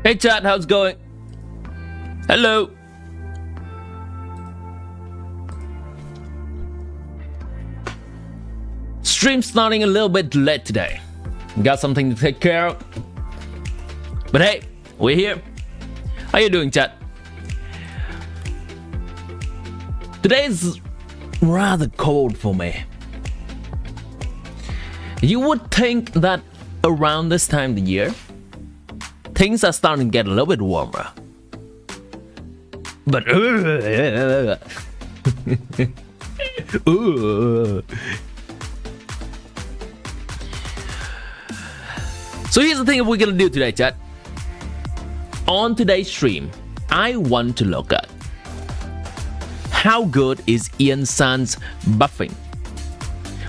Hey chat, how's it going? Hello. Stream starting a little bit late today. Got something to take care of. But hey, we're here. How you doing, chat? Today is rather cold for me. You would think that around this time of the year, things are starting to get a little bit warmer. But so here's the thing we're gonna do today, chat. On today's stream, I want to look at how good is IANSAN's buffing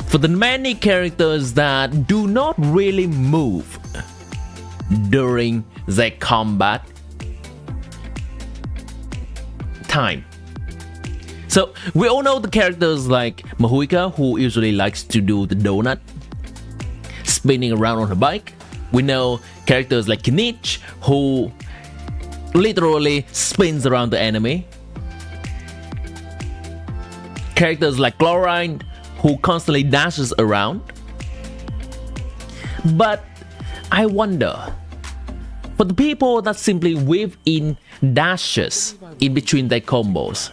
for the many characters that do not really move during their combat time. So we all know the characters like Mahuika, who usually likes to do the donut, spinning around on her bike. We know characters like Kinich, who literally spins around the enemy. Characters like Chlorine, who constantly dashes around. But I wonder, for the people that simply weave in dashes in between their combos,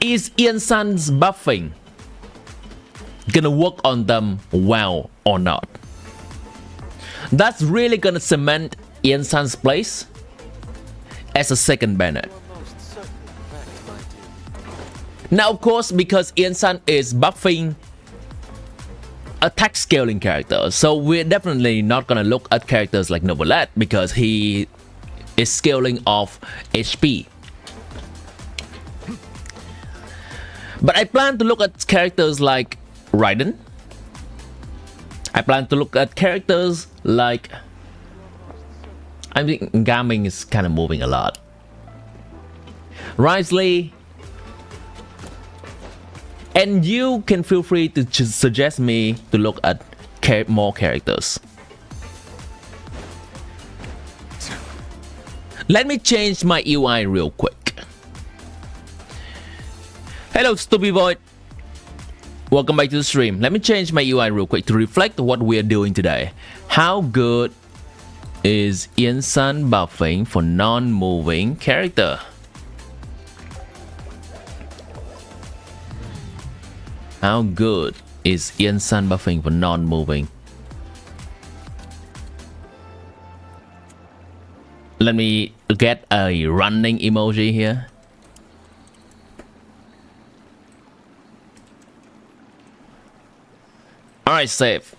is IANSAN's buffing gonna work on them well or not? That's really gonna cement IANSAN's place as a second Bennett. Now, of course, because IANSAN is buffing attack scaling characters, so we're definitely not gonna look at characters like Novelet because he is scaling off HP. But I plan to look at characters like Raiden. I plan to look at characters like... I think Gaming is kind of moving a lot. Risley. And you can feel free to just suggest me to look at more characters. Let me change my UI real quick. Hello, Stupid Void. Welcome back to the stream. Let me change my UI real quick to reflect what we're doing today. How good is IANSAN buffing for non-moving character? How good is IANSAN buffing for non-moving? Let me get a running emoji here. Alright, save.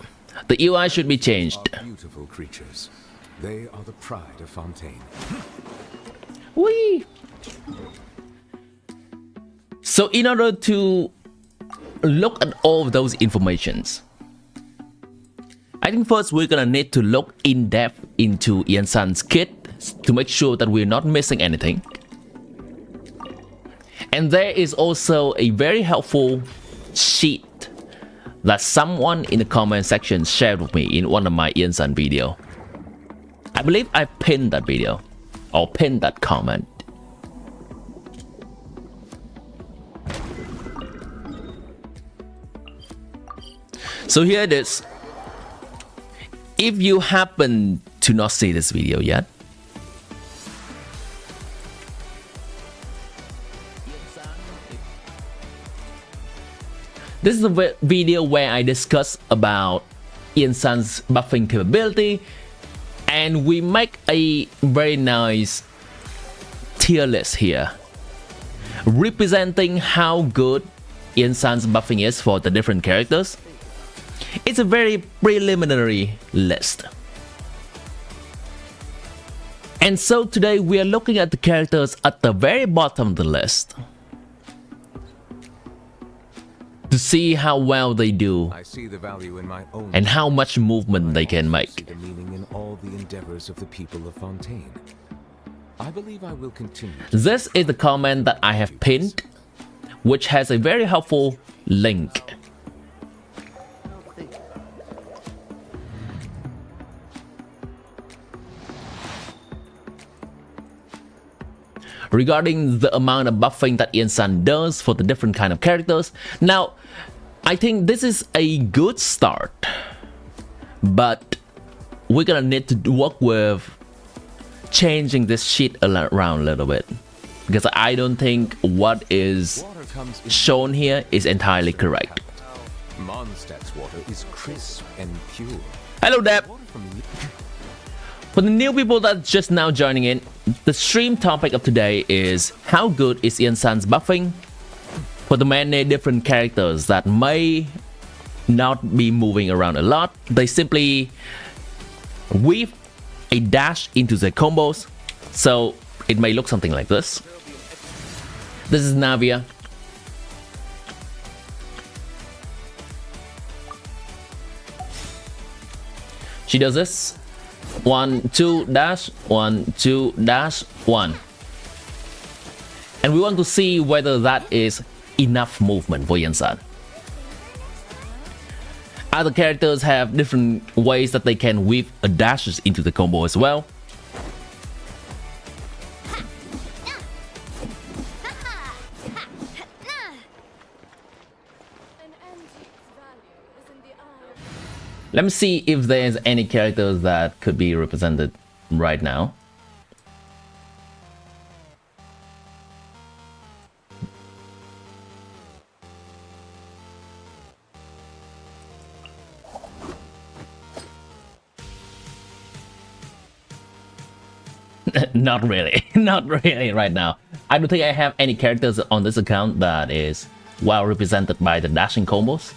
The UI should be changed. Beautiful creatures. They are the pride of Fontaine. Whee! So in order to look at all of those informations, I think first we're gonna need to look in depth into IANSAN's kit to make sure that we're not missing anything. And there is also a very helpful sheet that someone in the comment section shared with me in one of my IANSAN video. I believe I pinned that video or pinned that comment. So here it is. If you happen to not see this video yet, this is a video where I discuss about IANSAN's buffing capability, and we make a very nice tier list here representing how good IANSAN's buffing is for the different characters. It's a very preliminary list. And so today we are looking at the characters at the very bottom of the list to see how well they do I see the value in my own and how much movement they can see make. the meaning in all the endeavors of the people of Fontaine. I believe I will continue. This is the comment that I have pinned, which has a very helpful link. Regarding the amount of buffing that IANSAN does for the different kind of characters. Now, I think this is a good start, but we're gonna need to work with changing this sheet around a little bit, because I don't think what is shown here is entirely correct. Mondstadt's water is crisp and pure. Hello, Deb. For the new people that's just now joining in, the stream topic of today is how good is IANSAN's buffing for the many different characters that may not be moving around a lot. They simply weave a dash into their combos, so it may look something like this. This is Navia. She does this. 1, 2, dash, 1, 2, dash, 1. And we want to see whether that is enough movement for IANSAN. Other characters have different ways that they can weave a dashes into the combo as well. Let me see if there's any characters that could be represented right now. Not really, not really right now. I don't think I have any characters on this account that is well represented by the dashing combos.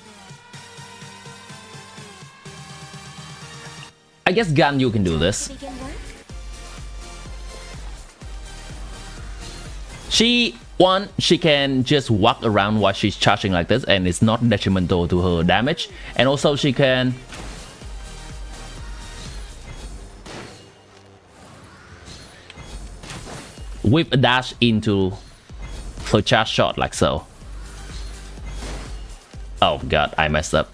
I guess Gan, you can do this. She can just walk around while she's charging like this, and it's not detrimental to her damage. And also she can whip a dash into her charge shot like so. Oh god, I messed up.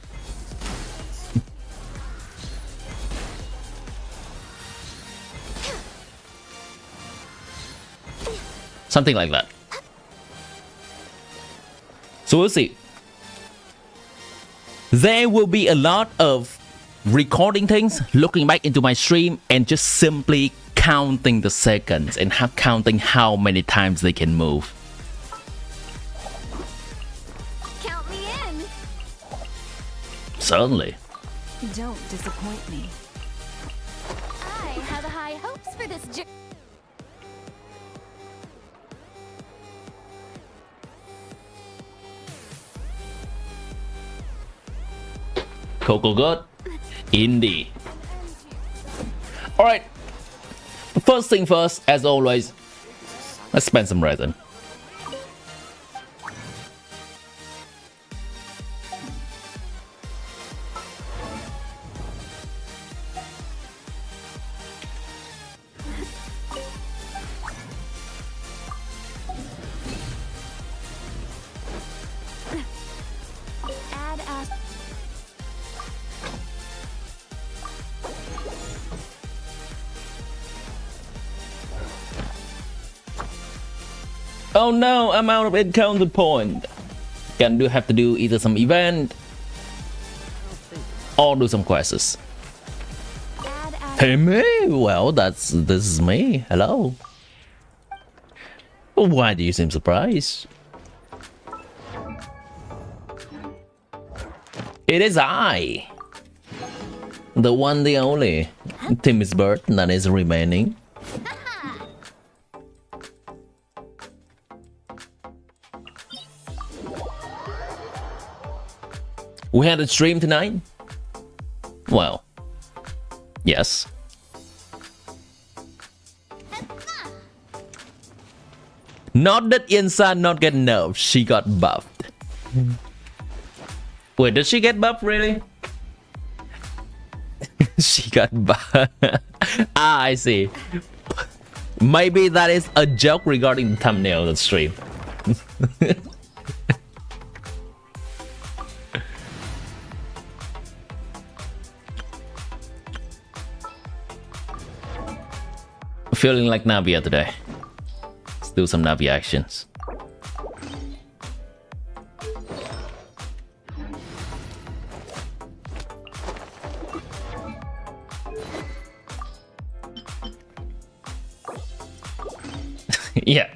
Something like that. So we'll see. There will be a lot of recording things, looking back into my stream, and just simply counting the seconds and counting how many times they can move. Count me in. Certainly. Don't disappoint me. I have high hopes for this journey. Coco good. Indie. Alright. First thing first, as always, let's spend some resin. Oh no, I'm out of encounter point. Can have to do either some event or do some quests. Hey me, well this is me. Hello. Why do you seem surprised? It is I, the one, the only Timmy's bird that is remaining. We had a stream tonight? Well, yes. Not that IANSAN not get nerfed, she got buffed. Wait, did she get buffed really? She got buffed. Ah, I see. Maybe that is a joke regarding the thumbnail of the stream. Feeling like Navia today. Let's do some Navia actions. Yeah.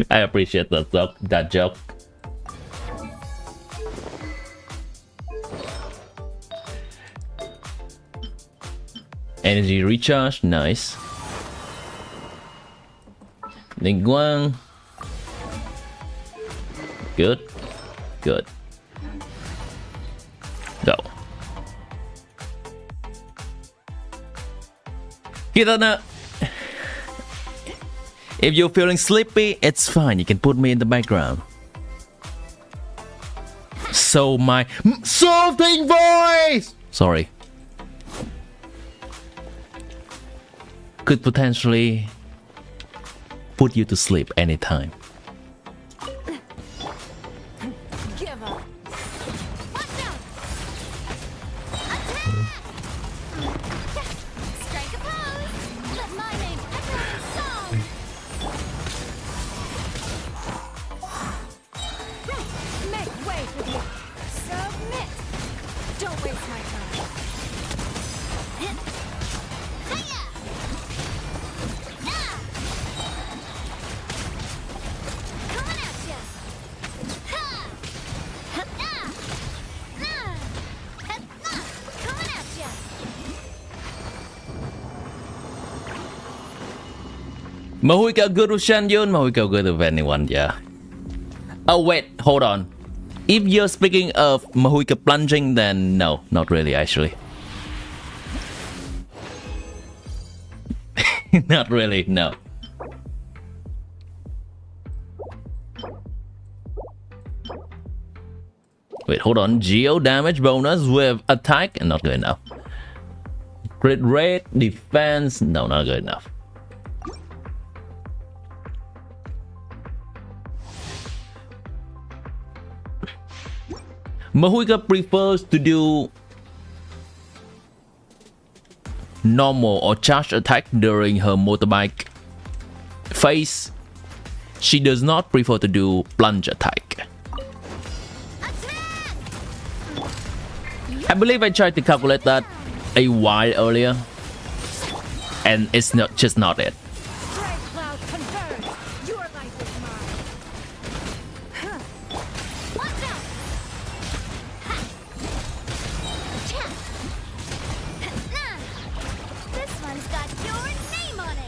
I appreciate that joke. Energy recharge, nice. Ningguang. Good. Good. Go. Kita na. If you're feeling sleepy, it's fine. You can put me in the background. So my soothing voice. Sorry. Could potentially put you to sleep anytime. Give up. Watch out. Attack. Strike a pose. Let my name echo in song. Make way for the submit. Don't waste my time. Hiya. Mahuika good with Shan Yun, Mahuika good with anyone, yeah. Oh wait, hold on. If you're speaking of Mahuika plunging, then no, not really actually. Not really, no. Wait, hold on. Geo damage bonus with attack, not good enough. Crit rate, defense, no, not good enough. Mahuika prefers to do normal or charge attack during her motorbike phase. She does not prefer to do plunge attack. I believe I tried to calculate that a while earlier, and it's not just not it. This one's got your name on it.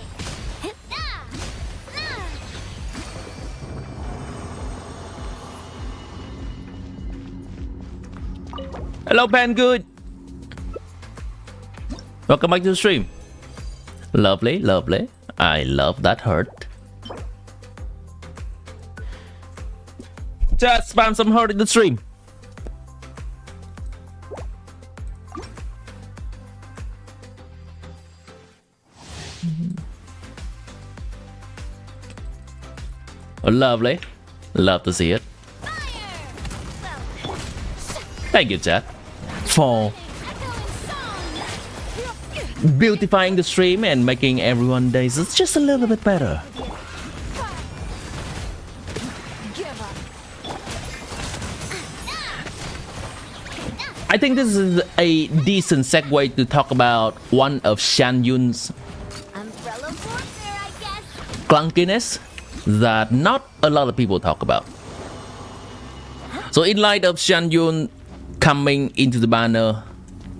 Hello, Pan Good. Welcome back to the stream. Lovely, lovely. I love that hurt. Just spam some hurt in the stream. Oh, lovely. Love to see it. Thank you, chat, for beautifying the stream and making everyone's days just a little bit better. I think this is a decent segue to talk about one of Shan Yun's clunkiness that not a lot of people talk about. So in light of Shan Yun coming into the banner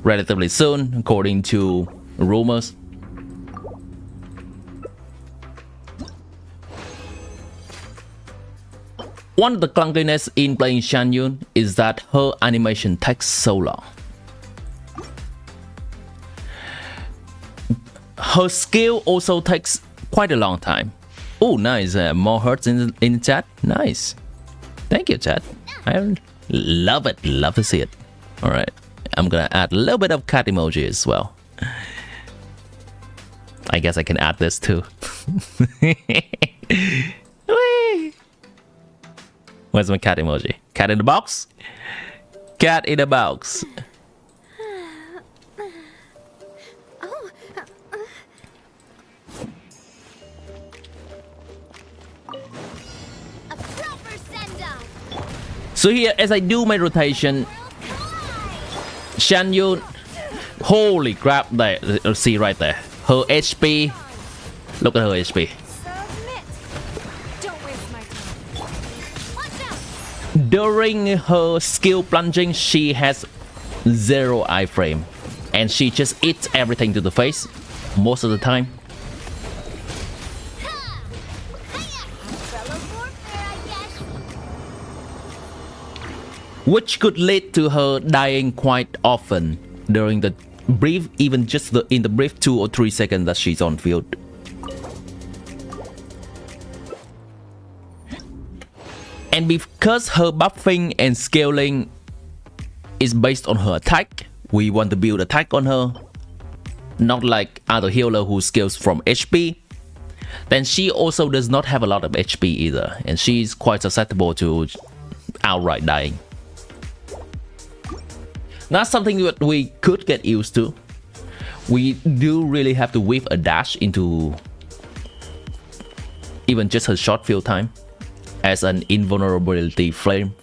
relatively soon, according to rumors, one of the clunkiness in playing Shan Yun is that her animation takes so long. Her skill also takes quite a long time. Oh, nice. More hurts in the chat. Nice. Thank you, chat. I love it. Love to see it. All right. I'm gonna add a little bit of cat emoji as well. I guess I can add this too. Where's my cat emoji? Cat in the box? Cat in the box. So here, as I do my rotation, Shan Yun, holy crap, there, see right there, her HP, look at her HP. During her skill plunging, she has 0 iframe, and she just eats everything to the face, most of the time. Which could lead to her dying quite often during the brief, even just in the brief 2 or 3 seconds that she's on field. And because her buffing and scaling is based on her attack, we want to build attack on her, not like other healer who scales from HP. Then she also does not have a lot of HP either, and she's quite susceptible to outright dying. That's something that we could get used to. We do really have to weave a dash into even just her short field time as an invulnerability frame.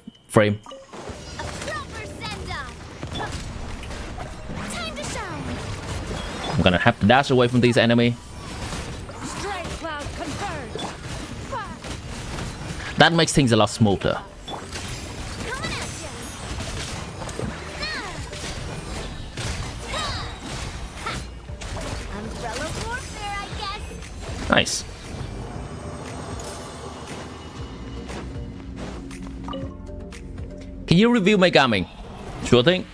I'm gonna have to dash away from these enemies. That makes things a lot smoother. Nice. You review my gaming. Sure thing.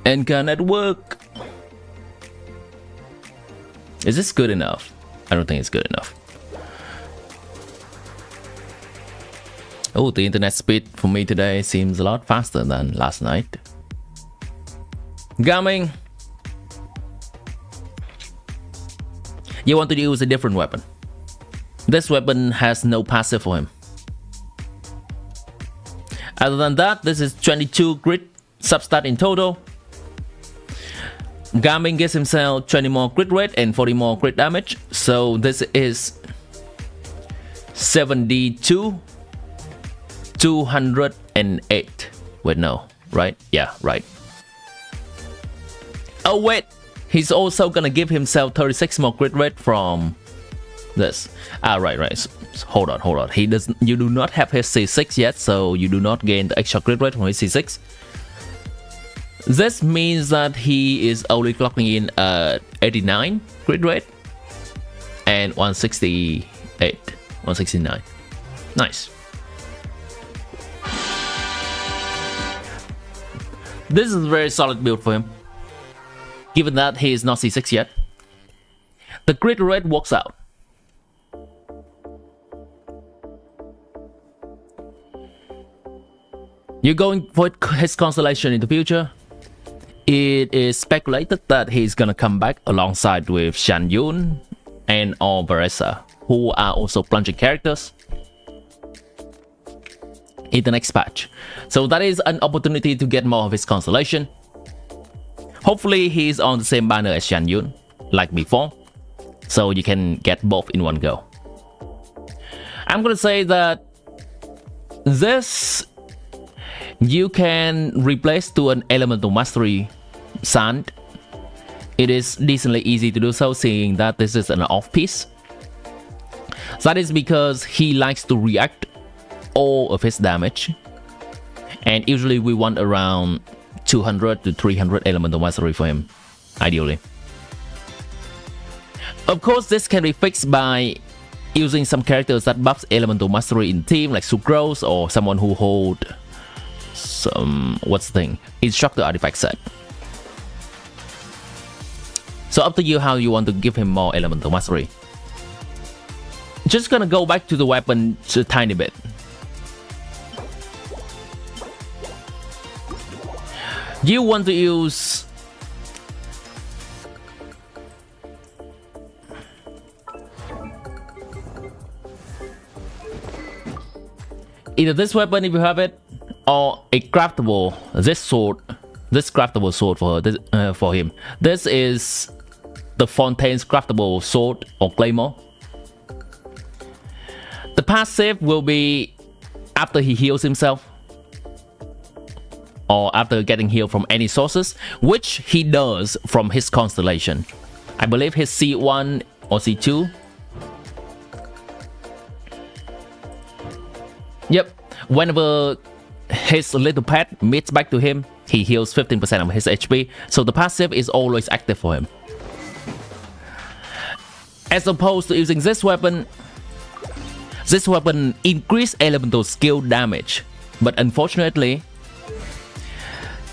And can it work? Is this good enough? I don't think it's good enough. Oh, the internet speed for me today seems a lot faster than last night. Gaming. You want to use a different weapon. This weapon has no passive for him. Other than that, this is 22 crit substat in total. Gaming gives himself 20 more crit rate and 40 more crit damage. So this is 72, 208. Wait, no, right? Yeah, right. Oh wait, he's also gonna give himself 36 more crit rate from this. Right. So hold on. He doesn't. You do not have his C6 yet, so you do not gain the extra crit rate from his C6. This means that he is only clocking in 89 crit rate and 168, 169. Nice. This is a very solid build for him, given that he is not C6 yet. The crit rate works out. You're going for his constellation in the future. It is speculated that he's gonna come back alongside with Shan Yun and or Varesa, who are also plunging characters in the next patch. So that is an opportunity to get more of his constellation. Hopefully he's on the same banner as Shan Yun, like before, so you can get both in one go. I'm gonna say that this you can replace to an elemental mastery sand. It is decently easy to do so, seeing that this is an off piece. That is because he likes to react all of his damage, and usually we want around 200 to 300 elemental mastery for him, ideally. Of course, this can be fixed by using some characters that buffs elemental mastery in team, like Sucrose or someone who hold some, what's the thing, instructor artifact set. So up to you how you want to give him more elemental mastery. Just gonna go back to the weapon a tiny bit. You want to use either this weapon if you have it, or a craftable, this craftable sword for him. This is the Fontaine's craftable sword or claymore. The passive will be after he heals himself, or after getting healed from any sources, which he does from his constellation. I believe his C1 or C2. Yep, whenever his little pet meets back to him, he heals 15% of his HP, so the passive is always active for him. As opposed to using this weapon increases elemental skill damage, but unfortunately,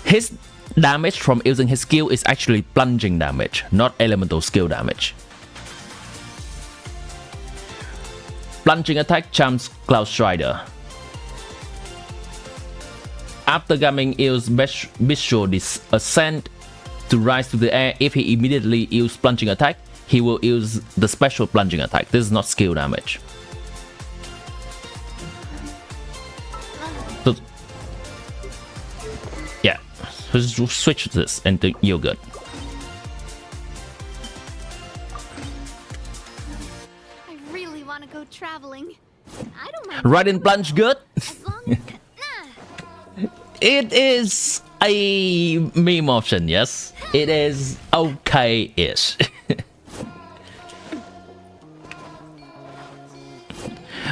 his damage from using his skill is actually plunging damage, not elemental skill damage. Plunging attack charms Cloud Strider. After Gaming uses Bishop Ascent to rise to the air, if he immediately uses plunging attack, he will use the special plunging attack. This is not skill damage. So, yeah, just switch this and you're good. I really want to go traveling. I don't mind. Right in plunge good? As long as... It is a meme option, yes. It is okay-ish.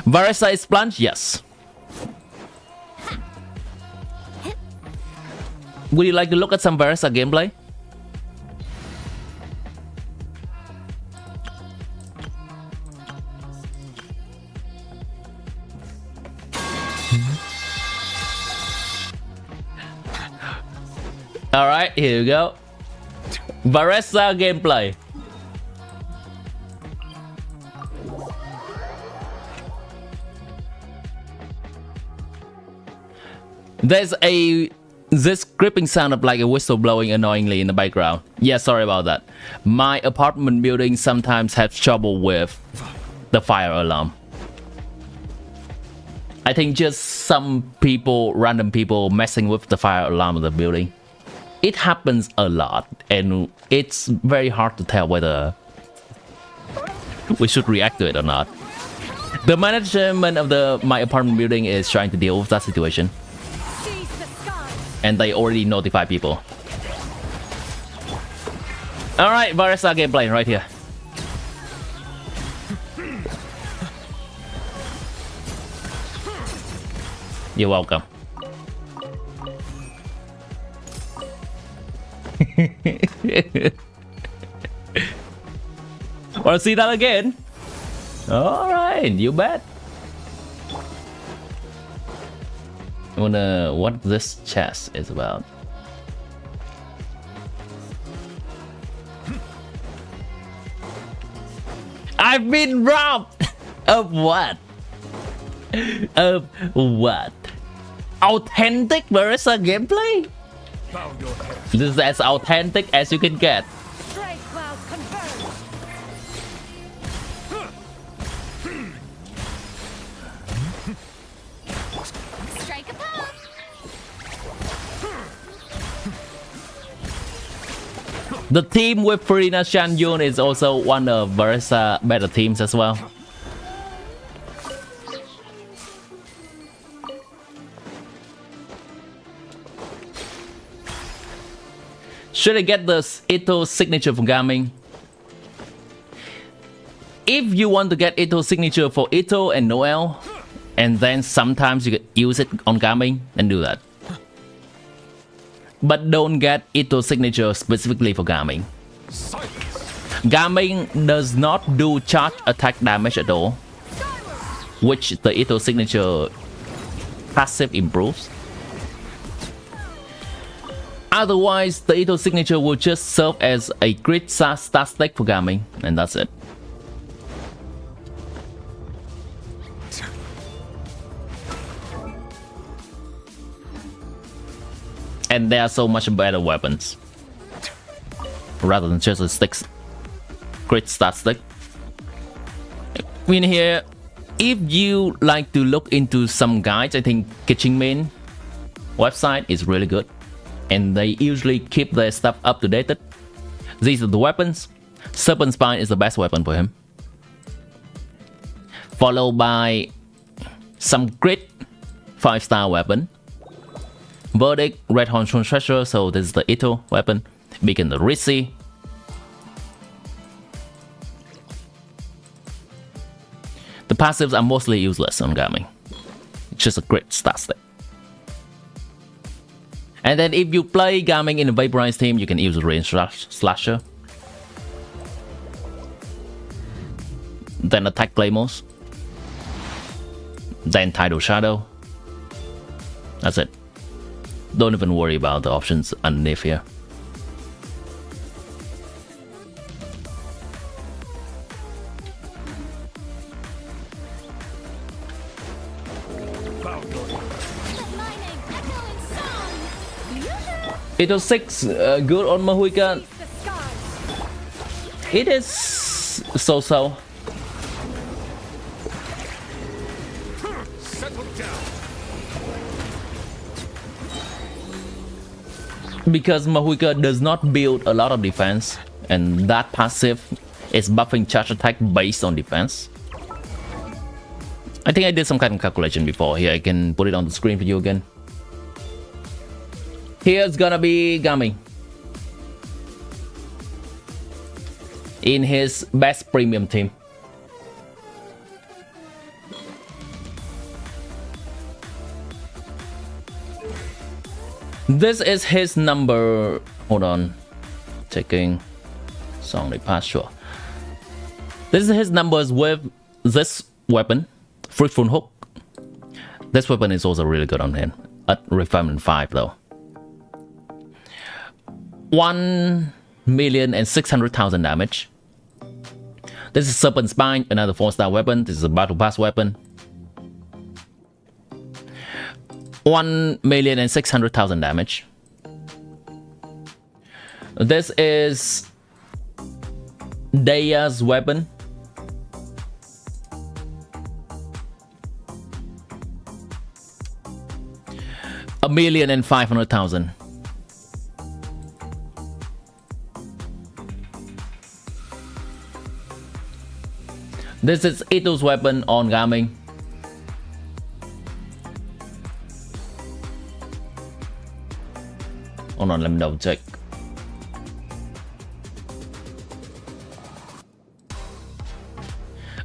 Varesa is plunge? Yes. Would you like to look at some Varesa gameplay? Alright, here we go. Varesa gameplay. There's this creeping sound of like a whistle blowing annoyingly in the background. Yeah, sorry about that. My apartment building sometimes has trouble with the fire alarm. I think just some people, random people messing with the fire alarm of the building. It happens a lot and it's very hard to tell whether we should react to it or not. The management of my apartment building is trying to deal with that situation. And they already notify people. Alright, Varesa gameplay right here. You're welcome. Wanna see that again? Alright, you bet. I wonder what this chest is about. I've been robbed! Of what? Of what? Authentic Varesa gameplay? This is as authentic as you can get. The team with Farina Shanyun is also one of Varesa better teams as well. Should I get the Ito signature for Gaming? If you want to get Ito signature for Ito and Noel, and then sometimes you can use it on Gaming, then do that. But don't get Ito signature specifically for Gaming. Gaming does not do charge attack damage at all, which the Ito signature passive improves. Otherwise, the Ito signature will just serve as a crit stat stack for Gaming, and that's it. And there are so much better weapons rather than just a sticks crit stat stick. In here, if you like to look into some guides, I think Kitchen Main website is really good, and they usually keep their stuff up to date. These are the weapons. Serpent Spine is the best weapon for him, followed by some crit 5-star weapon. Verdict, Red Horn Treasure, so this is the Ito weapon. Beacon the Ritzy. The passives are mostly useless on Gaming. It's just a great stat stick. And then if you play Gaming in a vaporized team, you can use the Range Slasher. Then attack Claymores. Then Tidal Shadow. That's it. Don't even worry about the options underneath here. It was 6 good on Mahuika. It is so-so. Because Mahuika does not build a lot of defense, and that passive is buffing charge attack based on defense. I think I did some kind of calculation before. Here, I can put it on the screen for you again. Here's gonna be Gami in his best premium team. This is his number. Hold on, checking. Song they pass, sure. This is his numbers with this weapon, Fruitful Hook. This weapon is also really good on him at refinement 5 though. 1,600,000 damage. This is Serpent Spine, another 4-star weapon. This is a battle pass weapon. 1,600,000 damage. This is Daya's weapon. A 1,500,000. This is Ito's weapon on Gaming. Hold on, let me double check.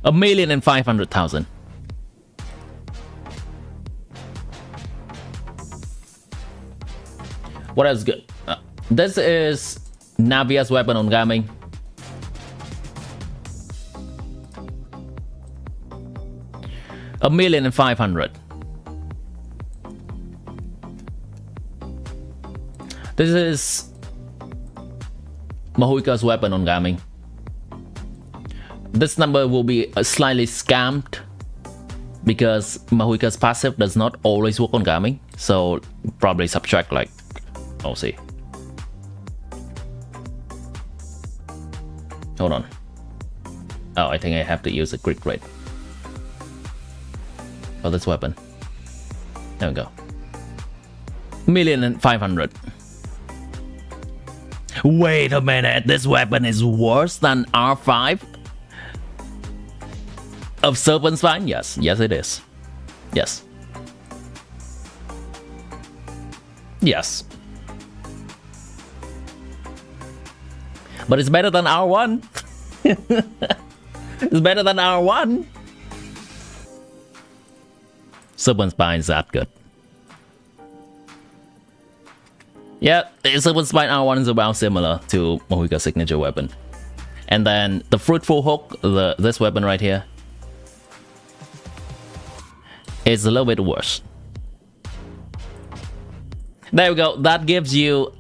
A 1,500,000. What else good? This is Navia's weapon on Gaming. A 1,500,000. This is Mahuika's weapon on Gaming. This number will be slightly scammed because Mahuika's passive does not always work on Gaming, so probably subtract like, I'll see. Hold on. Oh, I think I have to use a crit rate for this weapon. There we go. 1,500,000. Wait a minute, this weapon is worse than R5 of Serpent Spine? Yes, yes it is. Yes. Yes. But it's better than R1. It's better than R1. Serpent Spine is that good. Yeah, Serpent Spine R1 is about similar to Mahuika's signature weapon. And then the Fruitful Hook, this weapon right here, is a little bit worse. There we go. That gives you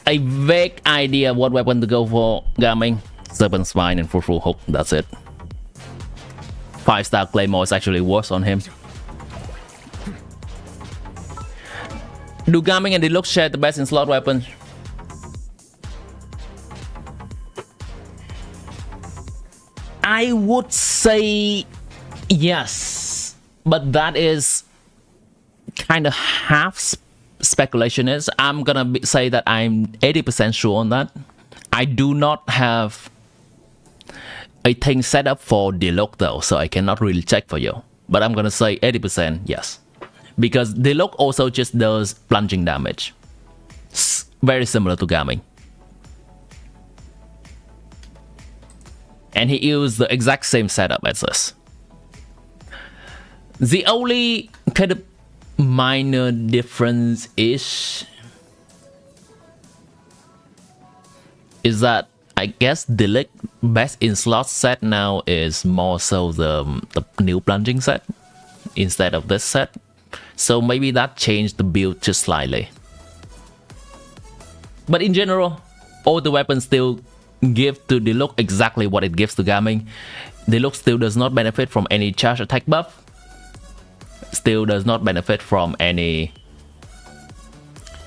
a vague idea of what weapon to go for Gaming. Serpent Spine and Fruitful Hook, that's it. 5-star Claymore is actually worse on him. Do Gaming and Deluxe share the best in slot weapons? I would say yes, but that is kind of half speculation. Is I'm gonna say that I'm 80% sure on that. I do not have a thing set up for Deluxe though, so I cannot really check for you. But I'm gonna say 80% yes. Because Deluxe also just does plunging damage. Very similar to Gaming. And he used the exact same setup as this. The only kind of minor difference is that I guess Deluxe best in slot set now is more so the new plunging set instead of this set. So maybe that changed the build just slightly. But in general, all the weapons still give to Deluxe exactly what it gives to Gaming. Deluxe still does not benefit from any charge attack buff. Still does not benefit from any...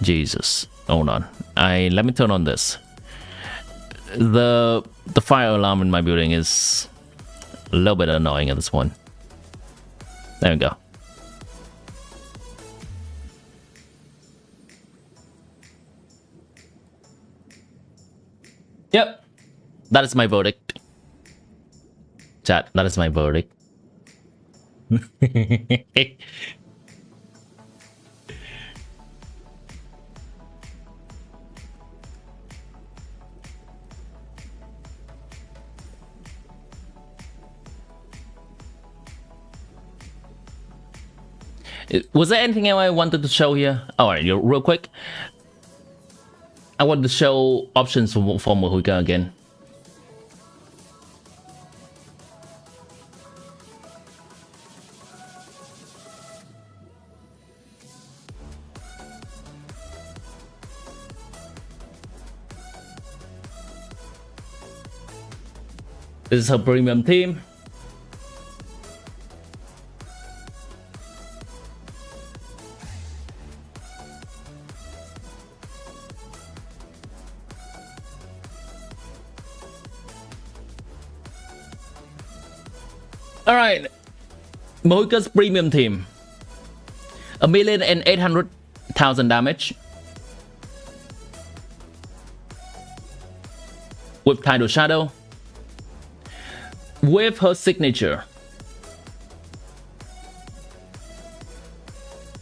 Jesus. Hold on. Let me turn on this. The fire alarm in my building is a little bit annoying at this point. There we go. Yep, that is my verdict. Chat, that is my verdict. Was there anything else I wanted to show here? Alright, real quick. I want to show options for Mahuika again. This is her premium team. Alright, Moika's premium team. 1,800,000 damage. With Tidal Shadow. With her signature.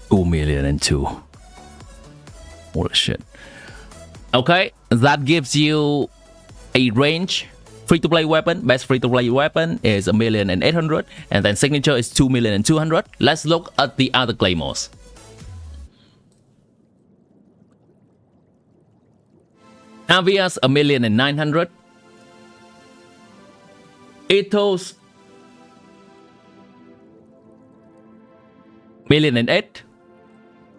2,000,002. Holy shit. Okay, that gives you a range. Free-to-play weapon, best free-to-play weapon is 1,800,000, and then signature is 2,200,000. Let's look at the other claymores. Avia's 1,900,000. Ethos 1,008,000.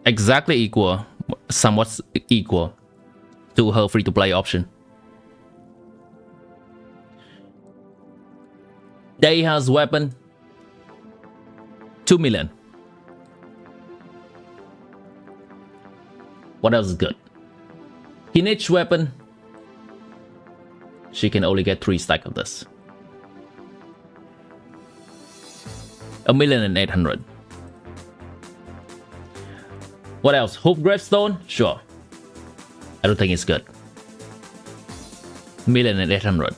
Exactly equal, somewhat equal to her free-to-play option. Daiha's weapon 2 million. What else is good? Kinich weapon. She can only get 3 stacks of this. 1,800,000. What else? Hoop Gravestone? Sure. I don't think it's good. 1,800,000.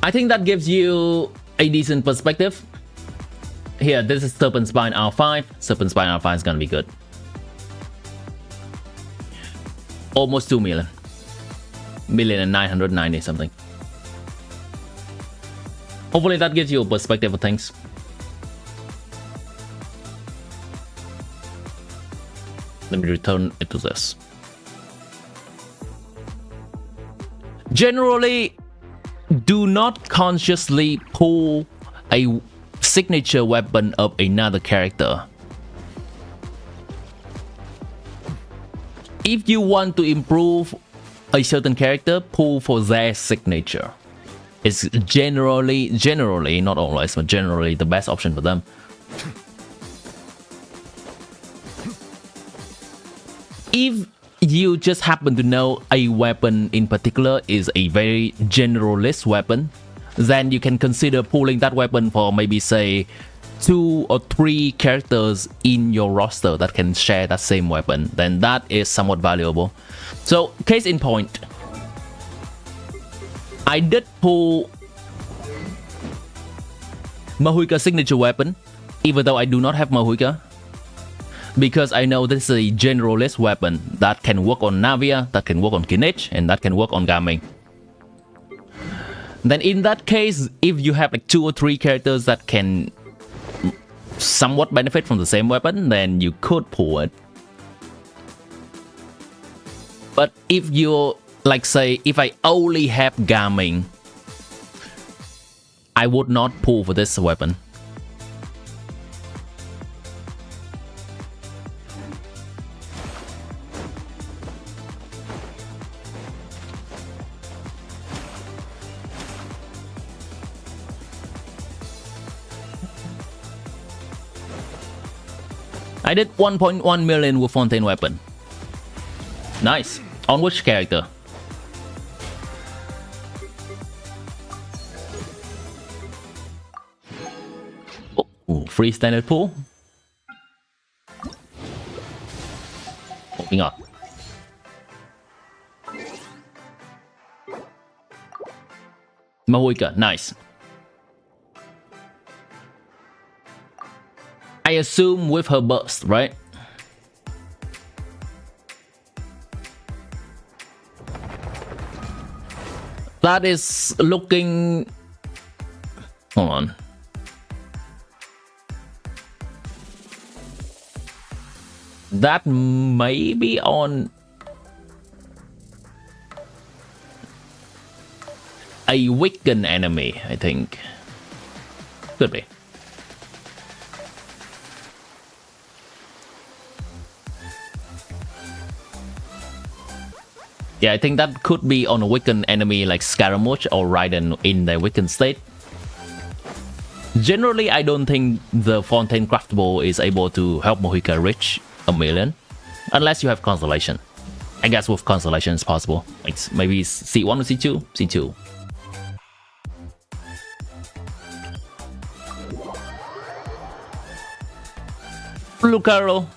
I think that gives you a decent perspective. Here, this is Serpent Spine R5. Serpent Spine R5 is gonna be good. Almost 2 million. 1,990,000 something. Hopefully that gives you a perspective of things. Let me return it to this. Generally, do not consciously pull a signature weapon of another character. If you want to improve a certain character, pull for their signature. It's generally, not always, but generally the best option for them. If you just happen to know a weapon in particular is a very generalist weapon, then you can consider pulling that weapon for maybe say 2 or 3 characters in your roster that can share that same weapon. Then that is somewhat valuable. So case in point, I did pull Mahuika signature weapon, even though I do not have Mahuika, because I know this is a generalist weapon that can work on Navia, that can work on Kinich, and that can work on Gaming. Then in that case, if you have like 2 or 3 characters that can somewhat benefit from the same weapon, then you could pull it. But if you're like, say, if I only have Gaming, I would not pull for this weapon. I did 1.1 million with Fontaine weapon. Nice. On which character? Oh, free standard pool. Moving on. Mahuika, nice. I assume with her burst, right? That is looking... Hold on. That may be on a weakened enemy, I think. Could be. Yeah, I think that could be on a weakened enemy like Scaramouche or Raiden in their weakened state. Generally, I don't think the Fontaine Craftable is able to help Mohica reach a million. Unless you have Constellation. I guess with Constellation it's possible. Like maybe C1 or C2? C2. Lucaro.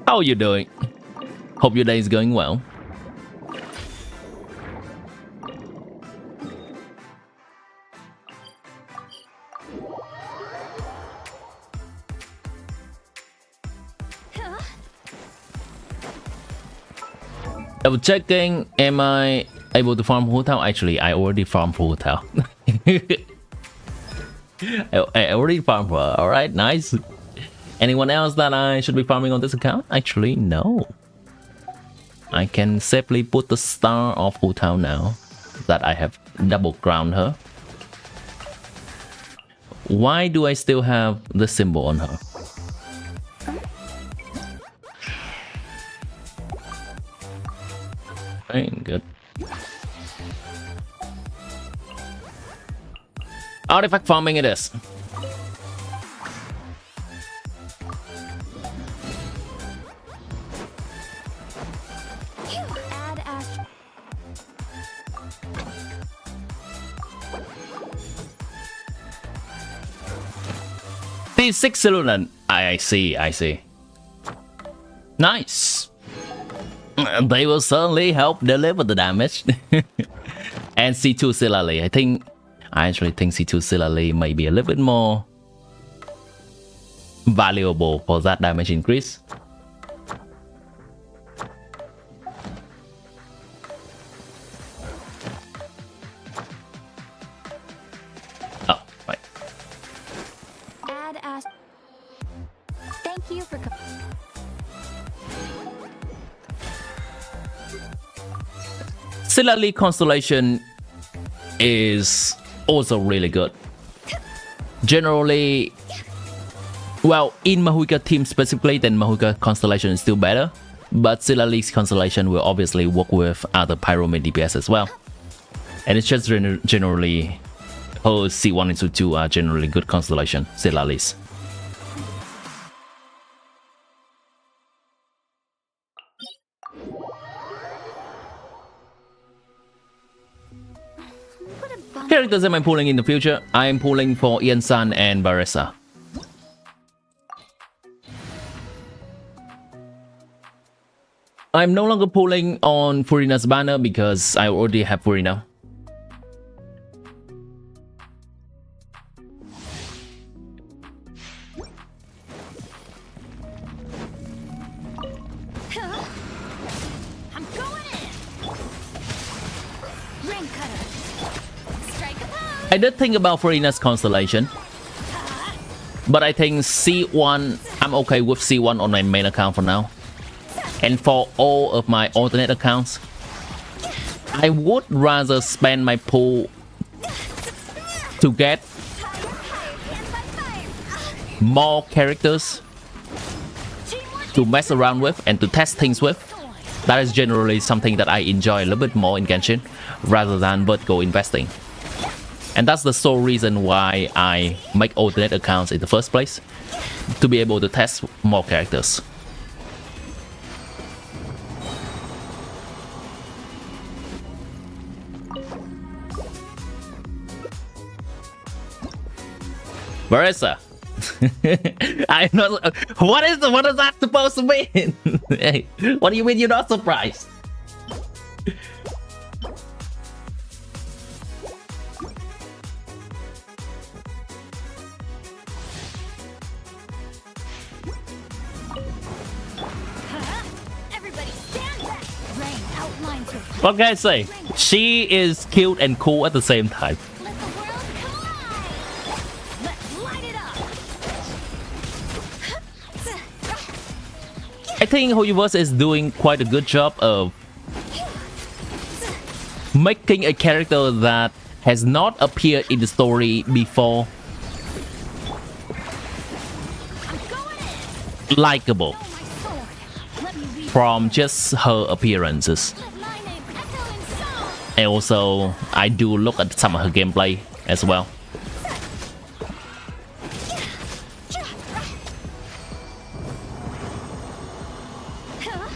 How are you doing? Hope your day is going well. Double checking, am I able to farm hotel? Actually, I already farmed hotel. I already farmed her. Alright, nice. Anyone else that I should be farming on this account? Actually, no. I can safely put the star of hotel now that I have double crowned her. Why do I still have the symbol on her? Ain't good. Artifact farming it is. Add ash. T6 Silunan. I see. Nice. They will certainly help deliver the damage. And C2 Silali. I actually think C2 Silali may be a little bit more valuable for that damage increase. Oh, right. Add ash. Thank you for Silali Constellation is also really good. Generally, well, in Mahuika team specifically, then Mahuika Constellation is still better. But Silali's Constellation will obviously work with other Pyramid DPS as well. And it's just generally, her C1 and C2 are generally good Constellation, Silali's. Characters am I pulling in the future? I am pulling for IANSAN and Baressa. I'm no longer pulling on Furina's banner because I already have Furina. I'm going in. Ring cutter. Strike a pose. I did think about Furina's Constellation, but I think C1, I'm okay with C1 on my main account for now. And for all of my alternate accounts, I would rather spend my pool to get more characters to mess around with and to test things with. That is generally something that I enjoy a little bit more in Genshin rather than vertical investing. And that's the sole reason why I make alternate accounts in the first place, to be able to test more characters. Baressa. I'm not. What is that supposed to mean? Hey, what do you mean you're not surprised? Everybody stand back. Rain outlines her. What can I say? She is cute and cool at the same time. Let the world collide. Let's light it up. I think Hoyoverse is doing quite a good job of making a character that has not appeared in the story before likable Oh, my sword. Let me weave from just her appearances. Let my name echo in song. And also, I do look at some of her gameplay as well. Huh?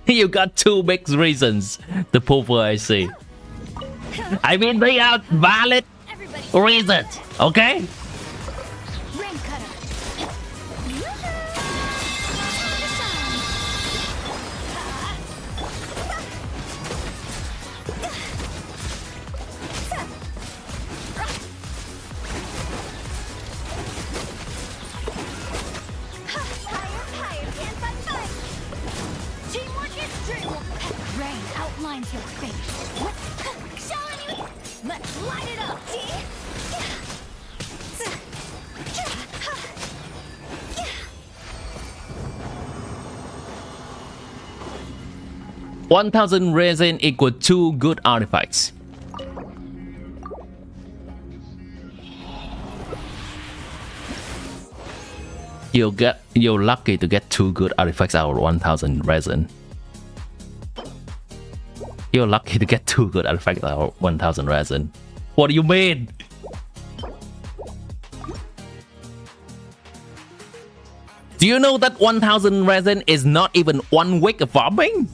You got two big reasons to pull for IC. I mean, they are valid Everybody, reasons, okay? rain cutter. Teamwork is dreamwork. Rain outlines your fate. Showing you. Let's light it up, T. 1,000 resin equal 2 good artifacts. You're lucky to get 2 good artifacts out of 1,000 resin. You're lucky to get 2 good artifacts out of 1,000 resin. What do you mean? Do you know that 1,000 resin is not even 1 week of farming?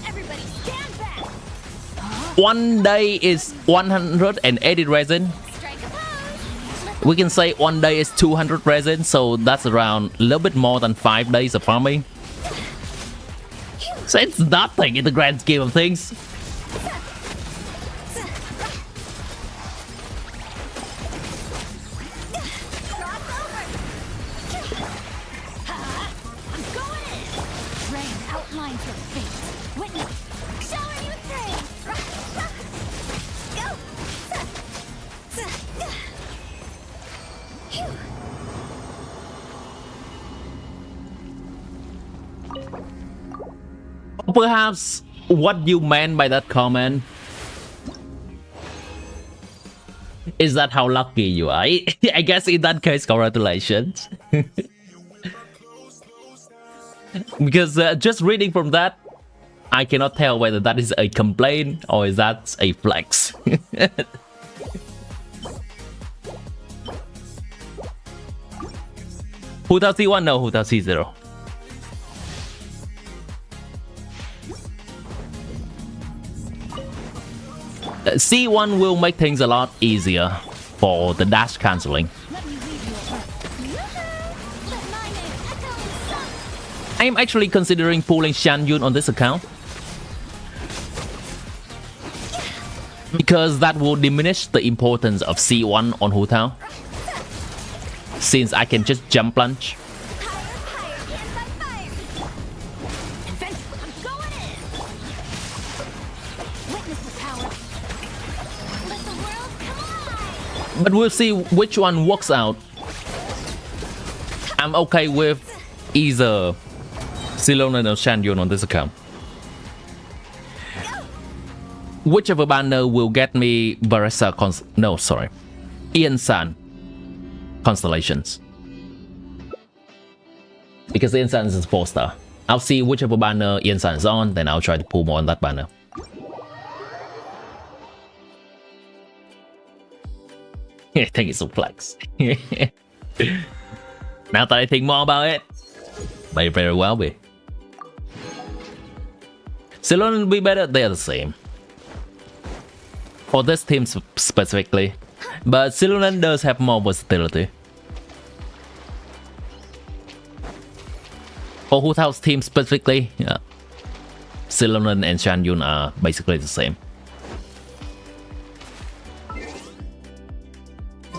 Everybody stand back. 1 day is 180 resin. Strike a pose. We can say 1 day is 200 resin, so that's around a little bit more than 5 days of farming. So it's nothing in the grand scheme of things. I'm going in. Rain outlines your fate. Witness. Showing you through. Go. Phew. Perhaps what you meant by that comment is that how lucky you are. I guess in that case, congratulations. Because just reading from that, I cannot tell whether that is a complaint or is that a flex. Who does C1? No, who does C0? C1 will make things a lot easier for the dash cancelling. Let me weave you a web. Let my name echo in song. I am actually considering pulling Shan Yun on this account, because that will diminish the importance of C1 on Hu Tao, since I can just jump plunge. Higher, hands on fire. Adventure. I'm going in. Witness the power. Let the world come alive. But we'll see which one works out. I'm okay with either Silonan or Shan Yun on this account. Whichever banner will get me Varesa IANSAN constellations. Because IANSAN is 4-star. I'll see whichever banner IANSAN is on, then I'll try to pull more on that banner. I think it's a flex. Now that I think more about it, may very well be. Ceylon will be better, they are the same. For this team specifically, but Ceylon does have more versatility. For Hu Tao's team specifically, yeah, Ceylon and Shan Yun are basically the same.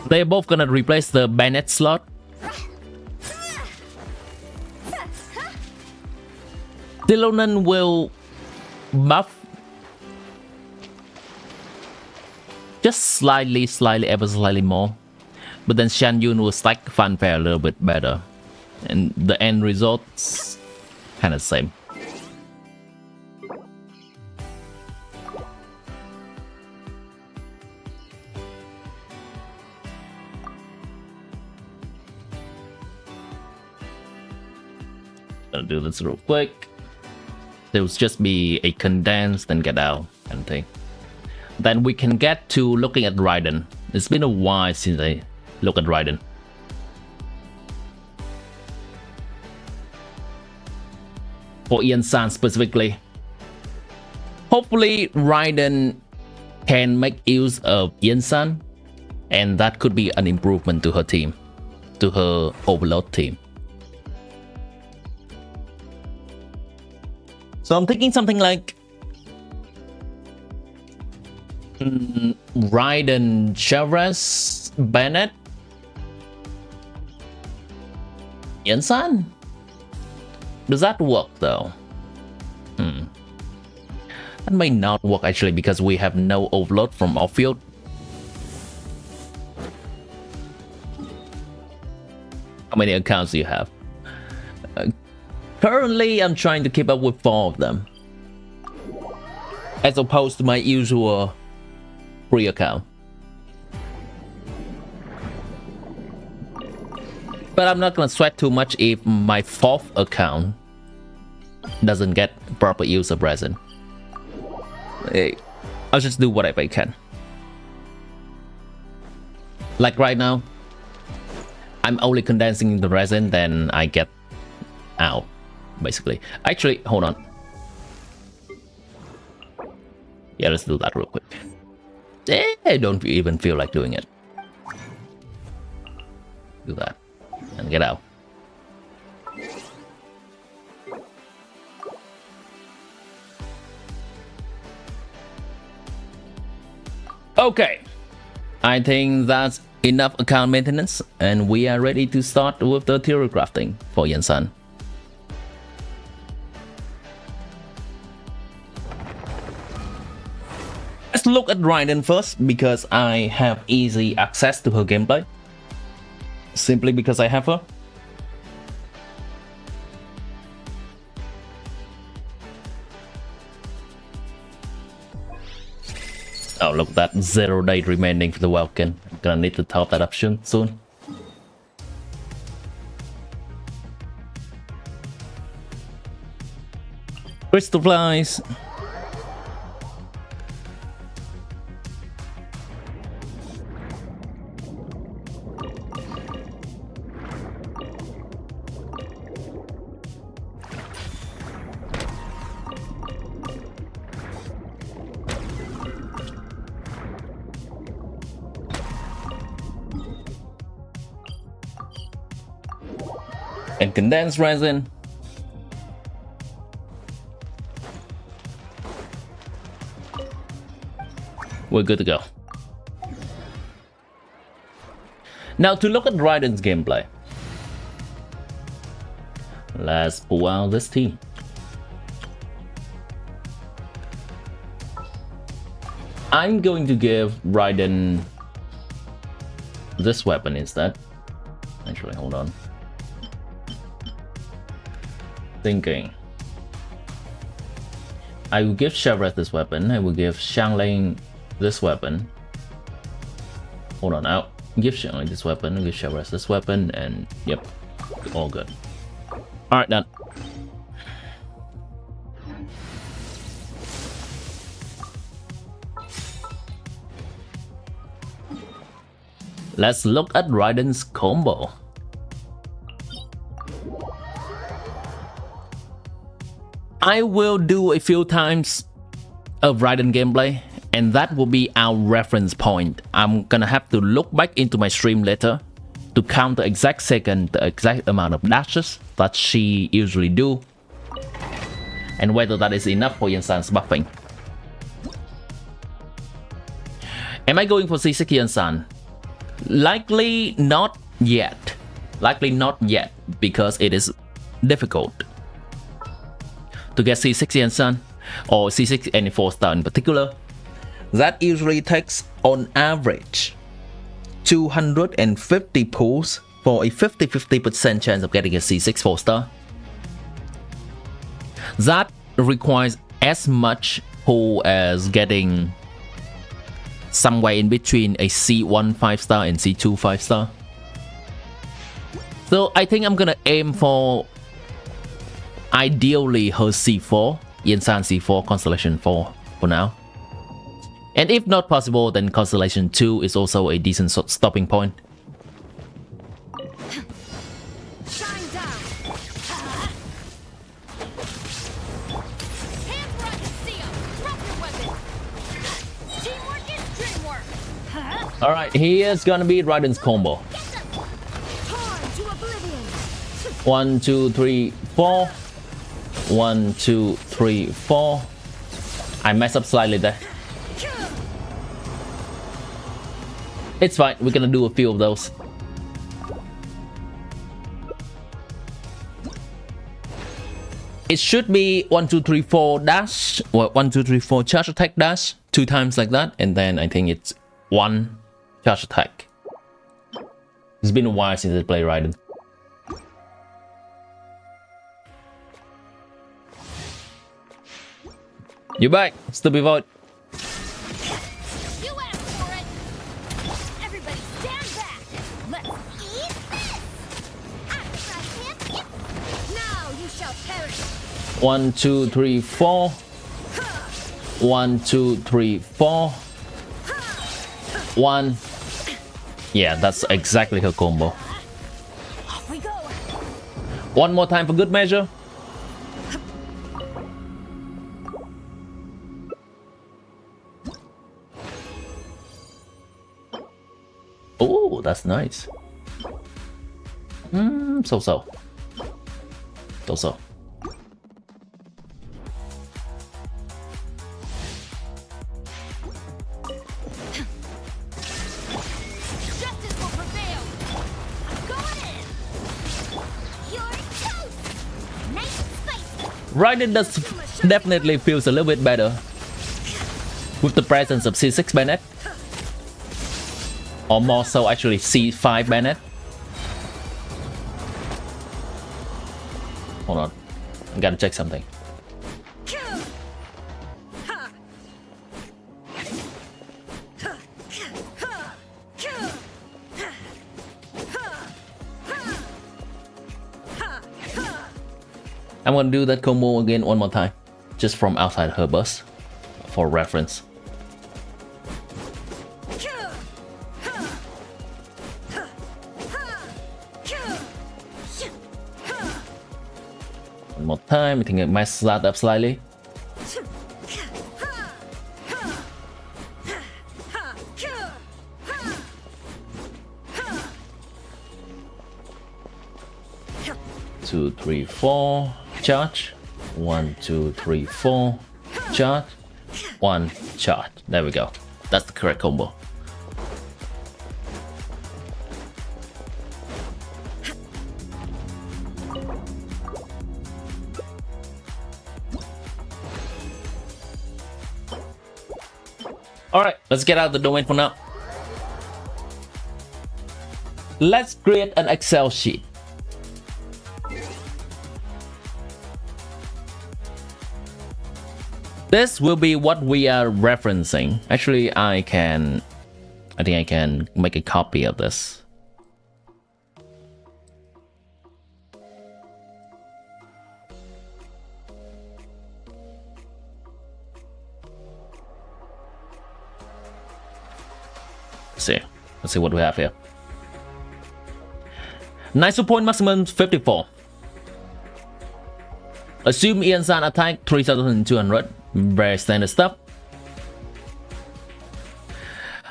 They're both gonna replace the Bennett slot. Ceylon will buff just slightly, ever slightly more. But then Shan Yun will stack fanfare a little bit better. and the end results kind of same. Gonna do this real quick. There will just be a condensed and get out kind of thing. Then we can get to looking at Raiden. It's been a while since I look at Raiden. For IANSAN specifically. Hopefully Raiden can make use of IANSAN, and that could be an improvement to her team, to her Overlord team. So I'm thinking something like Raiden, Chavez, Bennett, IANSAN? Does that work though? That may not work actually because we have no Overlord from off-field. How many accounts do you have? Currently, I'm trying to keep up with 4 of them, as opposed to my usual free account. But I'm not gonna sweat too much if my 4th account doesn't get proper use of resin. Hey, I'll just do whatever I can. Like right now, I'm only condensing the resin, then I get out. Basically, actually, hold on. Yeah, let's do that real quick. I don't even feel like doing it. Do that and get out. Okay, I think that's enough account maintenance, and we are ready to start with the theory crafting for IANSAN. Let's look at Raiden first, because I have easy access to her gameplay. Simply because I have her. Oh, look at that. 0 days remaining for the Welkin. I'm gonna need to top that up soon. Crystal flies. And condensed resin. We're good to go. Now to look at Raiden's gameplay. Let's pull out this team. I'm going to give Raiden this weapon instead. Actually, hold on. Thinking. I will give Shavret this weapon. I will give Xiangling this weapon. Hold on, I'll give Xiangling this weapon, I'll give Shavret this weapon, and yep, all good. Alright, done. Let's look at Raiden's combo. I will do a few times of Raiden gameplay, and that will be our reference point. I'm gonna have to look back into my stream later to count the exact second, the exact amount of dashes that she usually do, and whether that is enough for IANSAN's buffing. Am I going for C6 IANSAN? Likely not yet. Likely not yet, because it is difficult to get C6 IANSAN, or C6 any 4-star in particular. That usually takes on average 250 pulls for a 50% chance of getting a C6 4-star. That requires as much pull as getting somewhere in between a C1 5-star and C2 5-star. So I think I'm gonna aim for ideally her C4, IANSAN C4, Constellation 4 for now. And if not possible, then Constellation 2 is also a decent stopping point. Shine down. Hands where I can see 'em. Drop your weapon. Teamwork is dreamwork. Alright, here's gonna be Raiden's combo. Torn to oblivion. 1, 2, 3, 4. 1, 2, 3, 4. I messed up slightly there. It's fine, we're gonna do a few of those. It should be 1, 2, 3, 4 dash, or 1, 2, 3, 4 charge attack dash, 2 times like that, and then I think it's 1 charge attack. It's been a while since I played Raiden. You're back, stupid void. You asked for it. Everybody stand back. Let's eat this. After I hit you. Now you shall perish. 1, 2, 3, 4. 1, 2, 3, 4. 1. Yeah, that's exactly her combo. Off we go. One more time for good measure. Oh, that's nice. So. So. Justice will prevail. I'm going in. You're toast. Nice and spicy. Raiden does definitely feels a little bit better with the presence of C6 Bennett. Or more so actually C5 Bennett. Hold on, I gotta check something. I'm gonna do that combo again one more time, just from outside her burst, for reference. One more time, I think I messed that up slightly. Two, 3, 4, charge. 1, 2, 3, 4, charge. 1, charge. There we go. That's the correct combo. Alright, let's get out of the domain for now. Let's create an Excel sheet. This will be what we are referencing. Actually, I think I can make a copy of this. Let's see what we have here. Nice point maximum 54. Assume IANSAN attack 3200. Very standard stuff.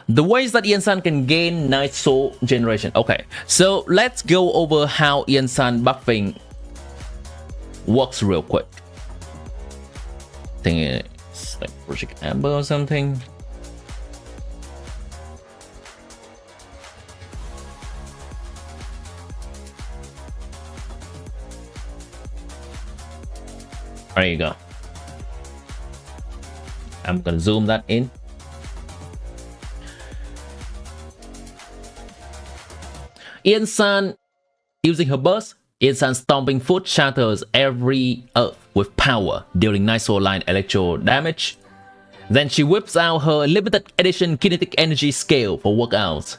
The ways that IANSAN can gain nice soul generation. Okay, so let's go over how IANSAN buffing works real quick. I think it's like Project Amber or something. There you go. I'm gonna zoom that in. IANSAN Using her burst, IANSAN's stomping foot shatters every earth with power, dealing Nitro-line electro damage. Then she whips out her limited edition kinetic energy scale for workouts.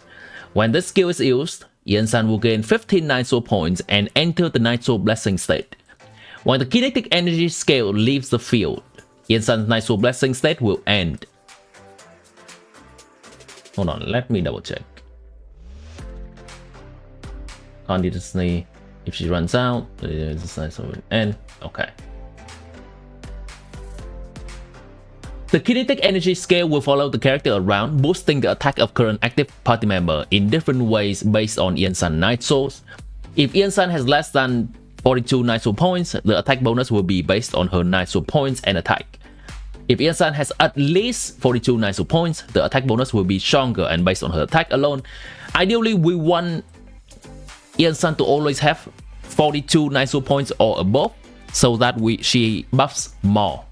When this skill is used, IANSAN will gain 15 Nitro points and enter the Nitro Blessing state. When the kinetic energy scale leaves the field, IANSAN's Nitro Blessing state will end. Hold on, let me double check. Continuously, if she runs out, this Nitro will end. Okay. The kinetic energy scale will follow the character around, boosting the attack of current active party member in different ways based on IANSAN Nitros. If IANSAN has less than 42 Nitro points, the attack bonus will be based on her Nitro points and attack. If IANSAN has at least 42 Nitro points, the attack bonus will be stronger and based on her attack alone. Ideally, we want IANSAN to always have 42 Nitro points or above, so that she buffs more.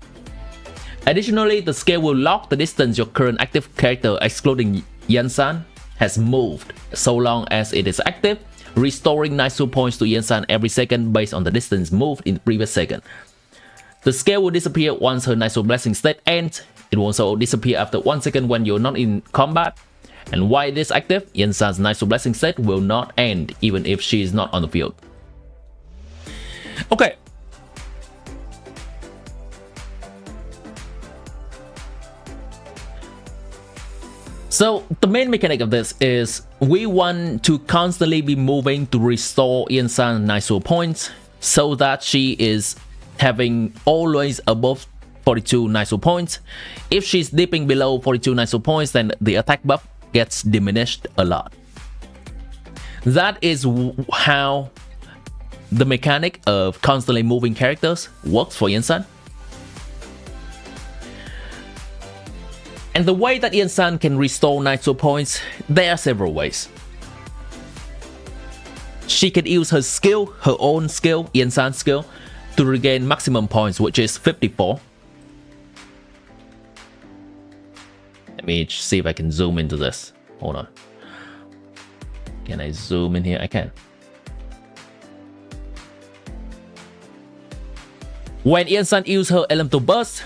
Additionally, the scale will lock the distance your current active character, excluding IANSAN, has moved, so long as it is active, restoring Nitro points to IANSAN every second based on the distance moved in the previous second. The scale will disappear once her Nitro Blessing state ends. It will also disappear after 1 second when you're not in combat. And while it is active, IANSAN's Nitro Blessing state will not end even if she is not on the field. Okay. So the main mechanic of this is we want to constantly be moving to restore IANSAN Nitro points so that she is having always above 42 Nitro points. If she's dipping below 42 Nitro points, then the attack buff gets diminished a lot. That is how the mechanic of constantly moving characters works for IANSAN. And the way that IANSAN can restore Nitro points, there are several ways. She can use her skill, her own skill, IANSAN skill, to regain maximum points, which is 54. Let me see if I can zoom into this. Hold on. Can I zoom in here? I can. When IANSAN uses her Elemental Burst,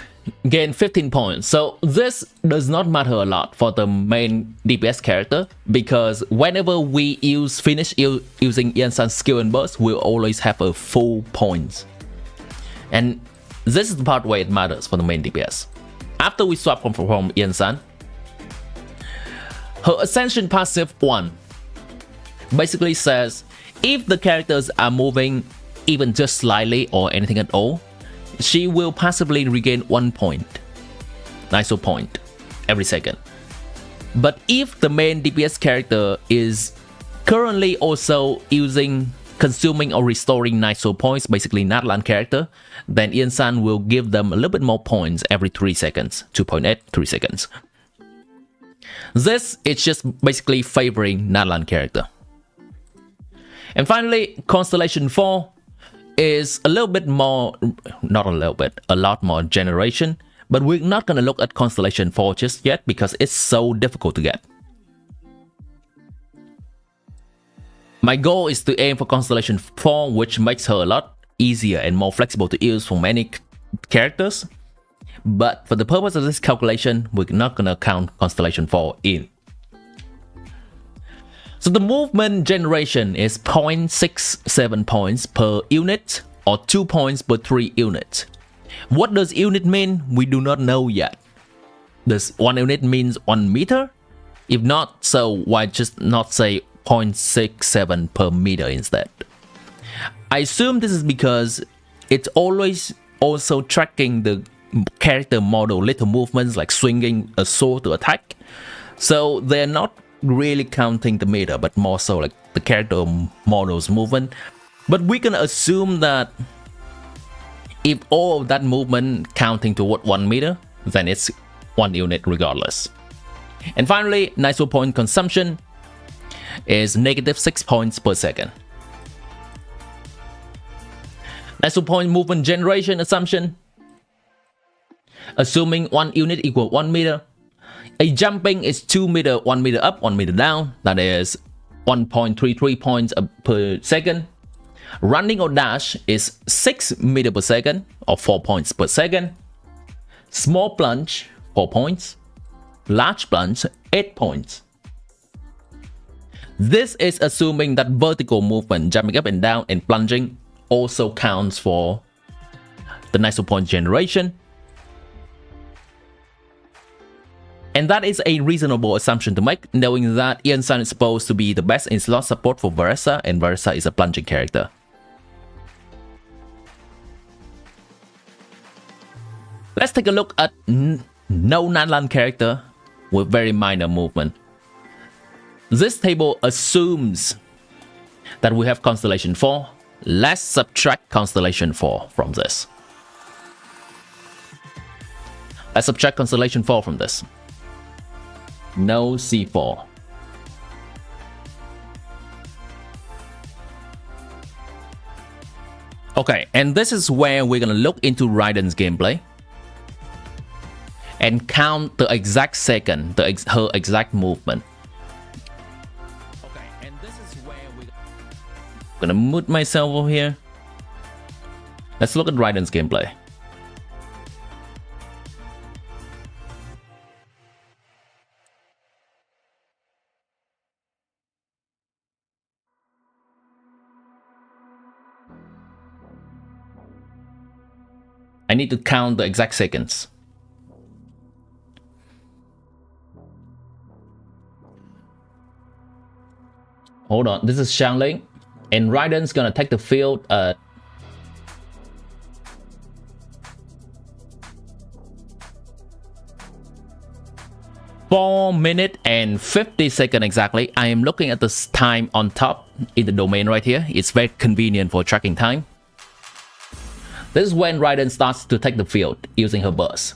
gain 15 points. So this does not matter a lot for the main DPS character, because whenever we finish using IANSAN's skill and burst, we'll always have a full points. And this is the part where it matters for the main DPS. After we swap from IANSAN, her Ascension passive 1 basically says if the characters are moving even just slightly or anything at all, she will passively regain 1 point, Nitro point, every second. But if the main DPS character is currently also consuming or restoring Nitro points, basically natlan character, then IANSAN will give them a little bit more points every 3 seconds, 2.8, 3 seconds. This is just basically favoring natlan character. And finally, Constellation 4 is a little bit more, not a little bit, a lot more generation, but we're not going to look at Constellation 4 just yet because it's so difficult to get. My goal is to aim for Constellation 4, which makes her a lot easier and more flexible to use for many characters. But for the purpose of this calculation, we're not going to count Constellation 4 in. So the movement generation is 0.67 points per unit or 2 points per 3 units. What does unit mean? We do not know yet. Does 1 unit means 1 meter? If not, so why just not say 0.67 per meter instead? I assume this is because it's always also tracking the character model little movements like swinging a sword to attack. So they're not really counting the meter, but more so like the character model's movement. But we can assume that if all of that movement counting toward 1 meter, then it's 1 unit regardless. And finally, Nitro point consumption is -6 points per second. Nitro point movement generation assumption, assuming 1 unit equal 1 meter. A jumping is 2 meter, 1 meter up, 1 meter down. That is 1.33 points per second. Running or dash is 6 meters per second or 4 points per second. Small plunge 4 points. Large plunge 8 points. This is assuming that vertical movement, jumping up and down and plunging, also counts for the Nexus point generation. And that is a reasonable assumption to make, knowing that IANSAN is supposed to be the best in slot support for Versa, and Versa is a plunging character. Let's take a look at no natlan character with very minor movement. This table assumes that we have Constellation 4. Let's subtract Constellation 4 from this. Let's subtract Constellation 4 from this. No C4. Okay, and this is where we're gonna look into Raiden's gameplay and count the exact second, her exact movement. Okay, and this is where we're gonna mute myself over here. Let's look at Raiden's gameplay. I need to count the exact seconds. Hold on, this is Xiangling, and Raiden's gonna take the field at 4 minutes and 50 seconds exactly. I am looking at this time on top in the domain right here. It's very convenient for tracking time. This is when Raiden starts to take the field using her burst.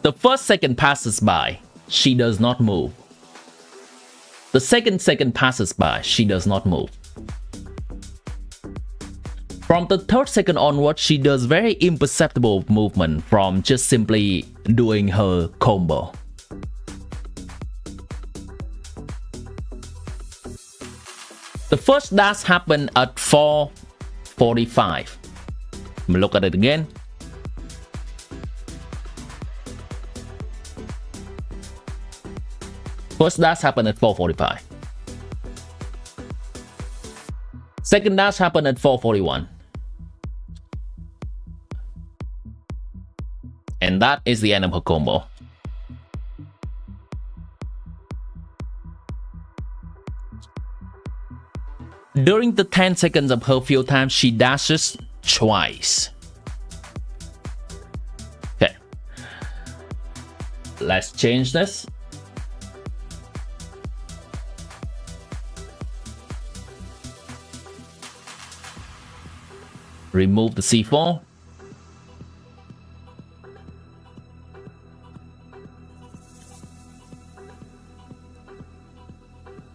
The first second passes by, she does not move. The second passes by, she does not move. From the third second onward, she does very imperceptible movement from just simply doing her combo. The first dash happened at 4:45. Let me look at it again. First dash happened at 4:45. Second dash happened at 4:41. And that is the end of her combo. During the 10 seconds of her field time, she dashes twice. Okay. Let's change this. Remove the C4.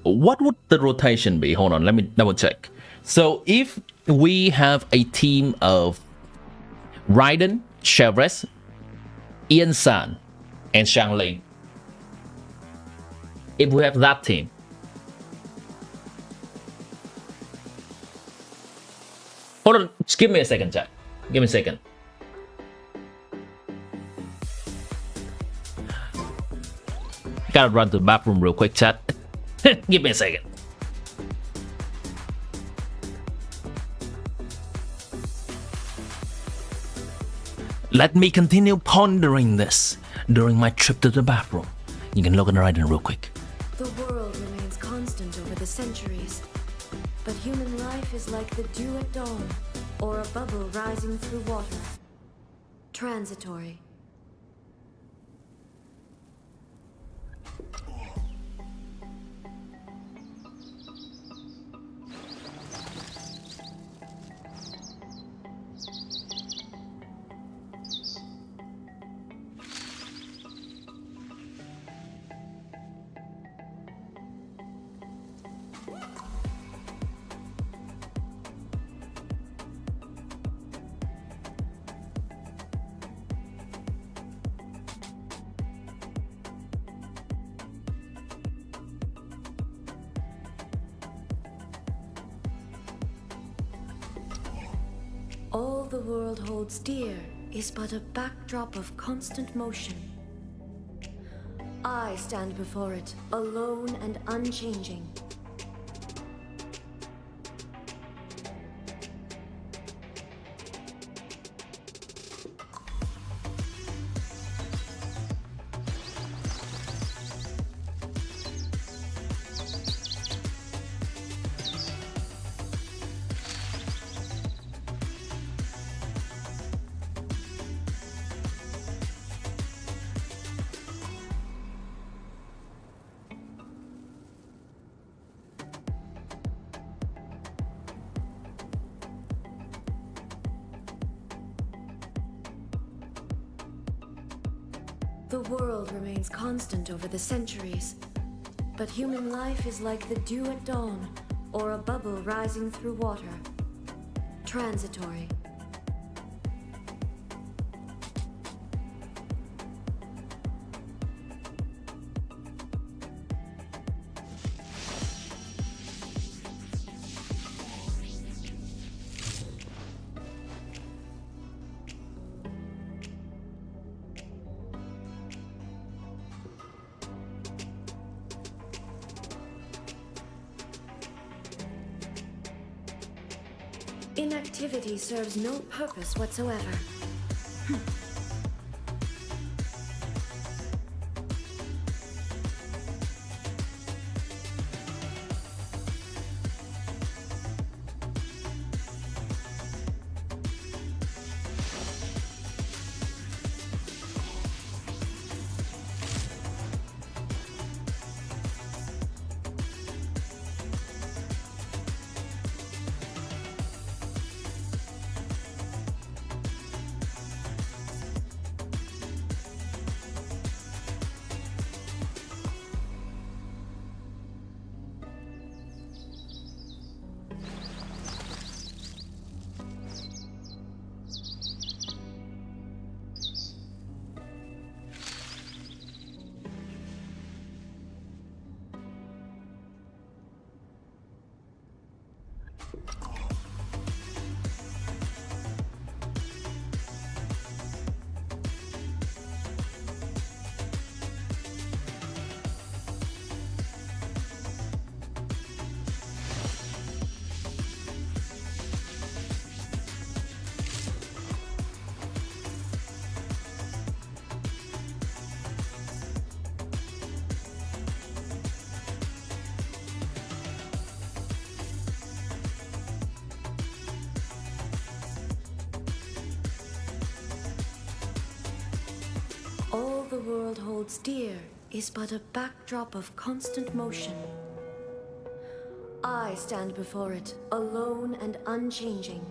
What would the rotation be? Hold on, let me double check. So if we have a team of Raiden, Chevres, IANSAN, and Xiangling, if we have that team, hold on, just give me a second, chat. Give me a second. Gotta run to the bathroom real quick, chat. Give me a second. Let me continue pondering this during my trip to the bathroom. You can look at Raiden real quick. The world remains constant over the centuries, but human life is like the dew at dawn, or a bubble rising through water. Transitory. All the world holds dear is but a backdrop of constant motion. I stand before it, alone and unchanging. The world remains constant over the centuries, but human life is like the dew at dawn, or a bubble rising through water. Transitory. Inactivity serves no purpose whatsoever. All the world holds dear is but a backdrop of constant motion. I stand before it, alone and unchanging.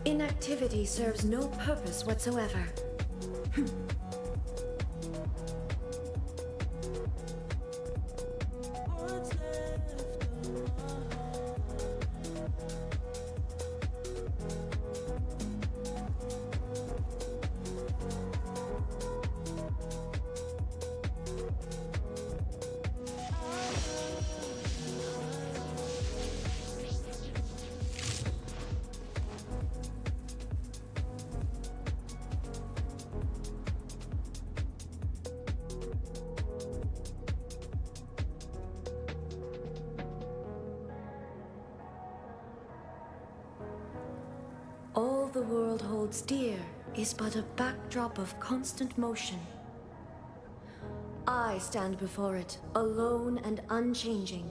Inactivity serves no purpose whatsoever. All the world holds dear is but a backdrop of constant motion. I stand before it, alone and unchanging.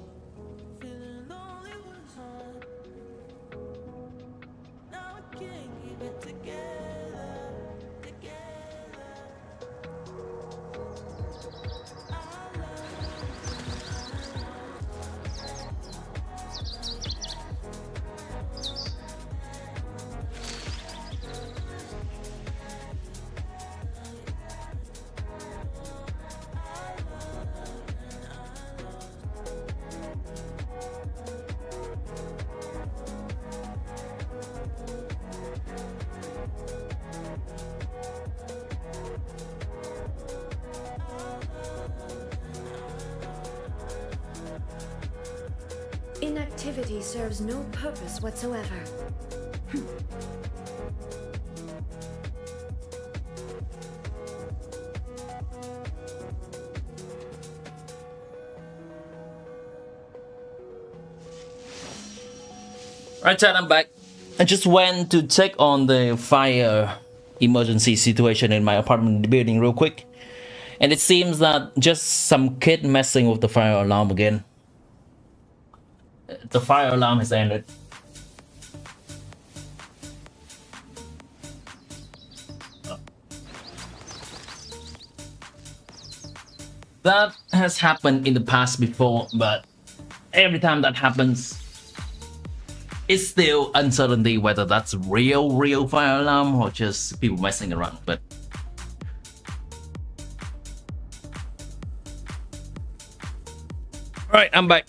inactivity serves no purpose whatsoever. Right, chat, I'm back. I just went to check on the fire emergency situation in my apartment building real quick. And it seems that just some kid messing with the fire alarm again. The fire alarm has ended. That has happened in the past before, but every time that happens, it's still uncertainty whether that's real fire alarm or just people messing around. But all right, I'm back.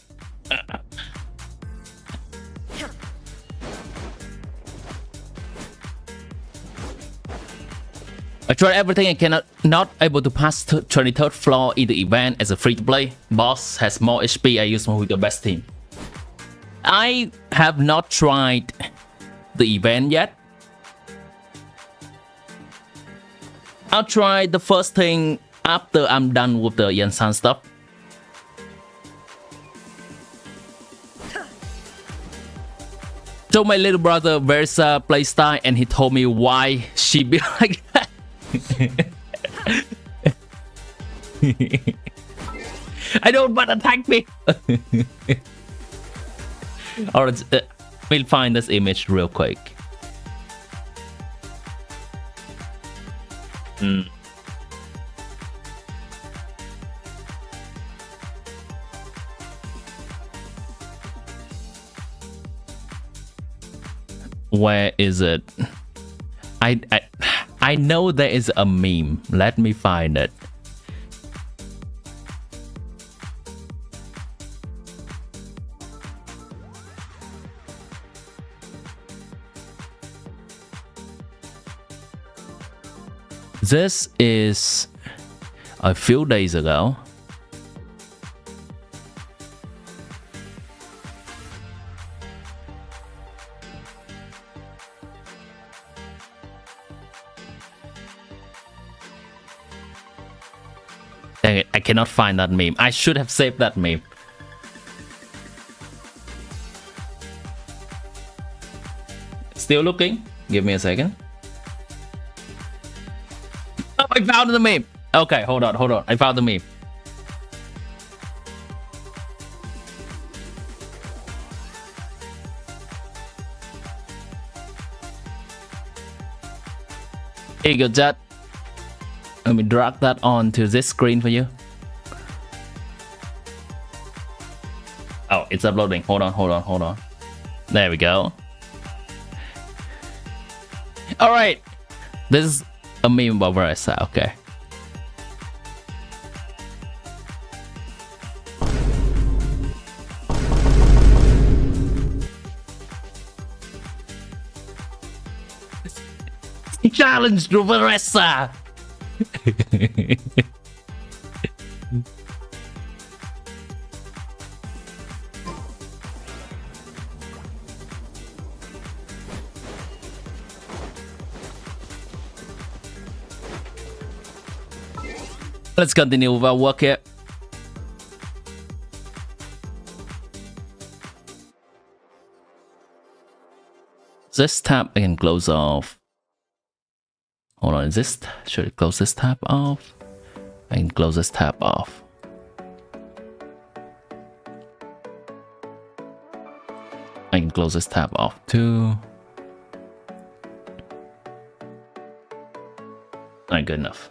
I tried everything and cannot not able to pass 23rd floor in the event as a free to play. Boss has more HP. I use more with the best team. I have not tried the event yet. I'll try the first thing after I'm done with the IANSAN stuff. So my little brother Versa playstyle and he told me why she be like that. I don't want to attack me. Alright, we'll find this image real quick. Where is it? I know there is a meme. Let me find it. This is a few days ago. Dang it, I cannot find that meme. I should have saved that meme. Still looking? Give me a second. Oh, I found the meme. Okay, hold on. I found the meme. Here you go, chat. Let me drag that onto this screen for you. Oh, it's uploading. Hold on. There we go. All right. This is a meme about Versa. Okay. Challenge to Versa. Let's continue with our work here. This tab I can close off. Hold on, should I close this tab off? I can close this tab off. I can close this tab off too. Alright, good enough.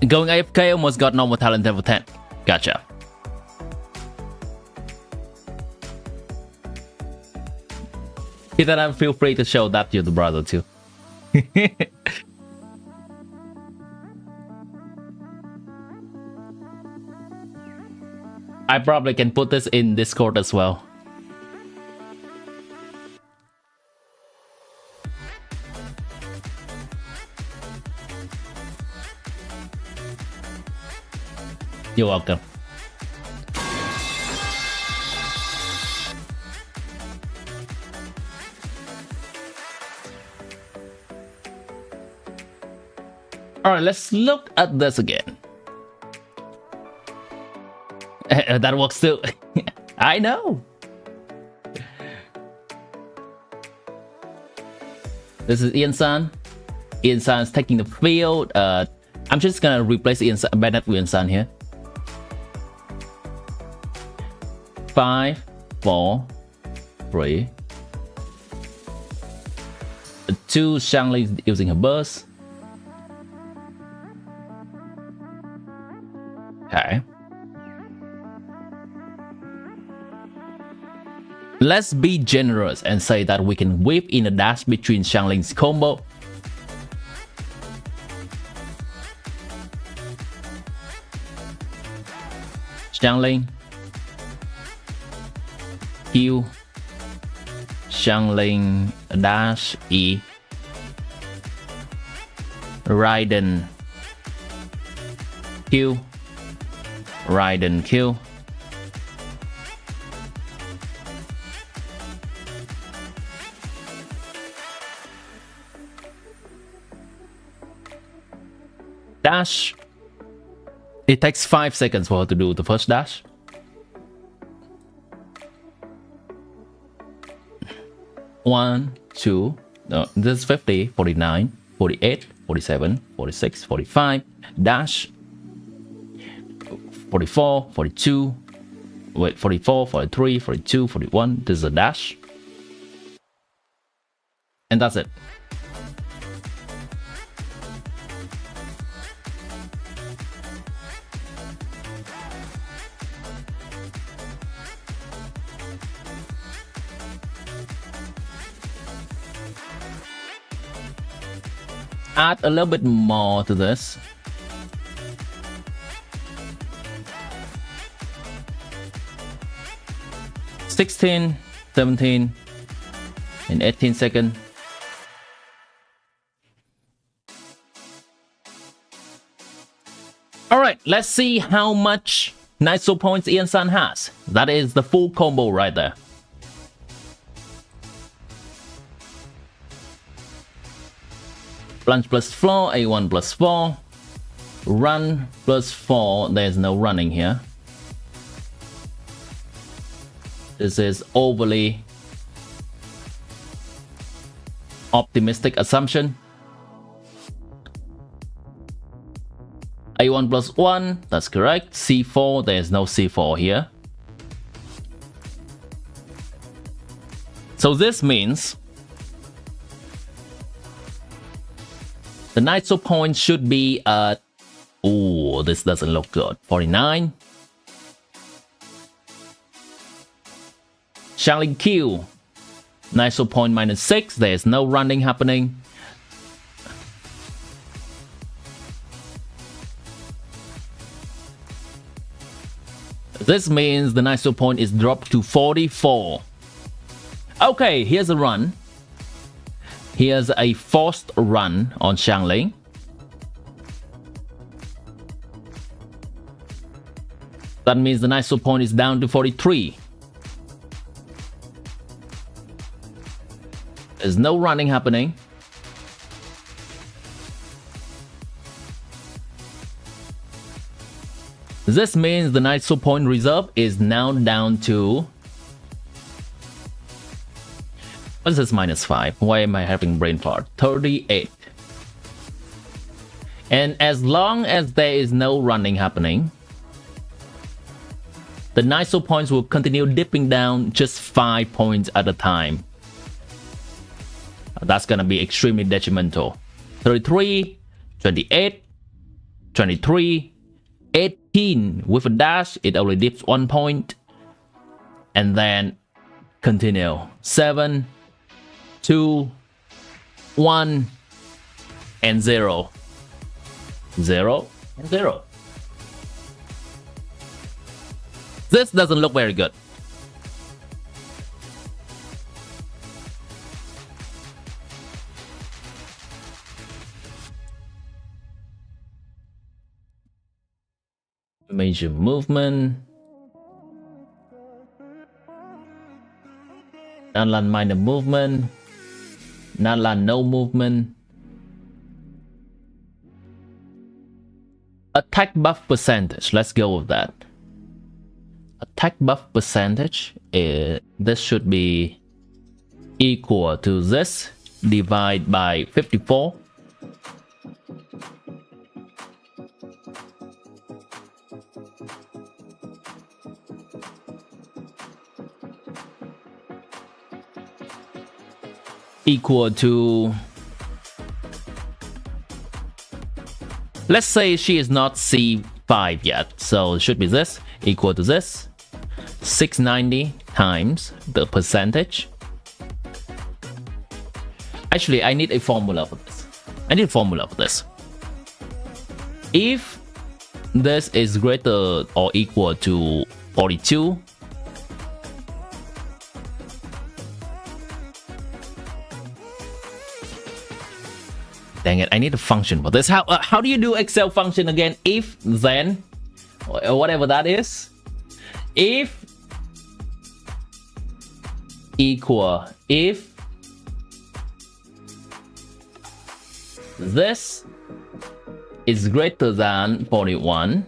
Going AFK almost got normal talent level 10. Gotcha. Then feel free to show that to your brother too. I probably can put this in Discord as well. You're welcome. All right, let's look at this again. That works too. I know. This is IANSAN. IANSAN is taking the field. I'm just gonna replace IANSAN, Bennett with IANSAN here. 5, 4, 3, 2. Xiangling using her burst. Okay. Let's be generous and say that we can whip in a dash between Xiangling's combo. Xiangling, Q, Xiangling, dash, E, Raiden, Q, Raiden, Q. Dash. It takes 5 seconds for her to do the first dash. One, two, no, this is 50, 49, 48, 47, 46, 45, dash. 44, 42, wait, 44, 43, 42, 41, this is a dash. And that's it. Add a little bit more to this. (16, 17, and 18 seconds. Alright, let's see how much Nitro points IANSAN has. That is the full combo right there. Plunge plus 4, A1 plus 4. Run plus 4, there's no running here. This is overly optimistic assumption. A1 plus 1, that's correct. C4, there's no C4 here. So this means the Nitro point should be at, oh, this doesn't look good. 49. Xiangling Q. Nitro point -6. There's no running happening. This means the Nitro point is dropped to 44. Okay, here's a run. Here's a forced run on Xiangling. That means the Nitro point is down to 43. There's no running happening. This means the Nitro point reserve is now down to... What is this -5? Why am I having brain fart? 38. And as long as there is no running happening, the Nitro points will continue dipping down just 5 points at a time. That's gonna be extremely detrimental. 33, 28, 23, 18. With a dash, it only dips 1 point. And then continue. 7, 2, 1, and 0. 0 and 0. This doesn't look very good. Let me Change your movement. Natlan minor movement. Natlan no movement. Attack buff percentage. Let's go with that. Attack buff percentage is, this should be equal to this divided by 54. Equal to, let's say she is not C5 yet, so it should be this equal to this 690 times the percentage. Actually, I need a formula for this. If this is greater or equal to 42, dang it, I need a function for this. How do you do Excel function again? If, then, or whatever that is. If equal, if this is greater than 41,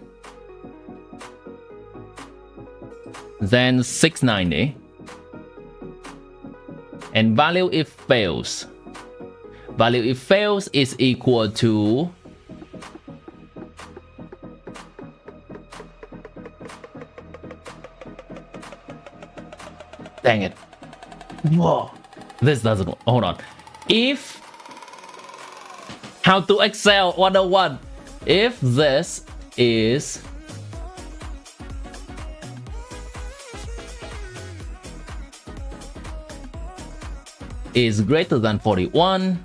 then 690, and value if fails. Value if fails is equal to dang it. Whoa. This doesn't work. Hold on. If how to Excel 101. If this is greater than 41,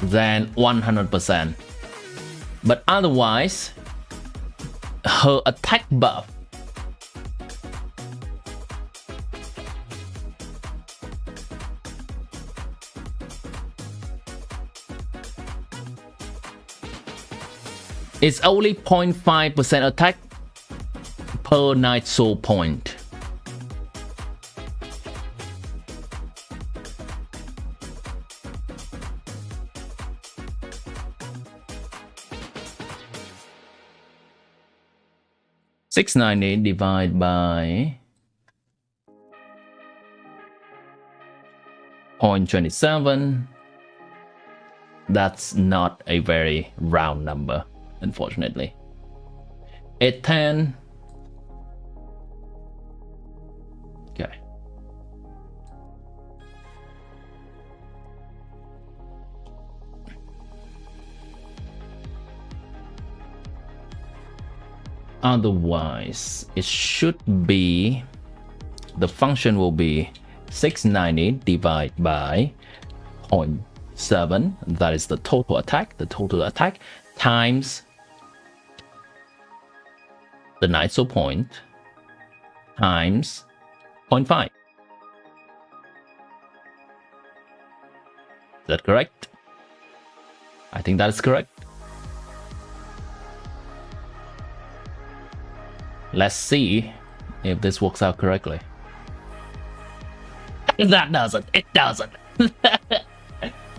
then 100%. But otherwise, her attack buff is only 0.5% attack per night soul point. $690 divided by 0.27. That's not a very round number, unfortunately. 810. Okay. Otherwise, it should be, the function will be 690 divided by 0.7, that is the total attack, times the night soul point times 0.5. Is that correct? I think that is correct. Let's see if this works out correctly. That doesn't. It doesn't.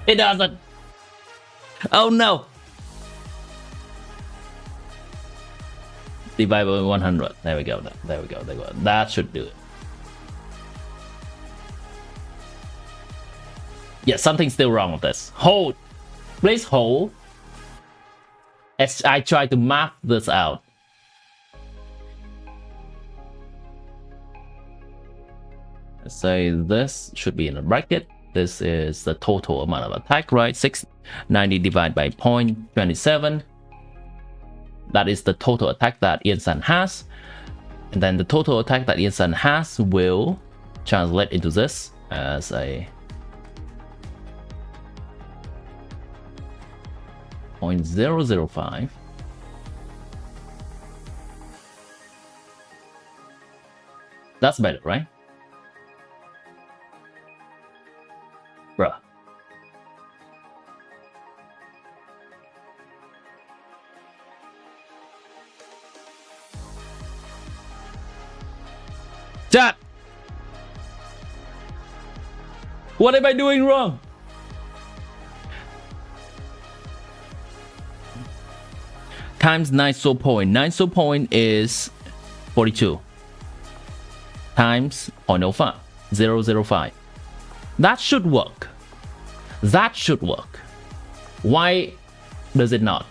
It doesn't. Oh no. Divide by 100. There we go. There we go. That should do it. Yeah, something's still wrong with this. Hold. Please hold. As I try to map this out. Let's say this should be in a bracket. This is the total amount of attack, right? 690 divided by 0.27. That is the total attack that IANSAN has. And then the total attack that IANSAN has will translate into this as a 0.005. That's better, right? Bruh. Chat! What am I doing wrong? Times 9 so point. 9 so point is 42. Times 0.05. 005. That should work. That should work. Why does it not?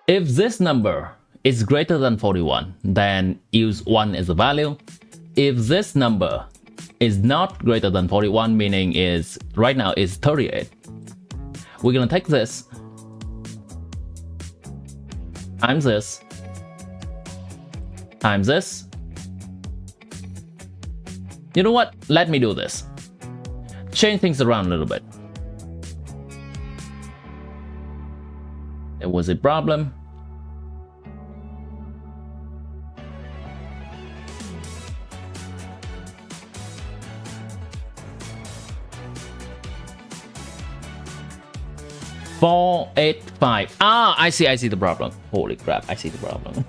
If this number is greater than 41, then use 1 as the value. If this number is not greater than 41, meaning is right now is 38, we're gonna take this times this times this. You know what? Let me do this. Change things around a little bit. There was a problem. Four, 8, 5. Ah, I see the problem. Holy crap, I see the problem.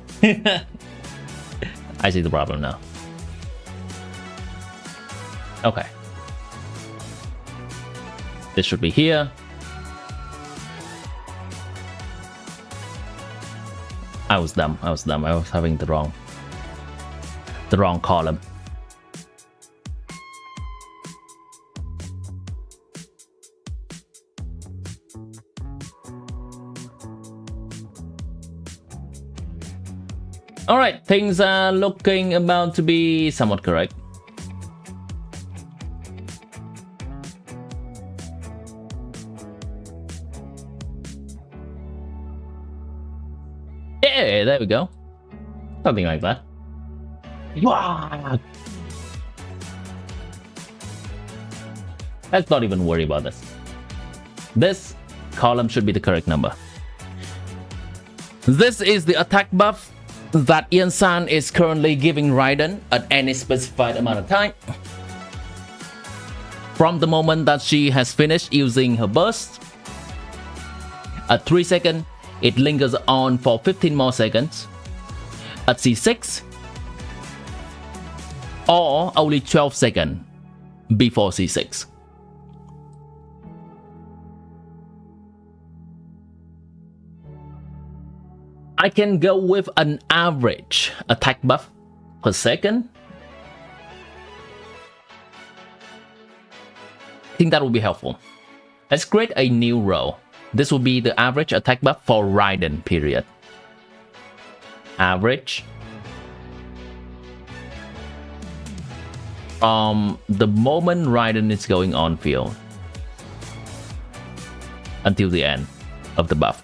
I see the problem now. Okay. This should be here. I was dumb. I was having the wrong column. Alright, things are looking about to be somewhat correct. Yeah, there we go. Something like that. Wow. Let's not even worry about this. This column should be the correct number. This is the attack buff that IANSAN is currently giving Raiden at any specified amount of time. From the moment that she has finished using her burst, at 3 seconds, it lingers on for 15 more seconds. At C6, or only 12 seconds before C6. I can go with an average attack buff per second. I think that will be helpful. Let's create a new row. This will be the average attack buff for Raiden, period. Average. The moment Raiden is going on field until the end of the buff.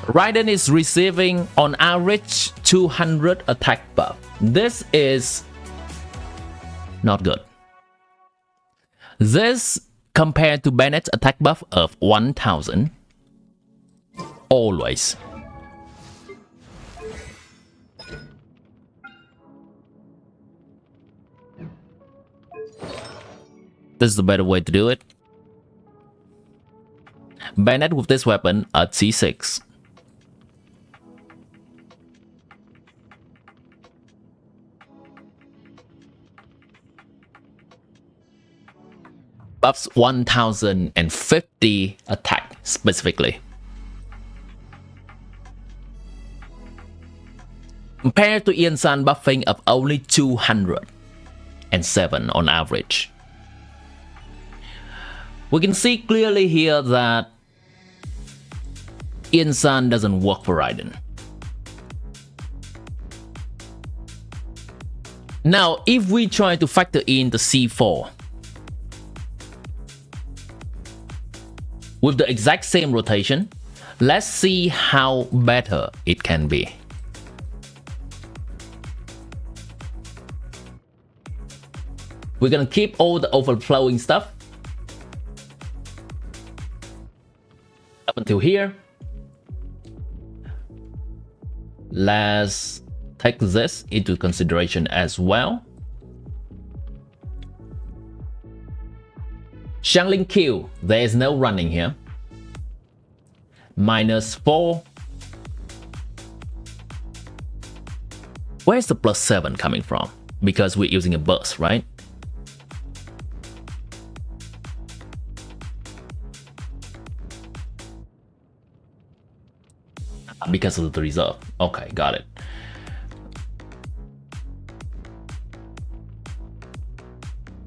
Raiden is receiving on average 200 attack buff. This is not good. This compared to Bennett's attack buff of 1000. Always. This is the better way to do it. Bennett with this weapon at C6. Buffs 1050 attack specifically. Compared to IANSAN buffing of only 207 on average. We can see clearly here that IANSAN doesn't work for Raiden. Now, if we try to factor in the C4, with the exact same rotation, let's see how better it can be. We're gonna keep all the overflowing stuff up until here. Let's take this into consideration as well. Xiangling Q, there is no running here. -4. Where's the +7 coming from? Because we're using a burst, right? Because of the reserve. Okay, got it.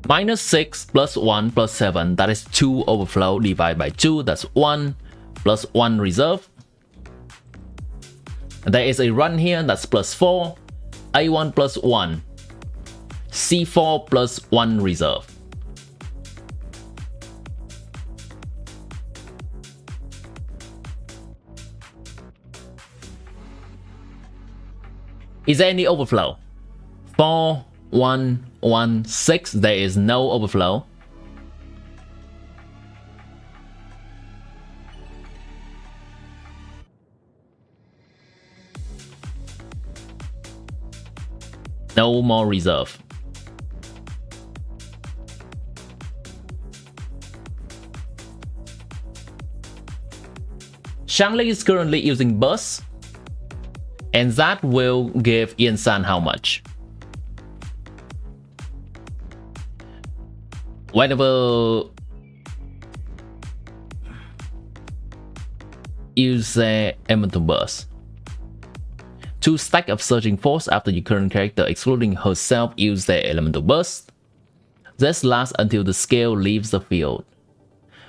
-6 + 1 + 7, that is 2 overflow divided by 2, that's 1 + 1 reserve. There is a run here, that's +4, A1 + 1, C4 + 1 reserve. Is there any overflow? 4, 1, 1, 6, there is no overflow. No more reserve. Xiangling is currently using burst, and that will give IANSAN how much? Whenever use the elemental burst, 2 stack of surging force after your current character excluding herself use their elemental burst. This lasts until the scale leaves the field.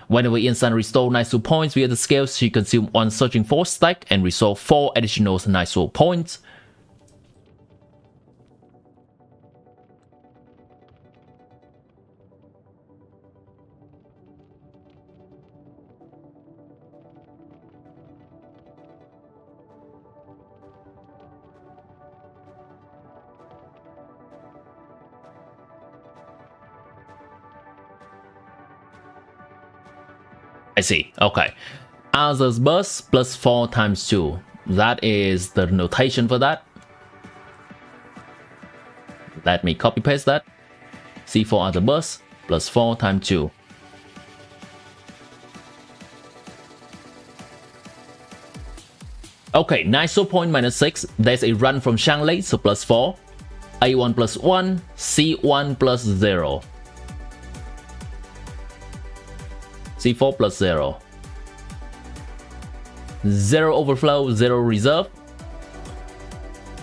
Whenever IANSAN restores night soul points via the scale, she consumes 1 surging force stack and restore 4 additional night soul points. I see, okay. Others burst +4 × 2. That is the notation for that. Let me copy paste that. C4 other burst +4 × 2. Okay, night soul point -6. There's a run from Xiangling, so +4. A1 + 1, C1 + 0. C4 + 0. 0 overflow, 0 reserve.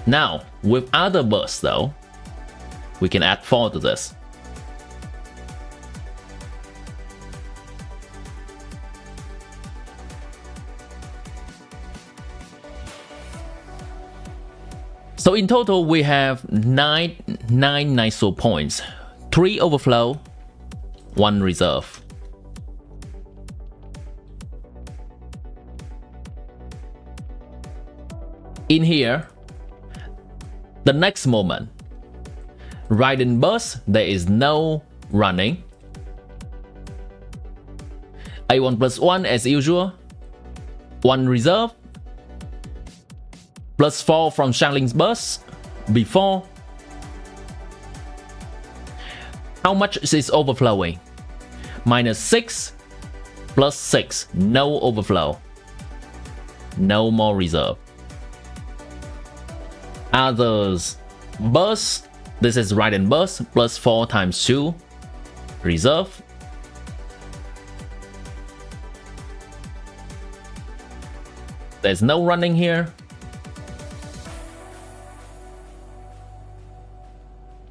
Now, with other bursts though, we can add 4 to this. So in total, we have 9 night soul points, 3 overflow, 1 reserve. In here, the next moment, Raiden burst, there is no running. A1 + 1 as usual, 1 reserve, +4 from Xiangling's burst before. How much is overflowing? -6 + 6, no overflow, no more reserve. Others burst, this is Raiden burst, +4 × 2 reserve. There's no running here.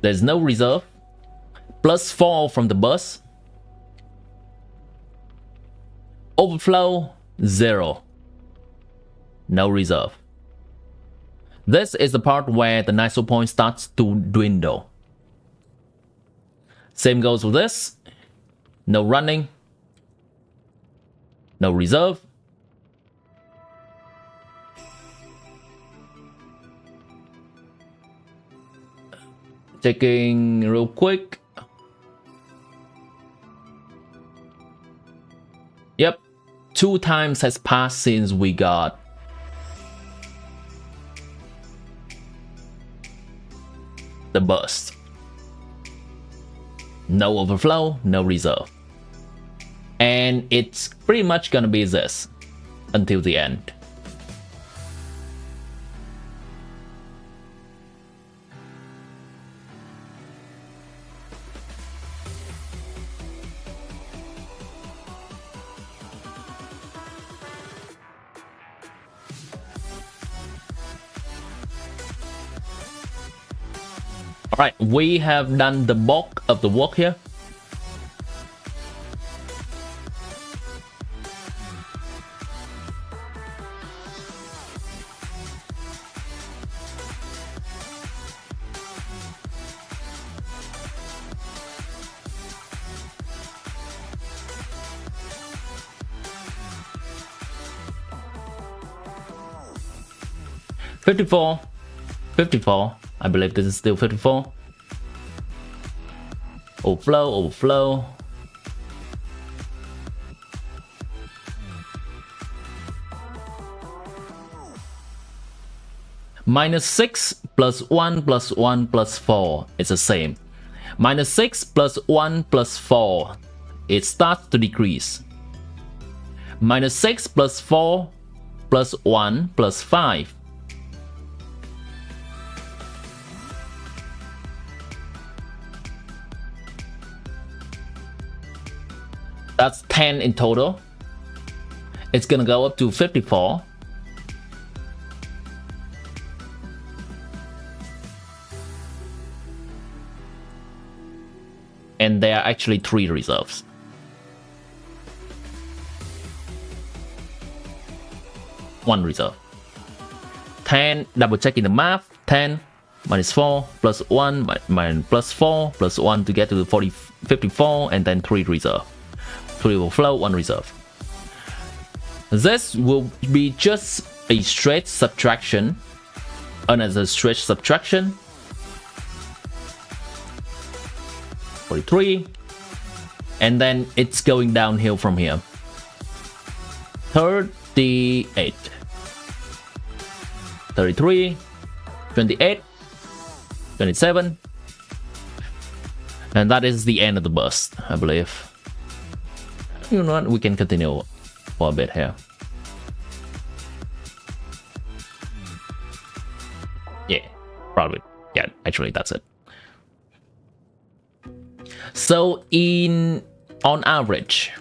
There's no reserve. +4 from the burst. Overflow 0. No reserve. This is the part where the night soul point starts to dwindle. Same goes with this. No running. No reserve. Checking real quick. 2 times has passed since we got the burst. No overflow, no reserve. And it's pretty much gonna be this until the end. Alright, we have done the bulk of the work here. $54, $54. I believe this is still 54. Overflow, overflow. -6 plus 1 plus 1 plus 4 is the same. -6 plus 1 plus 4, it starts to decrease. -6 plus 4 plus 1 plus 5. That's 10 in total. It's gonna go up to 54. And there are actually 3 reserves. One reserve. 10, double checking the math. 10 minus 4 plus 1 plus 4 plus 1 to get to 54, and then 3 reserve. 3 overflow, 1 reserve. This will be just a straight subtraction. Another straight subtraction. 43. And then it's going downhill from here. 38. 33. 28. 27. And that is the end of the burst, I believe. You know what? We can continue for a bit here. Yeah, probably. Yeah, actually, that's it. So, on average,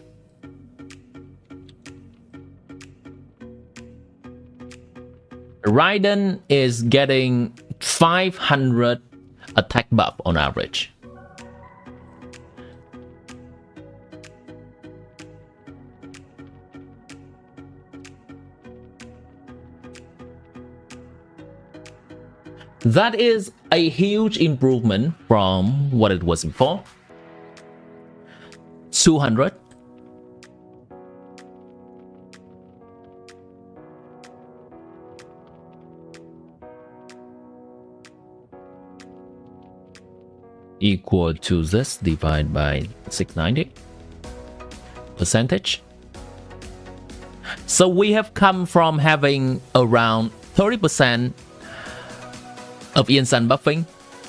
Raiden is getting 500 attack buff on average. That is a huge improvement from what it was before. 200. Equal to this divided by 690 percentage. So we have come from having around 30% of IANSAN buffing,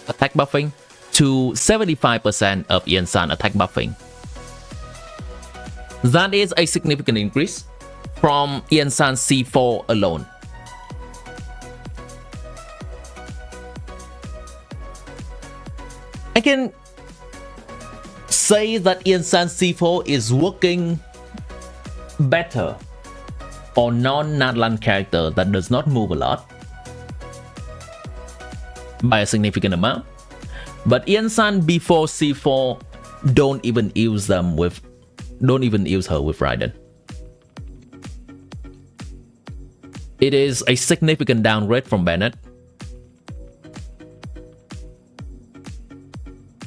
attack buffing, to 75% of IANSAN attack buffing. That is a significant increase from IANSAN C4 alone. I can say that IANSAN C4 is working better on non-natlan character that does not move a lot by a significant amount, but IANSAN before C4 don't even use her with Raiden. It is a significant downgrade from Bennett.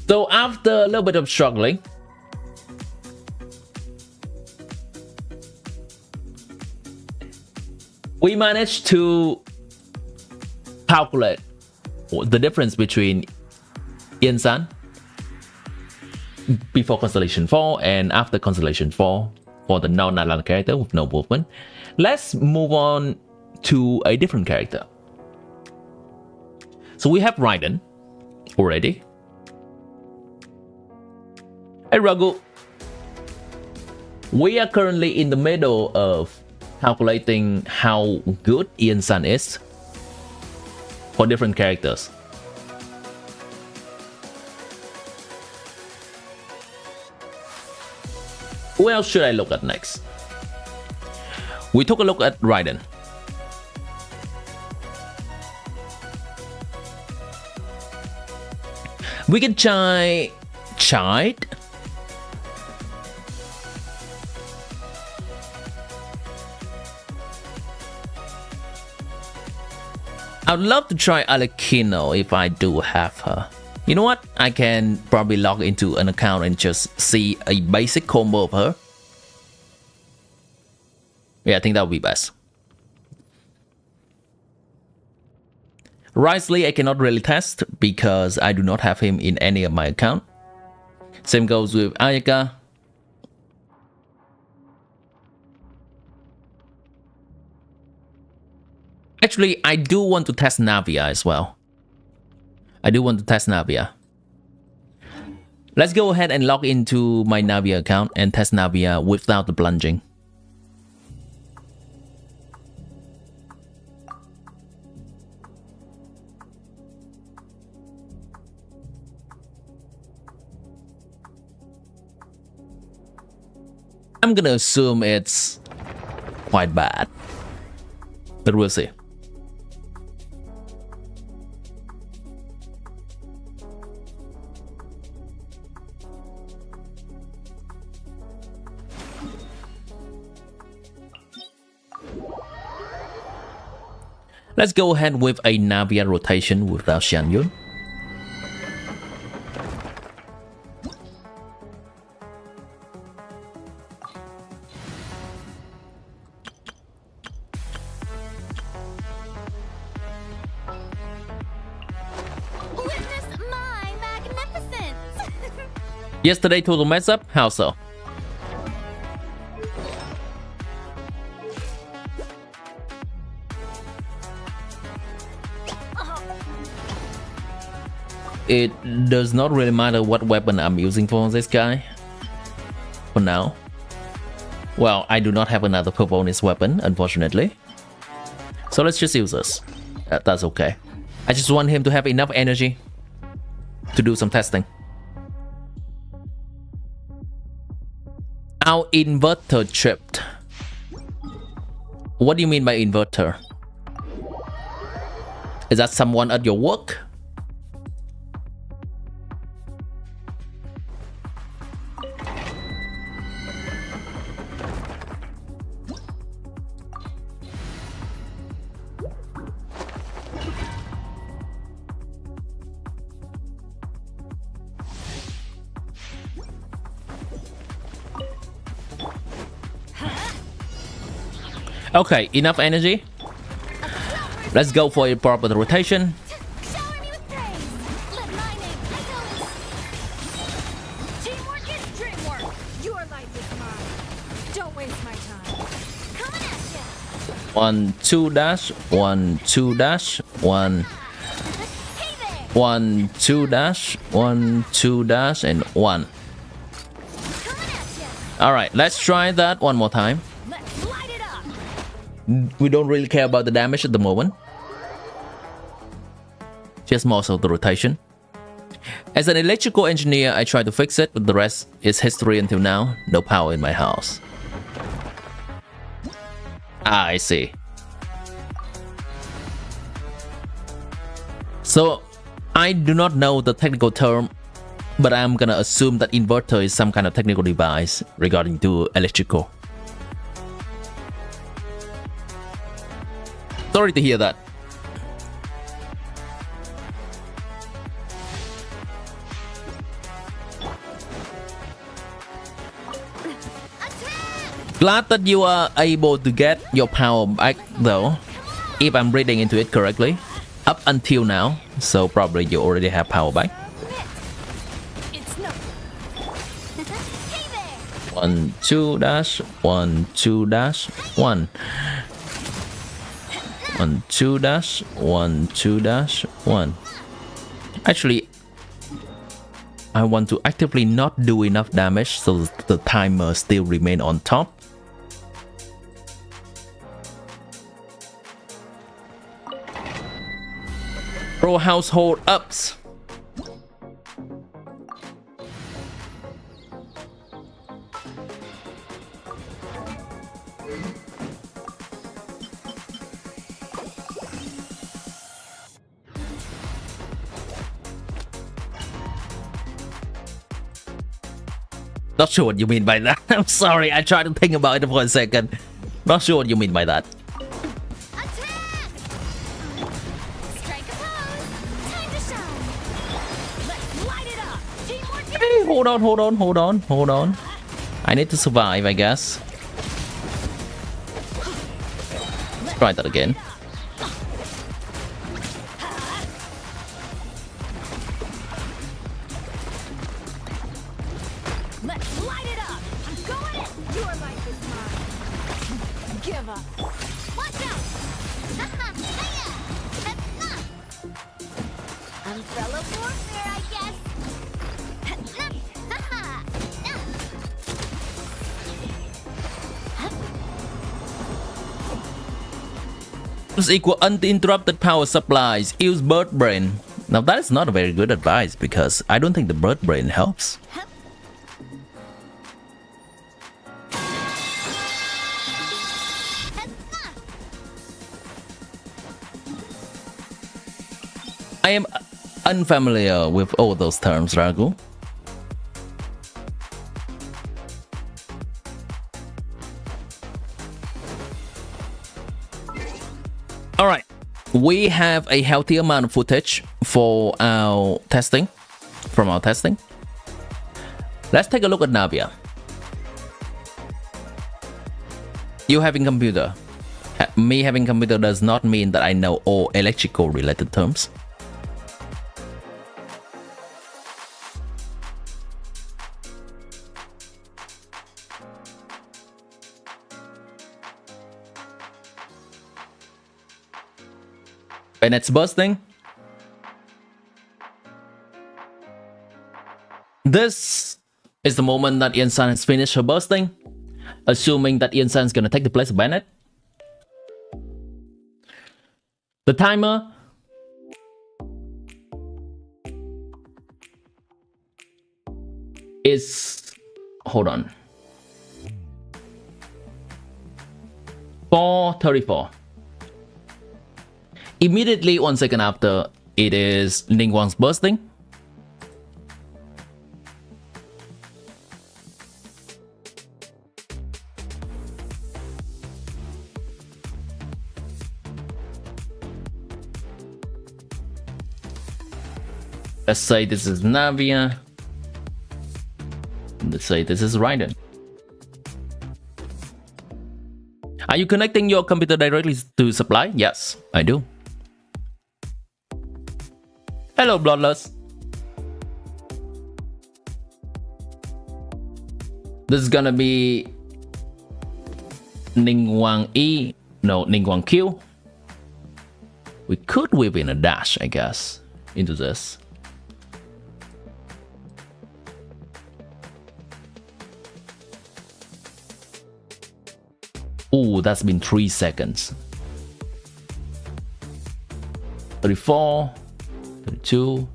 So after a little bit of struggling, we managed to calculate the difference between IANSAN before Constellation 4 and after Constellation 4 for the non-natlan character with no movement. Let's move on to a different character. So we have Raiden already. Hey Ragu, we are currently in the middle of calculating how good IANSAN is for different characters. Who else should I look at next? We took a look at Raiden. We can try Chide. I'd love to try Alekino if I do have her. You know what? I can probably log into an account and just see a basic combo of her. Yeah, I think that would be best. Risley, I cannot really test because I do not have him in any of my account. Same goes with Ayaka. Actually, I do want to test Navia as well. I do want to test Navia. Let's go ahead and log into my Navia account and test Navia without the plunging. I'm gonna assume it's quite bad, but we'll see. Let's go ahead with a Navia rotation without Xian Yun. Witness my magnificence! Yesterday total mess up? How so? It does not really matter what weapon I'm using for this guy. For now. Well, I do not have another bonus weapon, unfortunately. So let's just use this. That's okay. I just want him to have enough energy to do some testing. Our inverter tripped. What do you mean by inverter? Is that someone at your work? Okay, enough energy. Let's go for a proper rotation. Shower me with praise! Let my name echo in... Teamwork is dreamwork! Your life is mine. Don't waste my time. Coming at ya! 1, 2 dash, 1, 2 dash, 1, Hey there! 1, 2 dash, 1, 2 dash, and 1. Coming at ya! Alright, let's try that one more time. Let's light it up! We don't really care about the damage at the moment. Just more so the rotation. As an electrical engineer, I try to fix it, but the rest is history until now. No power in my house. Ah, I see. So, I do not know the technical term, but I'm gonna assume that inverter is some kind of technical device regarding to electrical. Sorry to hear that. Glad that you are able to get your power back though, if I'm reading into it correctly, up until now, so probably you already have power back. It's no... Hey there! 1 2 dash 1 2 dash 1 1 2 dash 1 2 dash 1. Actually, I want to actively not do enough damage so the timer still remain on top. Pro household ups. Not sure what you mean by that. I'm sorry, I tried to think about it for a second. Not sure what you mean by that. Attack! Strike a pose. Time to shine. Let's light it up. Teamwork is Hey, hold on. I need to survive, I guess. Let's try that again. Let's light it up. I'm going in. Your life is mine. Give up. Watch out. Umbrella warfare, I guess. Is equal uninterrupted power supplies. Use bird brain. Now that is not a very good advice because I don't think the bird brain helps. I am unfamiliar with all those terms, Ragu. Alright, we have a healthy amount of footage for our testing, from our testing. Let's take a look at Navia. You having computer. Me having computer does not mean that I know all electrical related terms. When it's bursting, this is the moment that IANSAN has finished her bursting, assuming that IANSAN is going to take the place of Bennett. The timer is, hold on, 4:34. Immediately 1 second after, it is Ningguang's bursting. Let's say this is Navia. Let's say this is Raiden. Are you connecting your computer directly to supply? Yes, I do. Hello, Bloodless. This is gonna be Ningguang E, no, Ningguang Q. We could whip in a dash, I guess, into this. Ooh, that's been 3 seconds. 34, 32.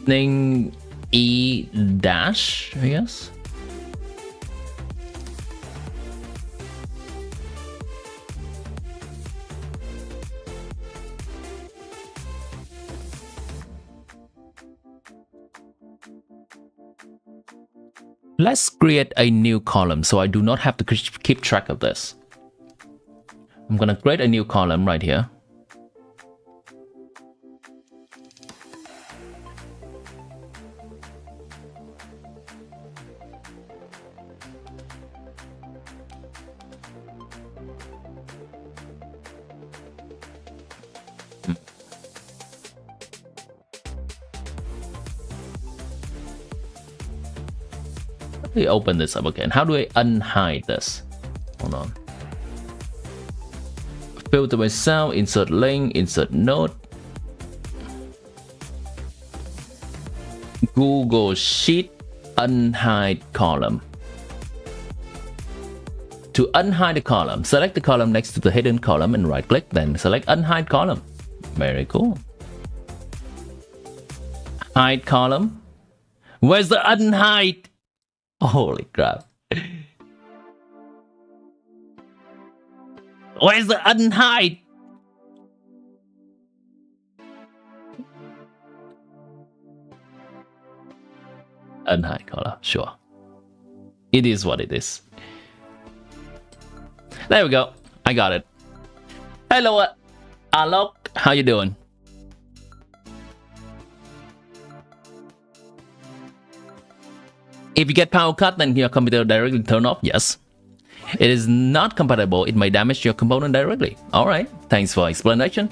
Ning E dash, I guess. Let's create a new column so I do not have to keep track of this. I'm gonna create a new column right here. Let me open this up again. How do I unhide this? Hold on. Filter by sound, insert link, insert note. Google Sheet, unhide column. To unhide the column, select the column next to the hidden column and right click, then select unhide column. Very cool. Hide column. Where's the unhide? Holy crap. Where's the unhide? Unhide column, sure. It is what it is. There we go. I got it. Hello, Alok. How you doing? If you get power cut, then your computer directly turn off. Yes. It is not compatible. It may damage your component directly. All right. Thanks for explanation.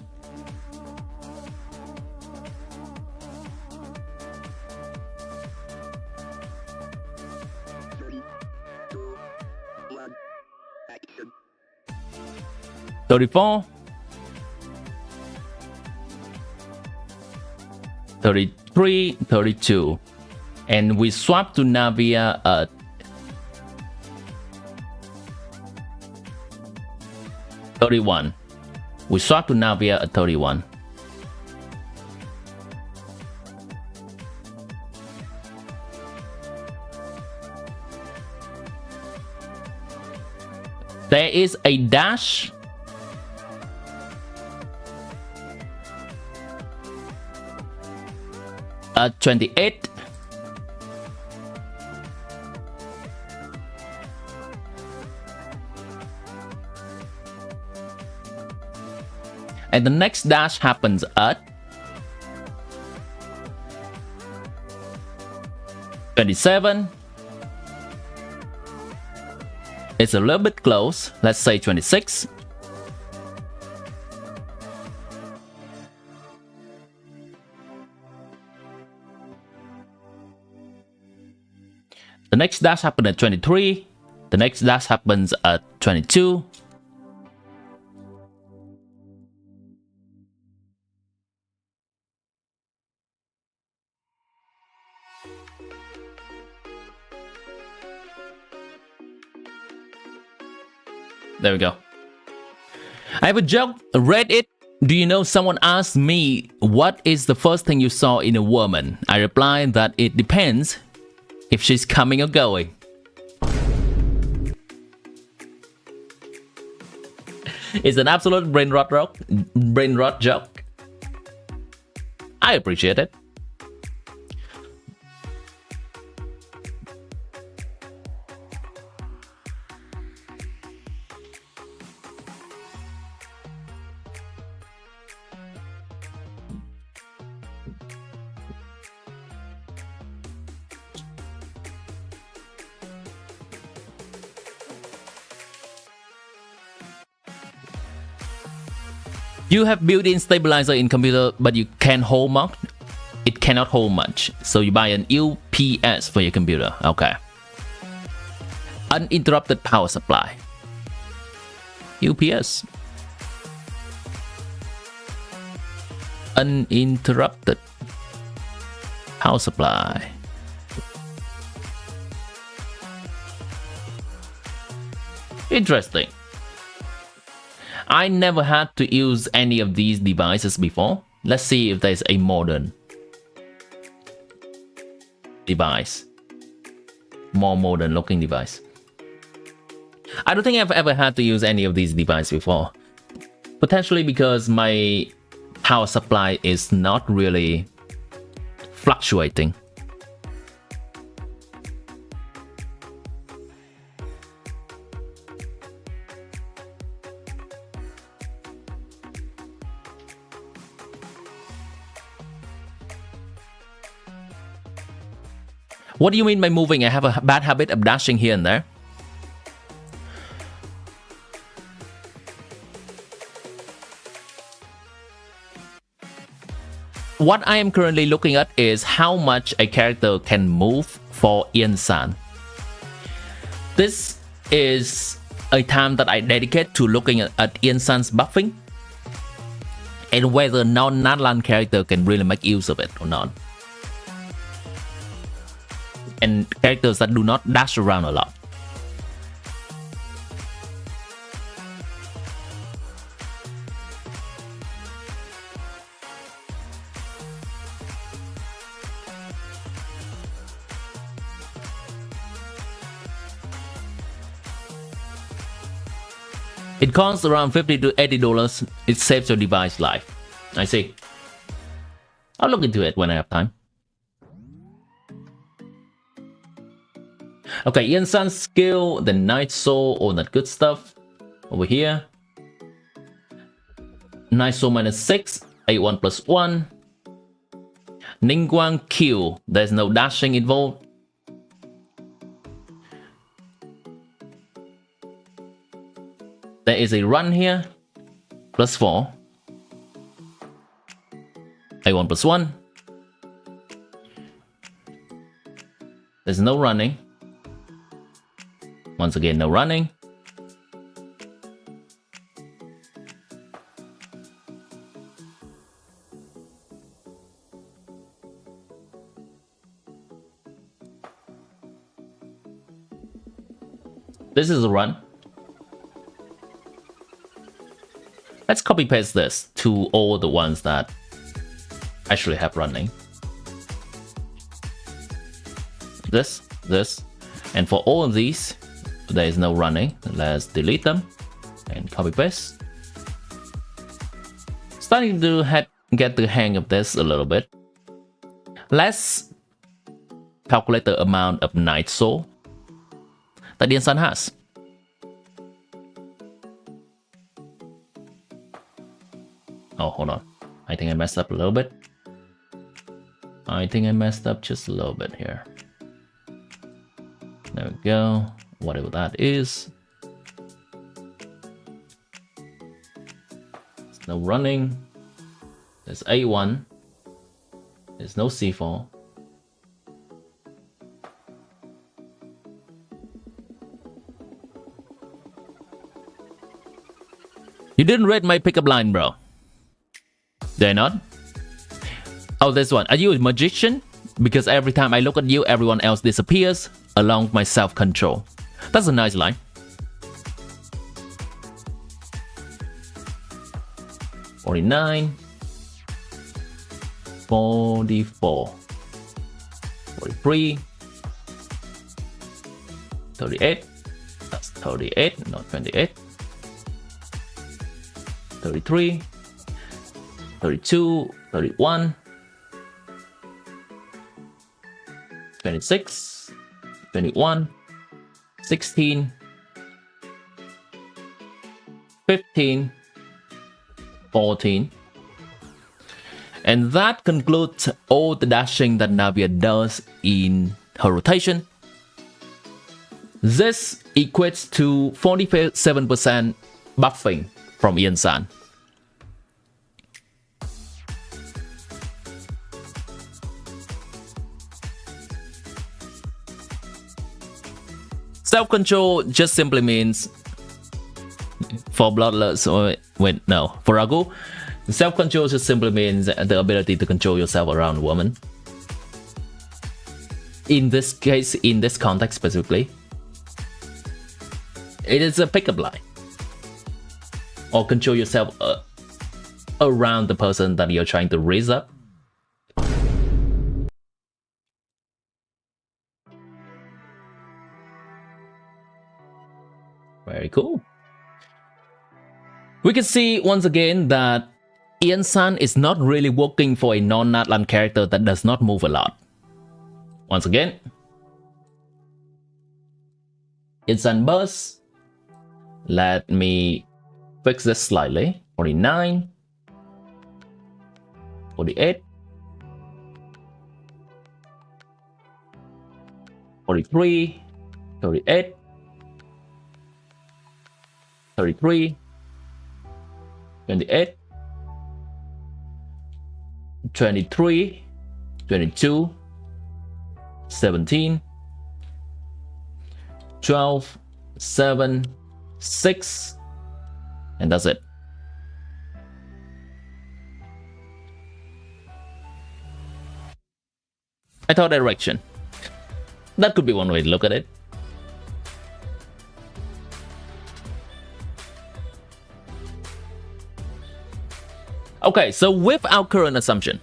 $34, 33, 32, and we swap to Navia at 31. We swap to Navia at 31. There is a dash at 28. And the next dash happens at 27. It's a little bit close. Let's say 26. The next dash happens at 23. The next dash happens at 22. There we go. I have a joke. Read it. Do you know someone asked me, what is the first thing you saw in a woman? I replied that it depends if she's coming or going. It's an absolute brain rot joke. I appreciate it. You have built-in stabilizer in computer, but you can't hold much. It cannot hold much. So you buy an UPS for your computer. Okay. Uninterrupted power supply. UPS. Uninterrupted power supply. Interesting. I never had to use any of these devices before. Let's see if there's a modern device. More modern looking device. I don't think I've ever had to use any of these devices before. Potentially because my power supply is not really fluctuating. What do you mean by moving? I have a bad habit of dashing here and there. What I am currently looking at is how much a character can move for IANSAN. This is a time that I dedicate to looking at IANSAN's buffing and whether non-natlan character can really make use of it or not. And characters that do not dash around a lot. It costs around $50 to $80. It saves your device life. I see. I'll look into it when I have time. Okay, IANSAN's skill, the Night Soul, all that good stuff. Over here. Night Soul -6, 8-1 +1. Ningguang Q, there's no dashing involved. There is a run here, +4. A1 +1. There's no running. Once again, no running. This is a run. Let's copy paste this to all the ones that actually have running. This, and for all of these, there is no running. Let's delete them and copy paste. Starting to get the hang of this a little bit. Let's calculate the amount of Night Soul that IANSAN has. Oh, hold on. I think I messed up a little bit. I think I messed up just a little bit here. There we go. Whatever that is. There's no running. There's A1. There's no C4. You didn't read my pickup line, bro. Did I not? Oh, this one. Are you a magician? Because every time I look at you, everyone else disappears, along with my self-control. That's a nice line. $49, $44, $43, $38. That's 38, not 28. 33, 32, 31, 26, 21, 16, 15, 14. And that concludes all the dashing that Navia does in her rotation. This equates to 47% buffing from IANSAN. Self-control just simply means, for Bloodless, or wait, no, for Ragu, self-control just simply means the ability to control yourself around a woman. In this case, in this context specifically, it is a pickup line. Or control yourself around the person that you're trying to raise up. Very cool. We can see once again that IANSAN is not really working for a non-natlan character that does not move a lot. Once again, IANSAN burst. Let me fix this slightly. 49, 48, 43, 38, 33, 28, 23, 22, 17, 12, 7, 6, and that's it. I thought direction. That could be one way to look at it. Okay, so with our current assumption,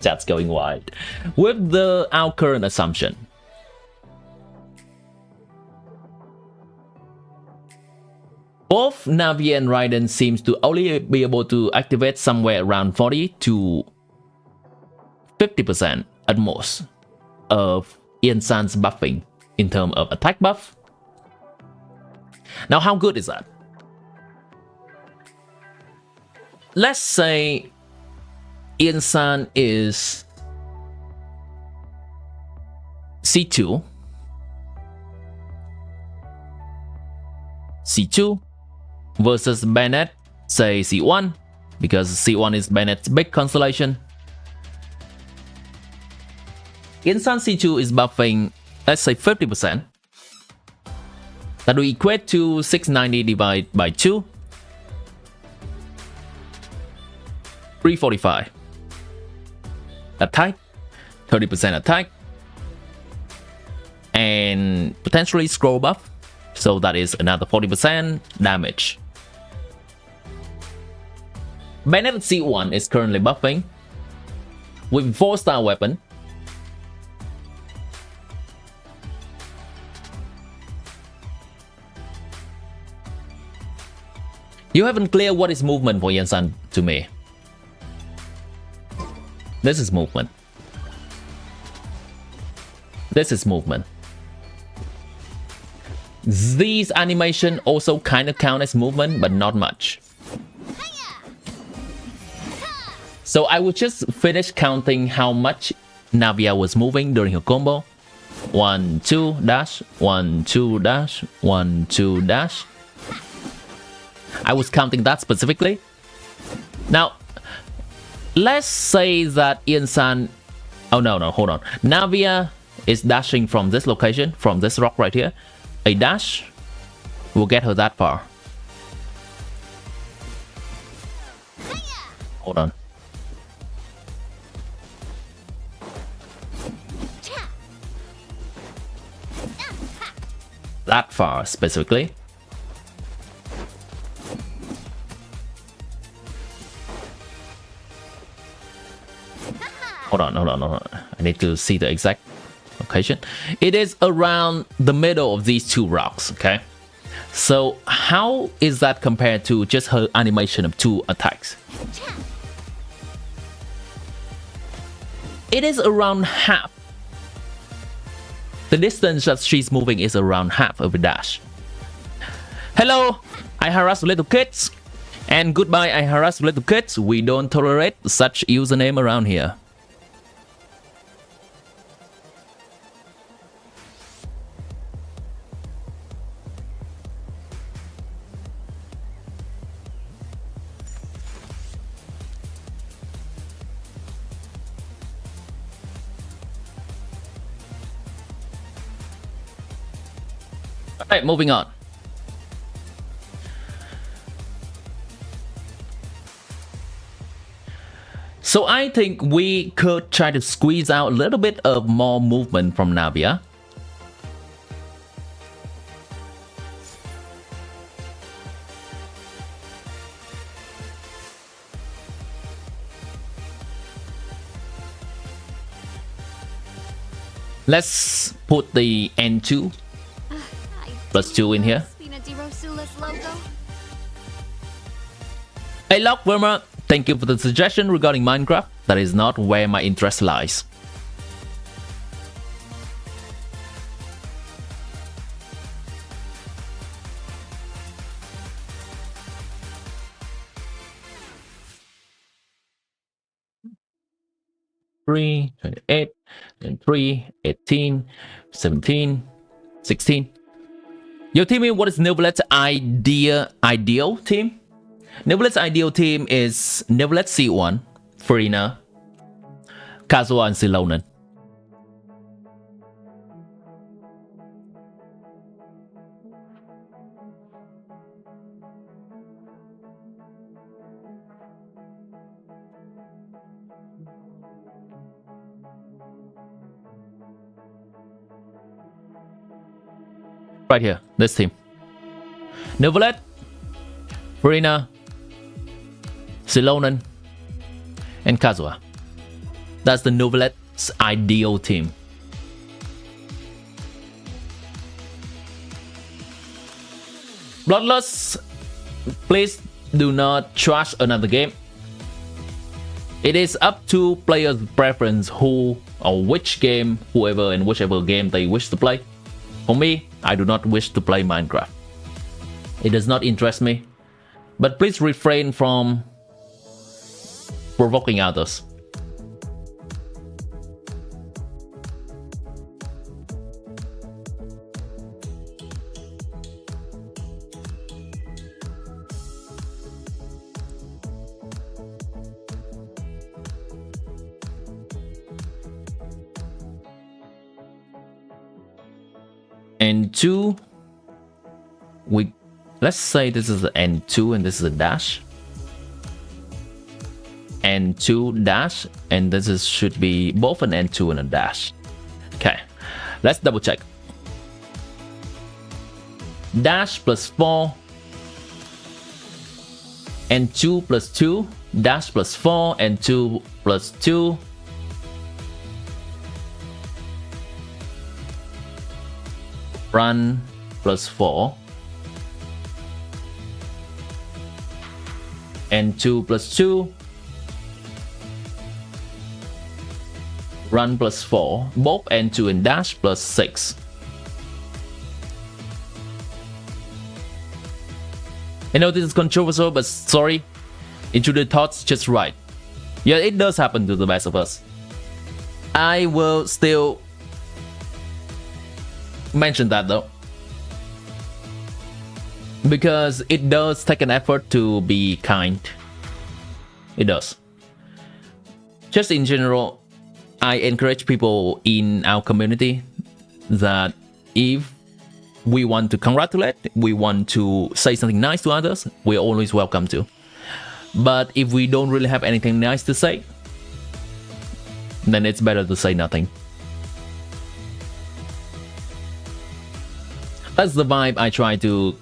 that's going wide. With our current assumption, both Navi and Raiden seems to only be able to activate somewhere around 40 to 50% at most of IANSAN's buffing in terms of attack buff. Now, how good is that? Let's say IANSAN is C2. C2 versus Bennett, say C1, because C1 is Bennett's big constellation. IANSAN C2 is buffing, let's say 50%. That will equate to 690 divided by 2. 345. Attack, 30% attack, and potentially scroll buff. So that is another 40% damage. Bennett C1 is currently buffing with 4-star weapon. You haven't cleared what is movement for IANSAN to me. This is movement. This is movement. These animation also kind of count as movement, but not much. So I would just finish counting how much Navia was moving during her combo. 1, 2, dash, 1, 2, dash, 1, 2, dash. I was counting that specifically. Now, let's say that IANSAN... Oh, no, hold on. Navia is dashing from this location, from this rock right here. A dash will get her that far. Hold on. That far, specifically. Hold on. I need to see the exact location. It is around the middle of these two rocks, okay? So how is that compared to just her animation of 2 attacks? It is around half. The distance that she's moving is around half of a dash. Hello, I harass little kids. And goodbye, I harass little kids. We don't tolerate such username around here. Alright, moving on. So I think we could try to squeeze out a little bit of more movement from Navia. Let's put the N2 plus 2 in here. Hey Lock Verma, thank you for the suggestion regarding Minecraft. That is not where my interest lies. Three, 28, then 3, 18, 17, 16. Yo, team, what is Neverlet's ideal team? Neverlet's ideal team is Neverlet C1, Farina, Kazuha and Silonen. Right here, this team. Neuvillette, Furina, Silonen, and Kazuha. That's the Neuvillette's ideal team. Bloodlust, please do not trash another game. It is up to players' preference who or which game, whoever and whichever game they wish to play. For me, I do not wish to play Minecraft. It does not interest me. But please refrain from provoking others. N2, let's say this is the N2 and this is a dash. N2 dash, and this should be both an N2 and a dash. Okay, let's double check. Dash plus 4, N2 plus 2, dash plus 4, N2 plus 2. Run plus 4, N2 plus 2, run plus 4, both N2 and dash plus 6. I know this is controversial, but sorry, intruder thoughts just right. Yeah, it does happen to the best of us. I will still mention that though, because it does take an effort to be kind. It does. Just in general, I encourage people in our community that if we want to congratulate, we want to say something nice to others, we're always welcome to. But if we don't really have anything nice to say, then it's better to say nothing. That's the vibe I try to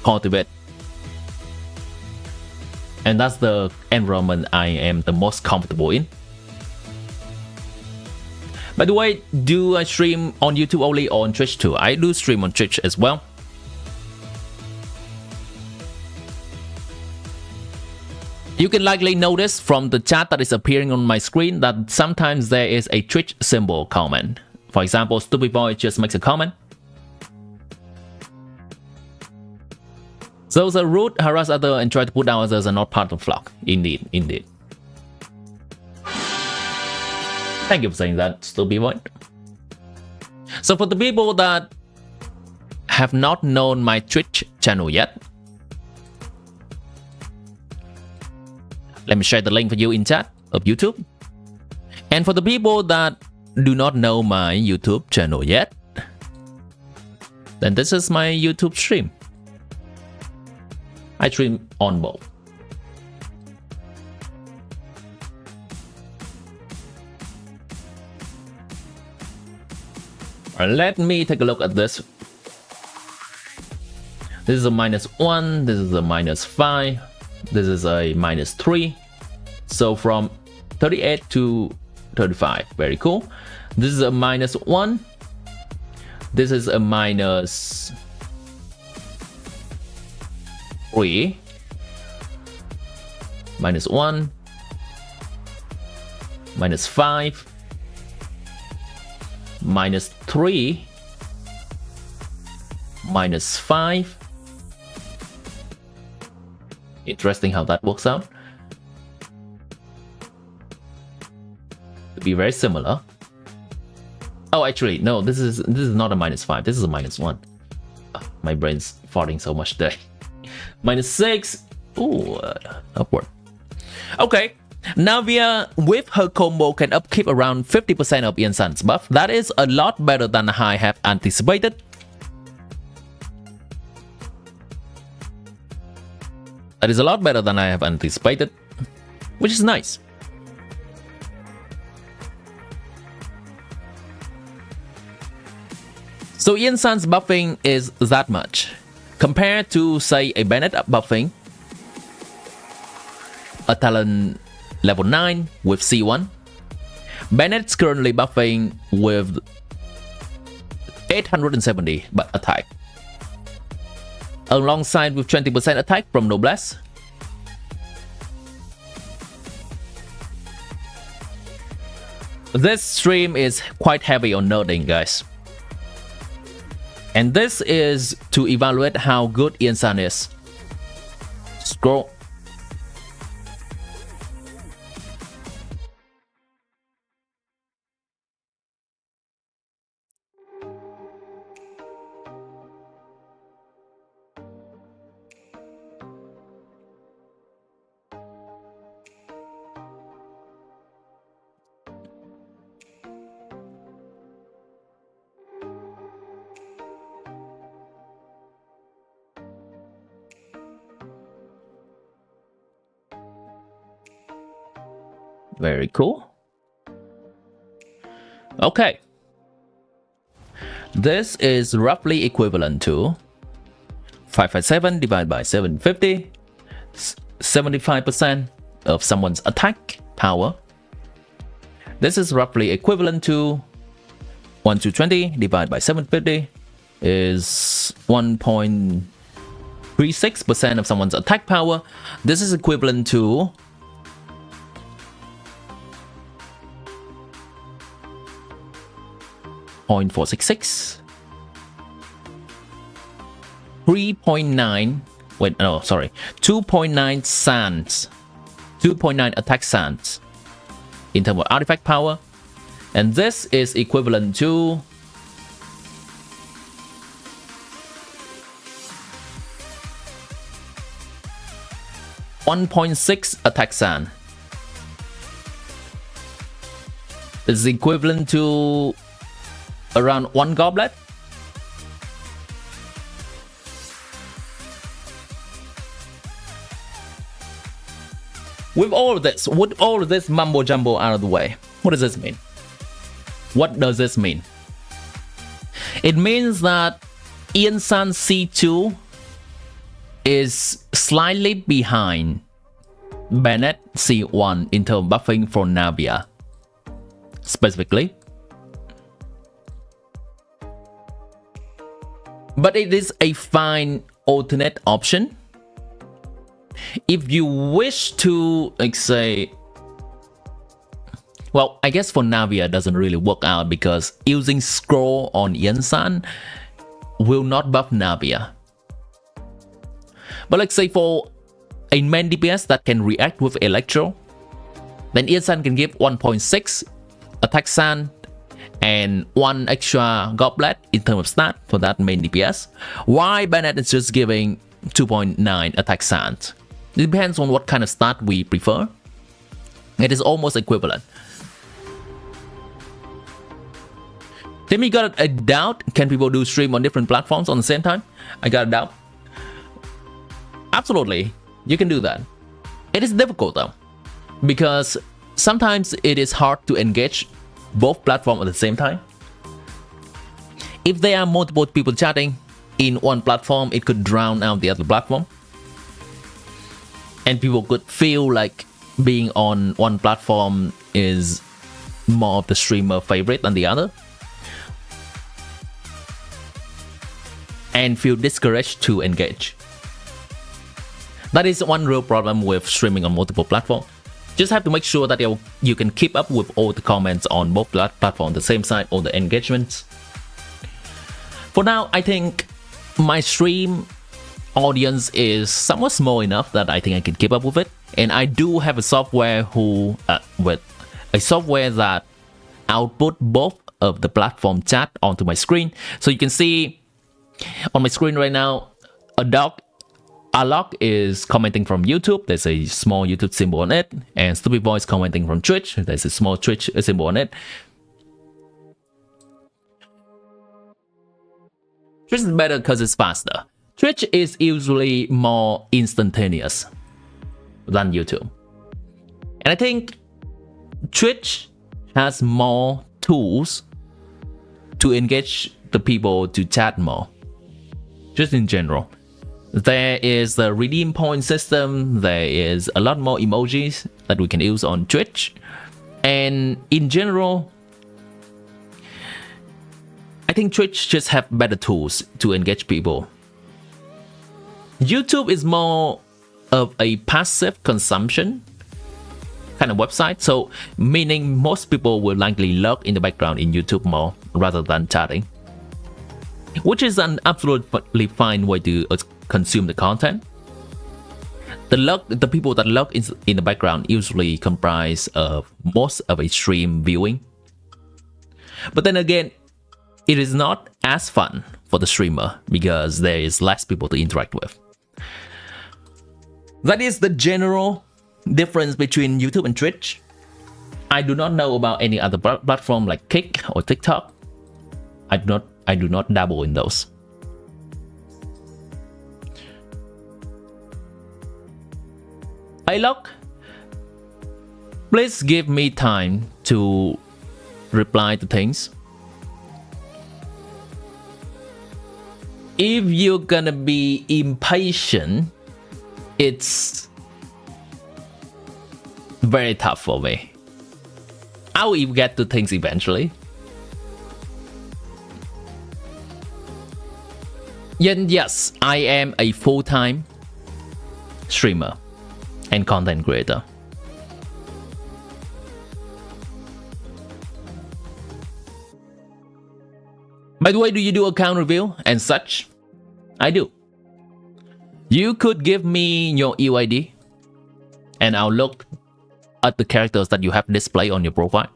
cultivate. And that's the environment I am the most comfortable in. By the way, do I stream on YouTube only or on Twitch too? I do stream on Twitch as well. You can likely notice from the chat that is appearing on my screen that sometimes there is a Twitch symbol comment. For example, Stupid Boy just makes a comment. Those are rude, harass others, and try to put down others are not part of the flock. Indeed, indeed. Thank you for saying that, Stupid Boy. So for the people that have not known my Twitch channel yet, let me share the link for you in chat of YouTube. And for the people that do not know my YouTube channel yet, then this is my YouTube stream. I stream on both. Let me take a look at this. This is a -1, this is a -5, this is a -3. So from 38 to 35, very cool. This is a -1. This is a -3, -1, -5, -3, -5. Interesting how that works out. To be very similar. Oh, actually, no. This is not a -5. This is a -1. My brain's farting so much today. -6. Ooh, upward. Okay, Navia with her combo can upkeep around 50% of IANSAN's buff. That is a lot better than I have anticipated. That is a lot better than I have anticipated, which is nice. So IANSAN's buffing is that much. Compared to, say, a Bennett buffing, a talent level 9 with C1. Bennett's currently buffing with 870 attack, alongside with 20% attack from Noblesse. This stream is quite heavy on nerding, guys. And this is to evaluate how good IANSAN is. Scroll. Very cool. Okay. This is roughly equivalent to 557 divided by 750, 75% of someone's attack power. This is roughly equivalent to 1220 divided by 750 is 1.36% of someone's attack power. This is equivalent to 0.466, 3.9, wait, no, sorry, 2.9 sands, 2.9 attack sands in terms of artifact power, and this is equivalent to 1.6 attack sand. This is equivalent to around 1 goblet. With all of this mumbo jumbo out of the way, what does this mean? What does this mean? It means that IANSAN C2 is slightly behind Bennett C1 in terms of buffing for Navia, specifically. But it is a fine alternate option. If you wish to, like, say, well, I guess for Navia it doesn't really work out because using scroll on IANSAN will not buff Navia. But let's say for a main DPS that can react with Electro, then IANSAN can give 1.6 attack sand and 1 extra goblet in terms of stat for that main DPS. Why Bennett is just giving 2.9 attack sand? It depends on what kind of stat we prefer. It is almost equivalent. Timmy got a doubt. Can people do stream on different platforms on the same time? I got a doubt. Absolutely, you can do that. It is difficult though, because sometimes it is hard to engage both platforms at the same time. If there are multiple people chatting in one platform, it could drown out the other platform. And people could feel like being on one platform is more of the streamer favorite than the other, and feel discouraged to engage. That is one real problem with streaming on multiple platforms. Just have to make sure that you can keep up with all the comments on both platforms, the same side, all the engagements. For now, I think my stream audience is somewhat small enough that I think I can keep up with it. And I do have a software with a software that output both of the platform chat onto my screen. So you can see on my screen right now, a dog Alok is commenting from YouTube. There's a small YouTube symbol on it. And Stupid Voice commenting from Twitch. There's a small Twitch symbol on it. Twitch is better because it's faster. Twitch is usually more instantaneous than YouTube. And I think Twitch has more tools to engage the people to chat more. Just in general. There is the redeem point system. There is a lot more emojis that we can use on Twitch. And in general, I think Twitch just have better tools to engage people. YouTube is more of a passive consumption kind of website, so meaning most people will likely lurk in the background in YouTube more rather than chatting, which is an absolutely fine way to consume the content. The people that lurk in the background usually comprise of most of a stream viewing. But then again, it is not as fun for the streamer because there is less people to interact with. That is the general difference between YouTube and Twitch. I do not know about any other platform like Kick or TikTok. I do not dabble in those. Look, please give me time to reply to things. If you're gonna be impatient, it's very tough for me. I will get to things eventually. Yes, I am a full-time streamer and content creator. By the way, do you do account review and such? I do. You could give me your UID and I'll look at the characters that you have displayed on your profile.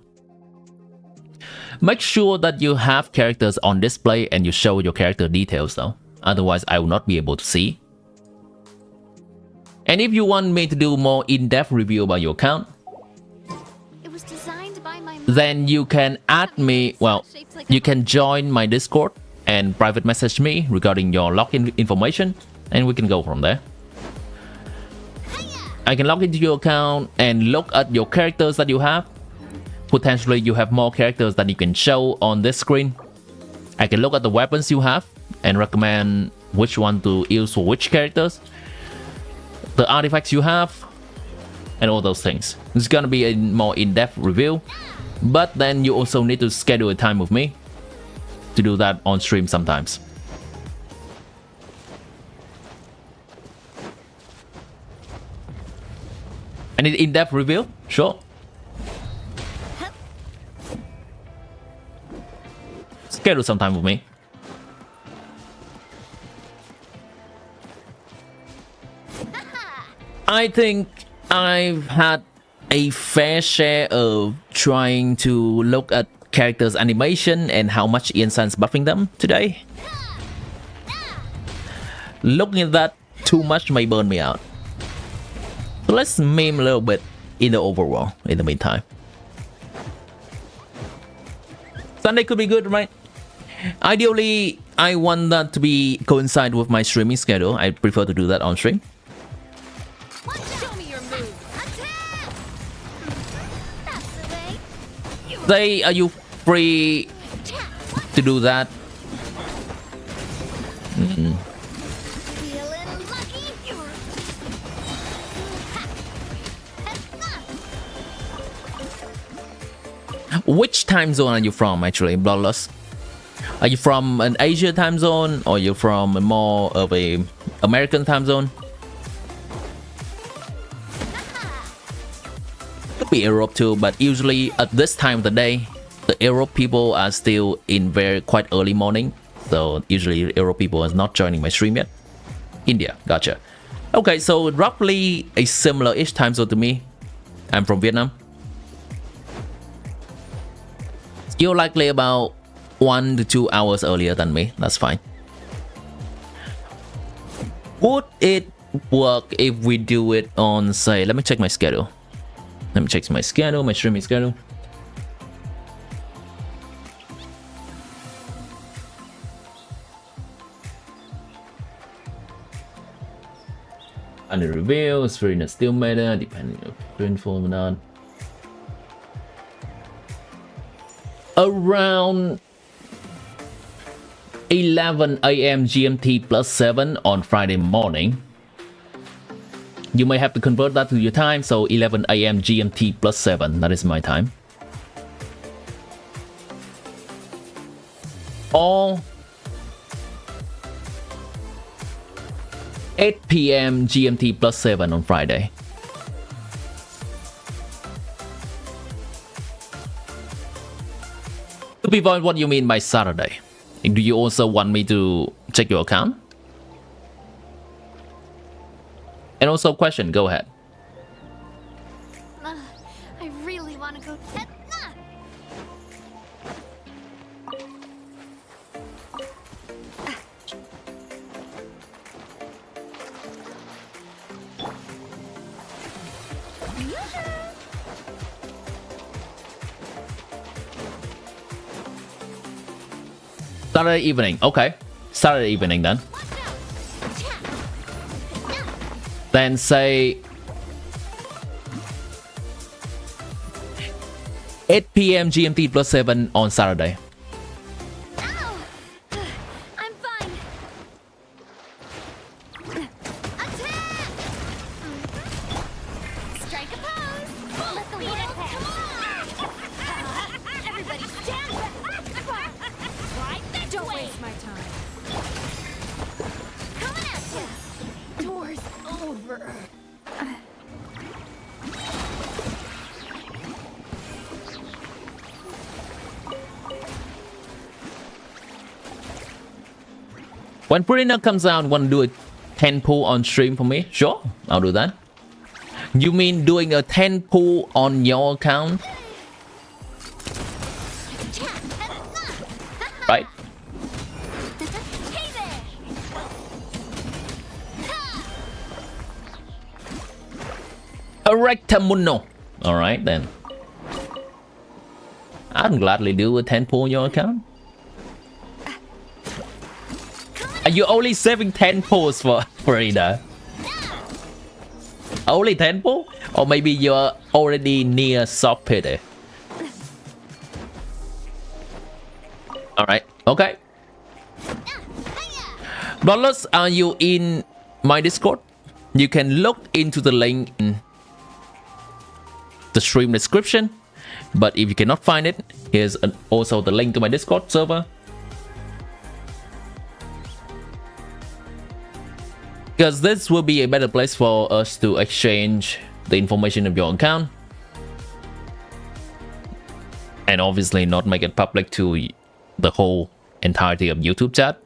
Make sure that you have characters on display and you show your character details though. Otherwise, I will not be able to see. And if you want me to do more in-depth review about your account, It was designed by my then you can add me, well, you can join my Discord and private message me regarding your login information and we can go from there. I can log into your account and look at your characters that you have. Potentially you have more characters that you can show on this screen. I can look at the weapons you have and recommend which one to use for which characters, the artifacts you have, and all those things. It's gonna be a more in-depth review, but then you also need to schedule a time with me to do that on stream sometimes. An in-depth review? Sure. Schedule some time with me. I think I've had a fair share of trying to look at characters' animation and how much IANSAN's buffing them today. Looking at that too much may burn me out. So let's meme a little bit in the overall in the meantime. Sunday could be good, right? Ideally, I want that to be coincide with my streaming schedule. I prefer to do that on stream. Show me your move. Attack! That's the way. Say, are you free to do that? Feeling lucky. Which time zone are you from, actually, Bloodlust? Are you from an Asia time zone, or you're from more of a American time zone? Could be Europe too, but usually at this time of the day, the Europe people are still in quite early morning. So usually Europe people is not joining my stream yet. India, gotcha. Okay, so roughly a similar-ish time zone to me. I'm from Vietnam. You're likely about 1 to 2 hours earlier than me. That's fine. Would it work if we do it on, say, let me check my schedule. Let me check my schedule, my streaming schedule. Under review, screen is still matter, depending on rainfall or not. Around 11 a.m. GMT plus 7 on Friday morning. You may have to convert that to your time, so 11 a.m. GMT plus 7, that is my time. Or 8 p.m. GMT plus 7 on Friday. To be void, what do you mean by Saturday? Do you also want me to check your account? And also question, go ahead. I really want to go get that. Saturday evening, okay. Saturday evening then. Then say 8 p.m. GMT plus 7 on Saturday. Ow! I'm fine. Attack! Strike a pose. Let the world come on. Everybody stand back. Right this Don't way. Waste my time. Coming at you. Doors over. When Purina comes out, want to do a 10 pull on stream for me? Sure, I'll do that. You mean doing a 10 pull on your account? Right? Hey there. Erectamuno. Alright then. I'd gladly do a 10 pull on your account. Are you only saving 10 pulls for Frida? Only 10 pull? Or maybe you're already near soft pity? Alright, okay. Bloodlust, are you in my Discord? You can look into the link in the stream description. But if you cannot find it, here's also the link to my Discord server. Because this will be a better place for us to exchange the information of your account. And obviously not make it public to the whole entirety of YouTube chat.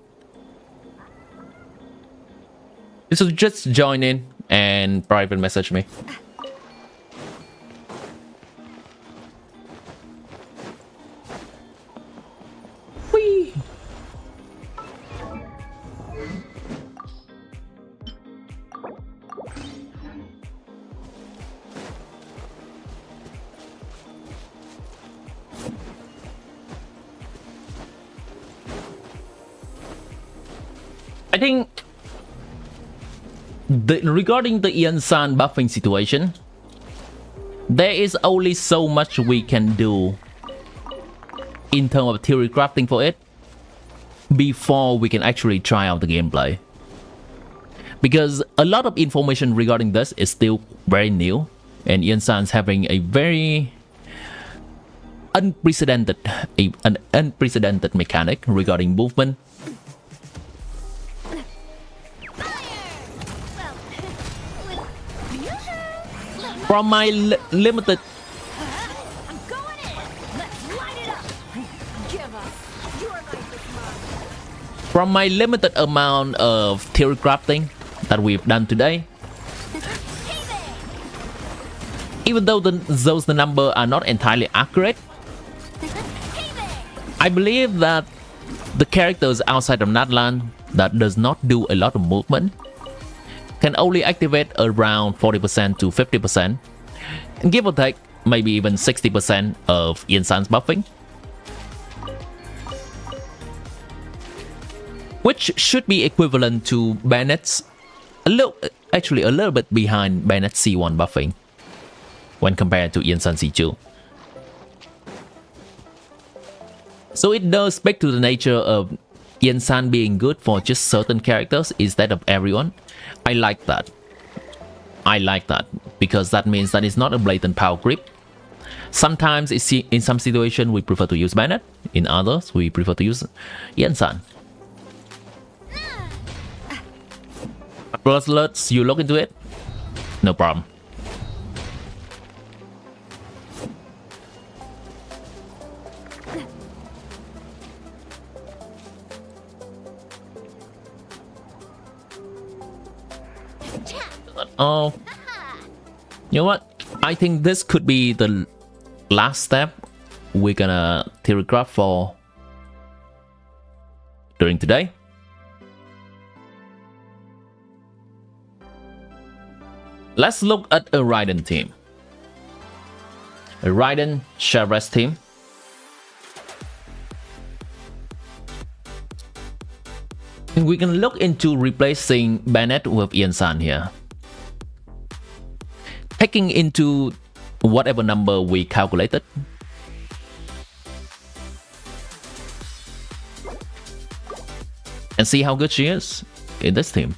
So just join in and private message me. Whee! I think regarding the IANSAN buffing situation, there is only so much we can do in terms of theory crafting for it before we can actually try out the gameplay. Because a lot of information regarding this is still very new, and IANSAN's having a very unprecedented mechanic regarding movement. From my limited I'm going in. Let's light it up. Give us your life is mine. From my limited amount of theory crafting that we've done today, Hey there. even though those numbers are not entirely accurate, Hey there. I believe that the characters outside of Natlan that does not do a lot of movement can only activate around 40% to 50%, and give or take maybe even 60% of IANSAN's buffing, which should be equivalent to Bennett's, a little bit behind Bennett's C1 buffing when compared to IANSAN C2. So it does speak to the nature of IANSAN being good for just certain characters instead of everyone. I like that. I like that because that means that it's not a blatant power creep. Sometimes in some situations we prefer to use Bennett, in others we prefer to use IANSAN. Plus, let's you look into it. No problem. Oh, you know what? I think this could be the last step we're gonna theorycraft for during today. Let's look at a Raiden team. A Raiden Shavres team. And we can look into replacing Bennett with IANSAN here. Taking into whatever number we calculated. And see how good she is in this team.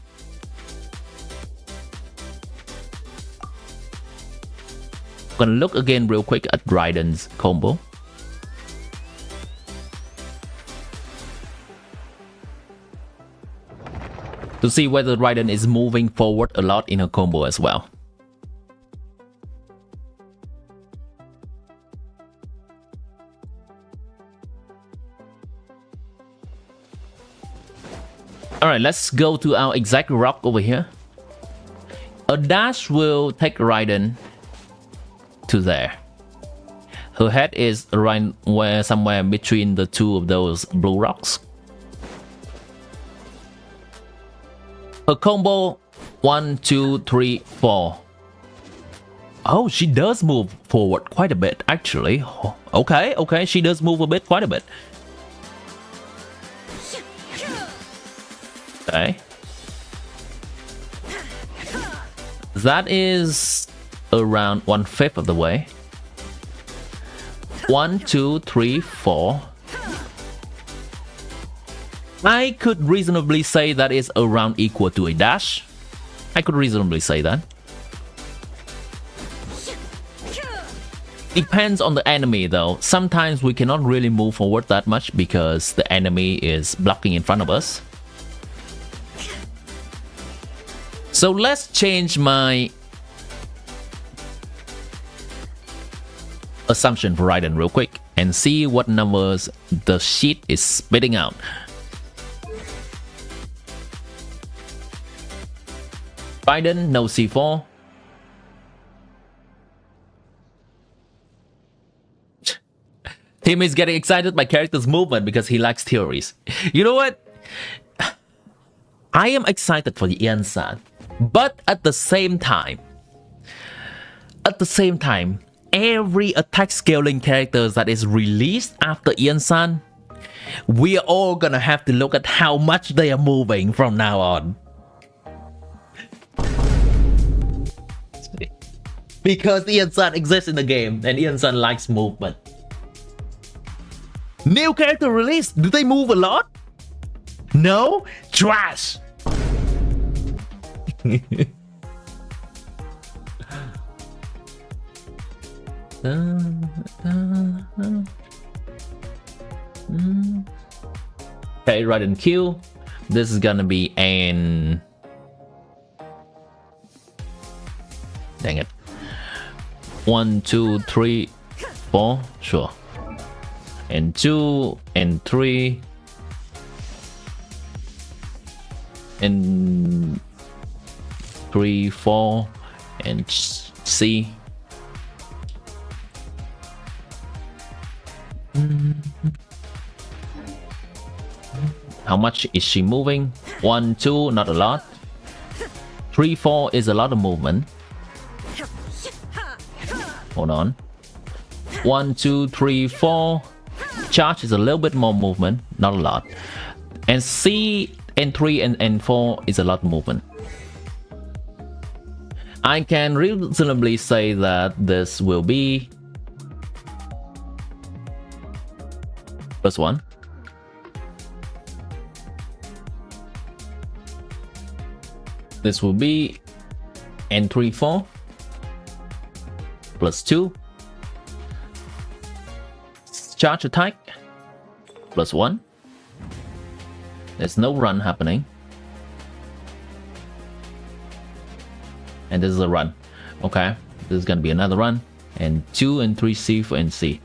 I'm gonna look again real quick at Raiden's combo. To see whether Raiden is moving forward a lot in her combo as well. Alright, let's go to our exact rock over here. A dash will take Raiden to there. Her head is right where somewhere between the two of those blue rocks. Her combo 1, 2, 3, 4. Oh, she does move forward quite a bit actually. Okay, she does move a bit, quite a bit. Okay. That is around 1/5 of the way. 1, 2, 3, 4. I could reasonably say that is around equal to a dash. I could reasonably say that. Depends on the enemy though. Sometimes we cannot really move forward that much because the enemy is blocking in front of us. So let's change my assumption for Raiden real quick and see what numbers the sheet is spitting out. Raiden, no C4. Tim is getting excited by character's movement because he likes theories. You know what? I am excited for the IANSAN, but at the same time, every attack scaling characters that is released after IANSAN, we are all gonna have to look at how much they are moving from now on. Because IANSAN exists in the game and IANSAN likes movement. New character released, do they move a lot? No? Trash! Okay, Raiden Q. This is gonna be an... Dang it. 1, 2, 3, 4. Sure. And 2, and 3. And 3, 4. And C. How much is she moving? 1, 2, not a lot. 3, 4 is a lot of movement. Hold on. 1, 2, 3, 4. Charge is a little bit more movement, not a lot. And C and 3 and 4 is a lot of movement. I can reasonably say that this will be plus 1. This will be N3, 4 plus 2. Charge attack plus 1. There's no run happening. And this is a run. Okay, this is gonna be another run. And 2 and 3 C for NC.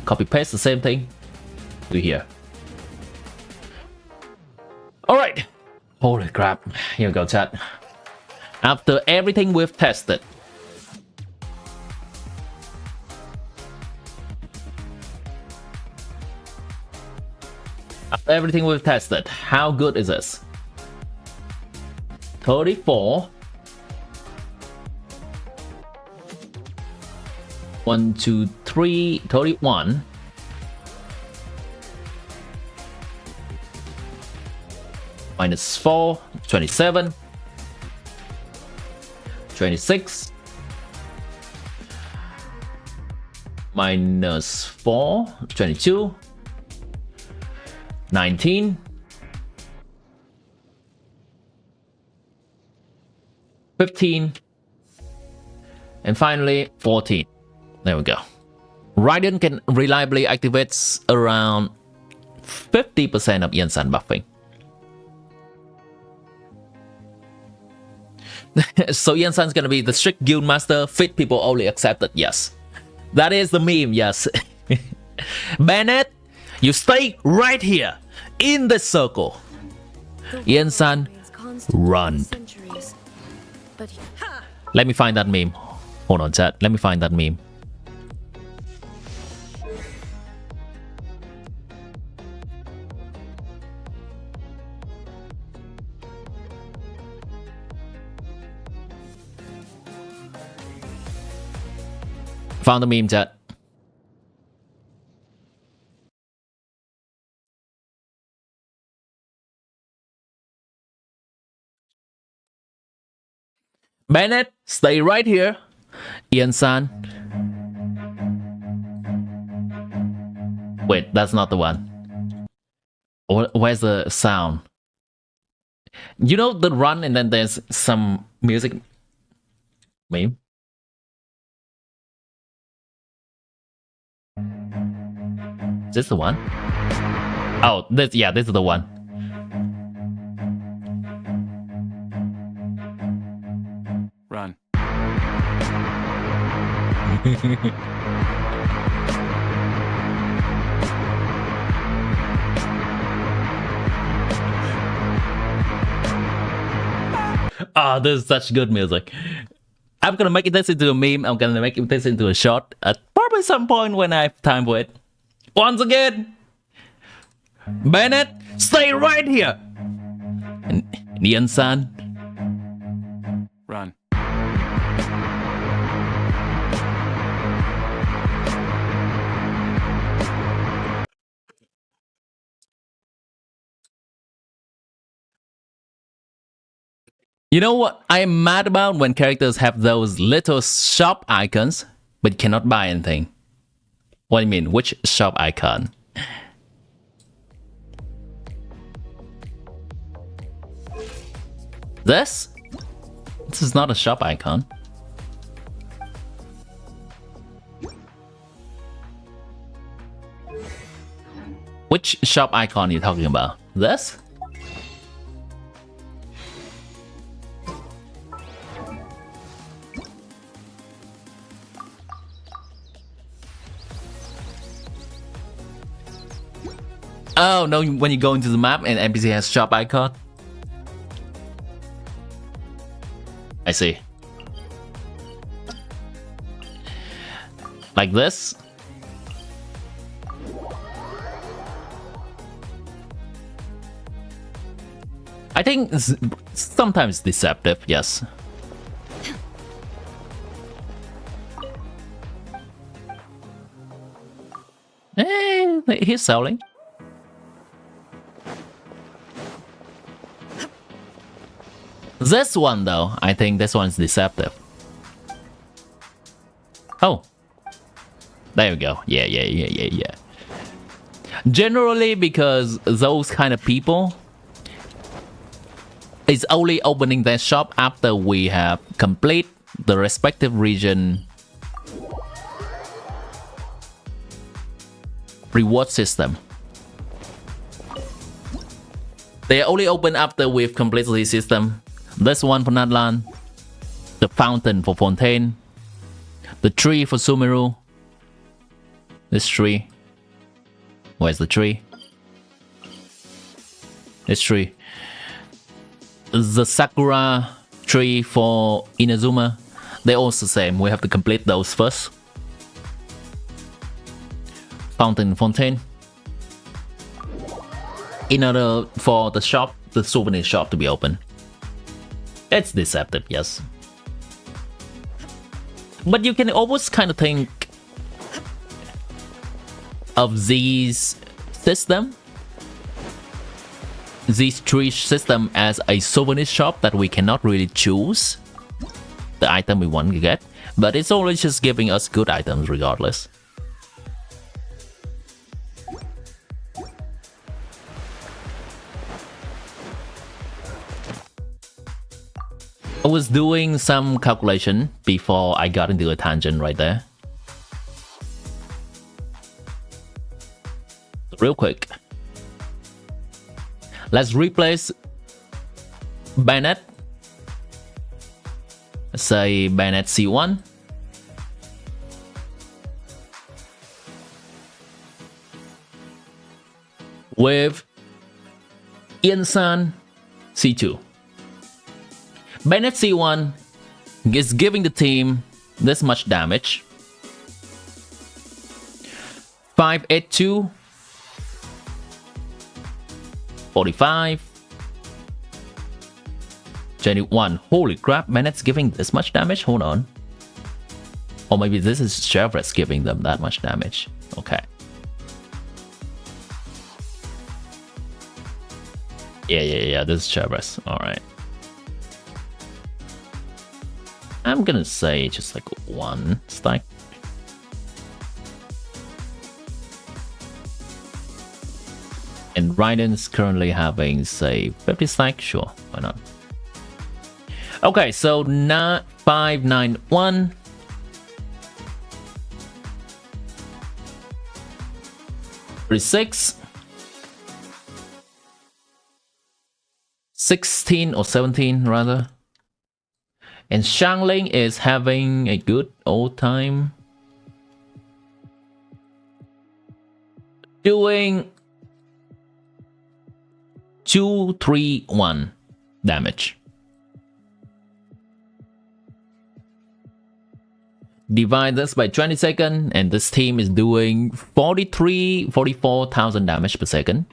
Copy paste the same thing to here. Alright. Holy crap. Here we go, chat. After everything we've tested. After everything we've tested, how good is this? 34. 1, 2, 3, 31. Minus 4, 27. 26. Minus 4, 22. 19. 15. And finally 14. There we go. Raiden can reliably activate around 50% of IANSAN buffing. So IANSAN is gonna be the strict guild master, fit people only accepted, yes. That is the meme, yes. Bennett, you stay right here, in the circle. IANSAN, run. Let me find that meme. Hold on, chat, let me find that meme. Found the meme, chat. Bennett, stay right here. IANSAN. Wait, that's not the one. Where's the sound? You know the run and then there's some music meme? Is this the one? Oh, this, yeah, this is the one. Run. Ah, this is such good music. I'm gonna make this into a meme. I'm gonna make this into a short at probably some point when I have time for it. Once again, Bennett, stay right here. And IANSAN, Run. you know what I'm mad about when characters have those little shop icons, but you cannot buy anything. What do you mean? Which shop icon? This? This is not a shop icon. Which shop icon are you talking about? This? Oh no, when you go into the map and NPC has shop icon. I see. Like this. I I think sometimes deceptive, yes. He's selling. This one though, I think this one's deceptive. Oh. There we go. Yeah. Generally, because those kind of people is only opening their shop after we have complete the respective region reward system. They only open after we've completed the system. This one for Natlan, the fountain for Fontaine, the tree for Sumeru. This tree. Where's the tree? This tree. The Sakura tree for Inazuma. They're also the same. We have to complete those first. Fountain Fontaine. In order for the shop, the souvenir shop to be open. It's deceptive, yes. But you can always kind of think of these tree system as a souvenir shop that we cannot really choose the item we want to get, but it's always just giving us good items regardless. I was doing some calculation before I got into a tangent right there. Real quick. Let's replace Bayonet. Let's say Bayonet C1. With IANSAN C2. Bayonet C1 is giving the team this much damage. 582, 45, 21. Holy crap, Bayonet's giving this much damage? Hold on. Or maybe this is Chevret's giving them that much damage. Okay. Yeah, this is Chevret's. Alright. I'm gonna say just like one stack. And Raiden's currently having, say, 50 stack. Sure, why not? Okay, so not 591. Six, 16 or 17 rather. And Shangling is having a good old time. Doing 231 damage. Divide this by 20 seconds, and this team is doing 44,000 damage per second.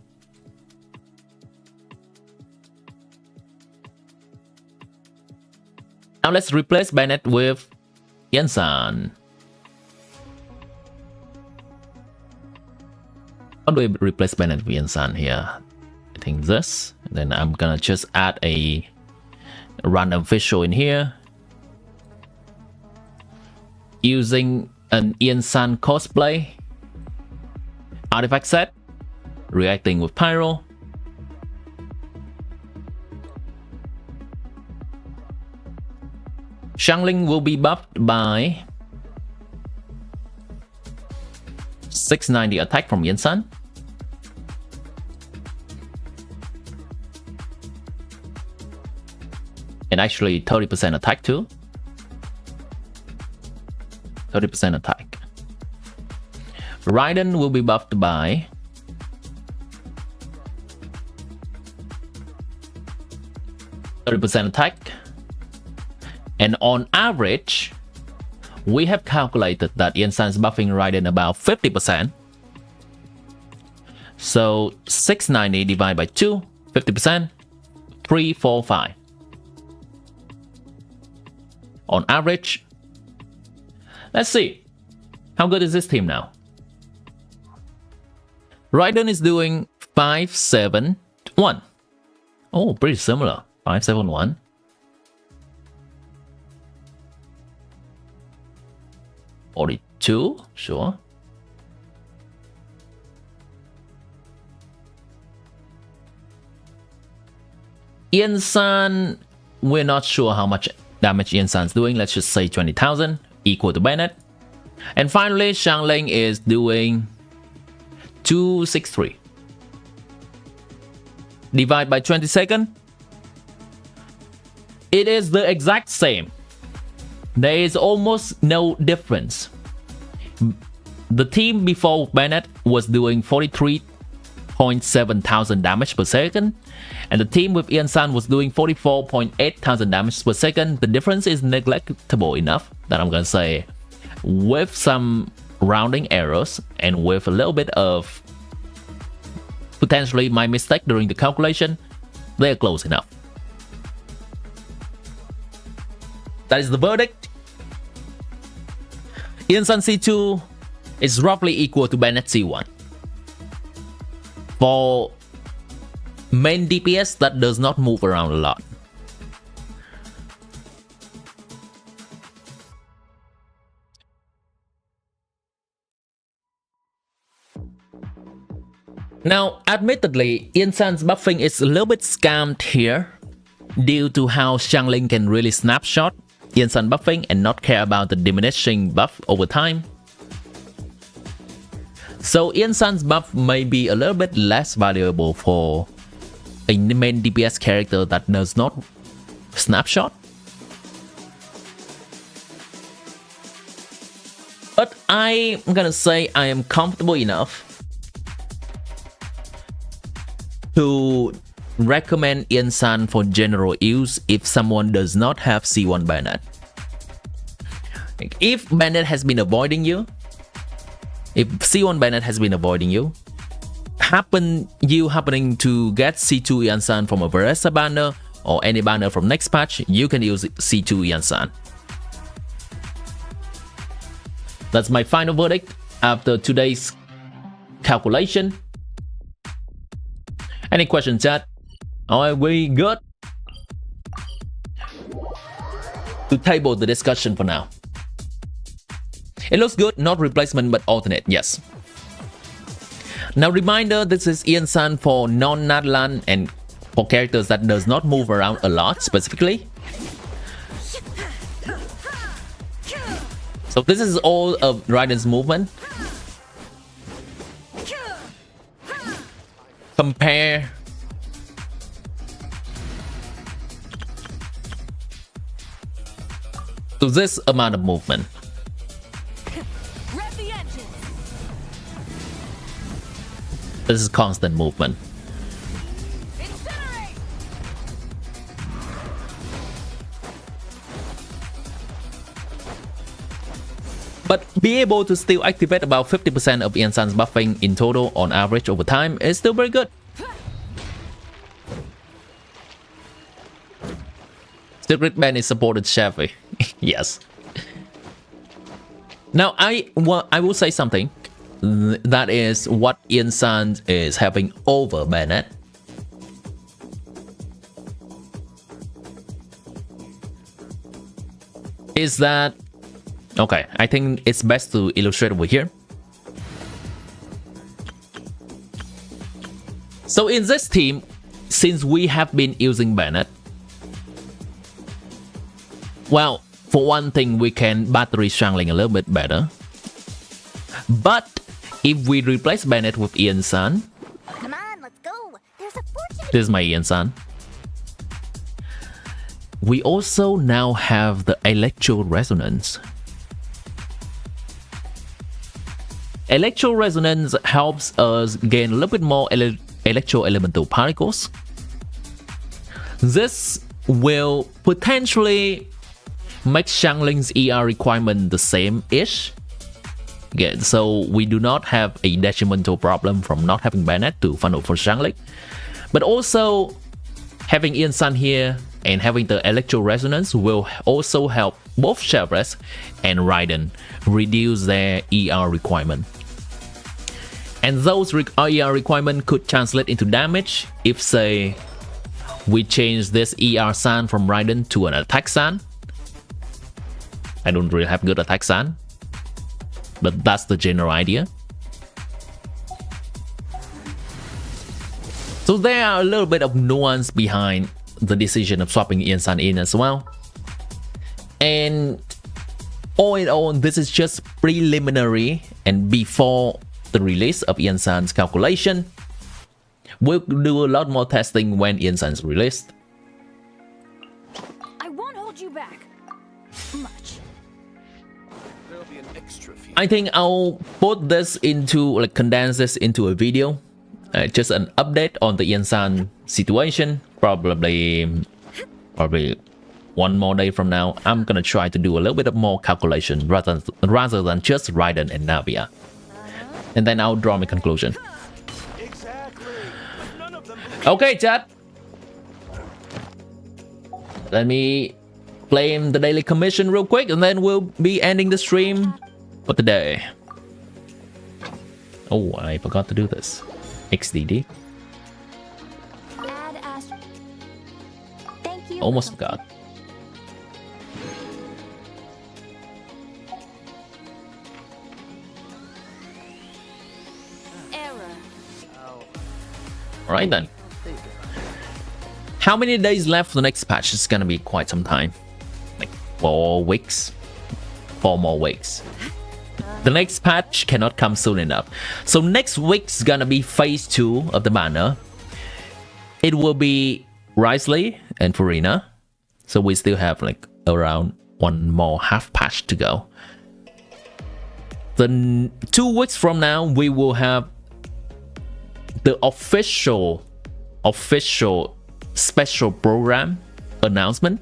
Now let's replace Bayonet with IANSAN. How do we replace Bayonet with IANSAN here? I think this. And then I'm gonna just add a random visual in here. Using an IANSAN cosplay. Artifact set. Reacting with Pyro. Shangling will be buffed by 690 attack from IANSAN. And actually 30% attack too. 30% attack. Raiden will be buffed by 30% attack. And on average, we have calculated that IANSAN is buffing Raiden about 50%. So 690 divided by 2, 50%, 3, 4, 5. On average, let's see. How good is this team now? Raiden is doing 5, 7, 1. Oh, pretty similar. 5, 7, 1. $42, sure. IANSAN, we're not sure how much damage IANSAN's doing. Let's just say 20,000, equal to Bennett. And finally, Xiangling is doing 263. Divide by 22nd. It is the exact same. There is almost no difference. The team before Bennett was doing 43.7 thousand damage per second, and the team with IANSAN was doing 44.8 thousand damage per second. The difference is neglectable enough that I'm gonna say, with some rounding errors and with a little bit of potentially my mistake during the calculation, they're close enough. That is the verdict. IANSAN C2 is roughly equal to Bennett C1. For main DPS that does not move around a lot. Now, admittedly, IANSAN's buffing is a little bit scammed here due to how Xiangling can really snapshot IANSAN buffing and not care about the diminishing buff over time. So IANSAN's buff may be a little bit less valuable for a main DPS character that does not snapshot. But I'm gonna say I am comfortable enough to recommend IANSAN for general use if someone does not have C1 Bennett. If Bennett has been avoiding you, if C1 Bennett has been avoiding you, happening to get C2 IANSAN from a Veresa banner or any banner from next patch, you can use C2 IANSAN. That's my final verdict after today's calculation. Any questions, chat? Are we good? To table the discussion for now. It looks good, not replacement but alternate, yes. Now reminder, this is IANSAN for non-natlan and for characters that does not move around a lot specifically. So this is all of Raiden's movement. Compare to this amount of movement. Rev the engines. This is constant movement. Incinerate. But be able to still activate about 50% of IANSAN's buffing in total on average over time is still very good. Secret Band is supported Chevy. Yes. Now I will say something. That is what IANSAN is having over Bennett. Is that okay? I think it's best to illustrate over here. So in this team, since we have been using Bennett, well, for one thing, we can battery Xiangling a little bit better. But if we replace Bennett with IANSAN, Come on, let's go. There's a fortune. this is my IANSAN. We also now have the Electro Resonance. Electro Resonance helps us gain a little bit more electro elemental particles. This will potentially make Xiangling's ER requirement the same-ish. Yeah, so we do not have a detrimental problem from not having Bennett to funnel for Xiangling. But also, Having IANSAN here and having the electro resonance will also help both Shelvress and Raiden reduce their ER requirement. And those ER requirement could translate into damage if, say, we change this ER San from Raiden to an attack San. I don't really have good attack San, but that's the general idea. So there are a little bit of nuance behind the decision of swapping IANSAN in as well. And all in all, this is just preliminary and before the release of IANSAN's calculation. We'll do a lot more testing when IANSAN is released. I won't hold you back much. There'll be an extra fee. I think I'll put this into, like, condense this into a video. Just an update on the IANSAN situation. Probably one more day from now, I'm gonna try to do a little bit of more calculation rather than just Raiden and Navia. And then I'll draw my conclusion. Okay, chat. Let me claim the daily commission real quick, and then we'll be ending the stream for today. Oh, I forgot to do this. XDD. Add Ast. Thank you. Almost forgot. Error. Alright then. How many days left for the next patch? It's gonna be quite some time. Like 4 weeks. 4 more weeks. The next patch cannot come soon enough. So next week's gonna be phase 2 of the banner. It will be Risley and Furina. So we still have like around 1 more half patch to go. Then 2 weeks from now, we will have the official special program announcement.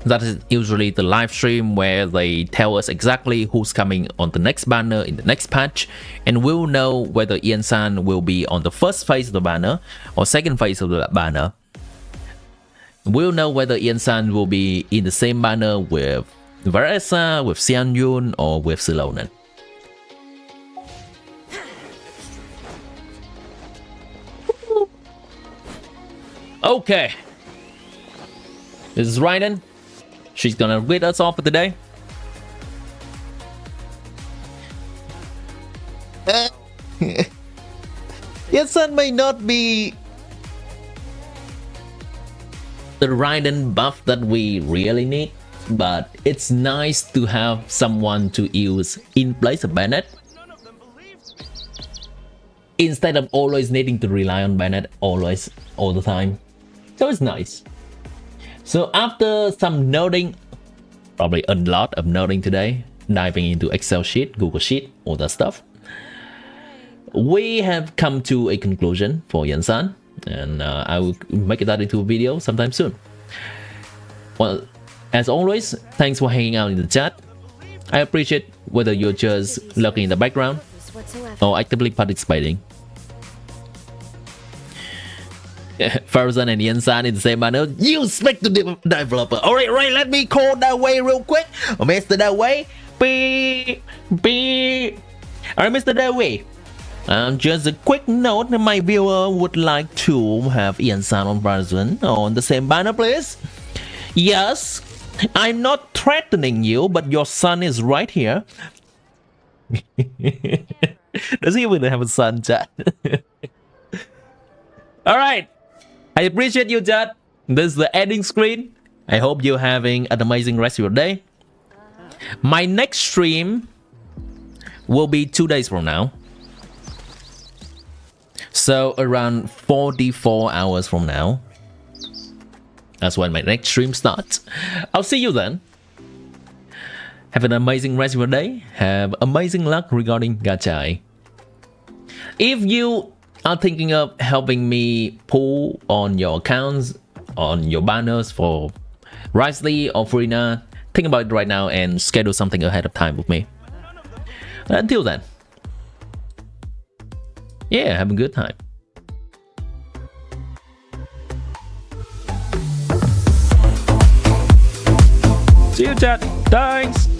That is usually the live stream where they tell us exactly who's coming on the next banner in the next patch, and we'll know whether IANSAN will be on the first phase of the banner or second phase of the banner. We'll know whether IANSAN will be in the same banner with Varesa, with Xian Yun, or with Silonen. Okay, this is Raiden. She's gonna read us off for today. IANSAN may not be the Raiden buff that we really need, but it's nice to have someone to use in place of Bennett, instead of always needing to rely on Bennett all the time. So it's nice. So after some noting, probably a lot of noting today, diving into Excel sheet, Google sheet, all that stuff, we have come to a conclusion for IANSAN, and I will make that into a video sometime soon. Well, as always, thanks for hanging out in the chat. I appreciate whether you're just lurking in the background or actively participating. Farzan and IANSAN in the same manner. You speak to the developer. Alright, let me call that way real quick. Mr. That way. Alright, Mr. That way. Just a quick note, my viewer would like to have IANSAN on Farzan on the same banner, please. Yes, I'm not threatening you, but your son is right here. Does he even have a son, chat? Alright. I appreciate you, chat. This is the ending screen. I hope you're having an amazing rest of your day. My next stream will be 2 days from now. So around 44 hours from now. That's when my next stream starts. I'll see you then. Have an amazing rest of your day. Have amazing luck regarding gacha. If you are thinking of helping me pull on your accounts, on your banners for Risley or Furina, think about it right now and schedule something ahead of time with me. Until then, yeah, have a good time. See you, chat. Thanks.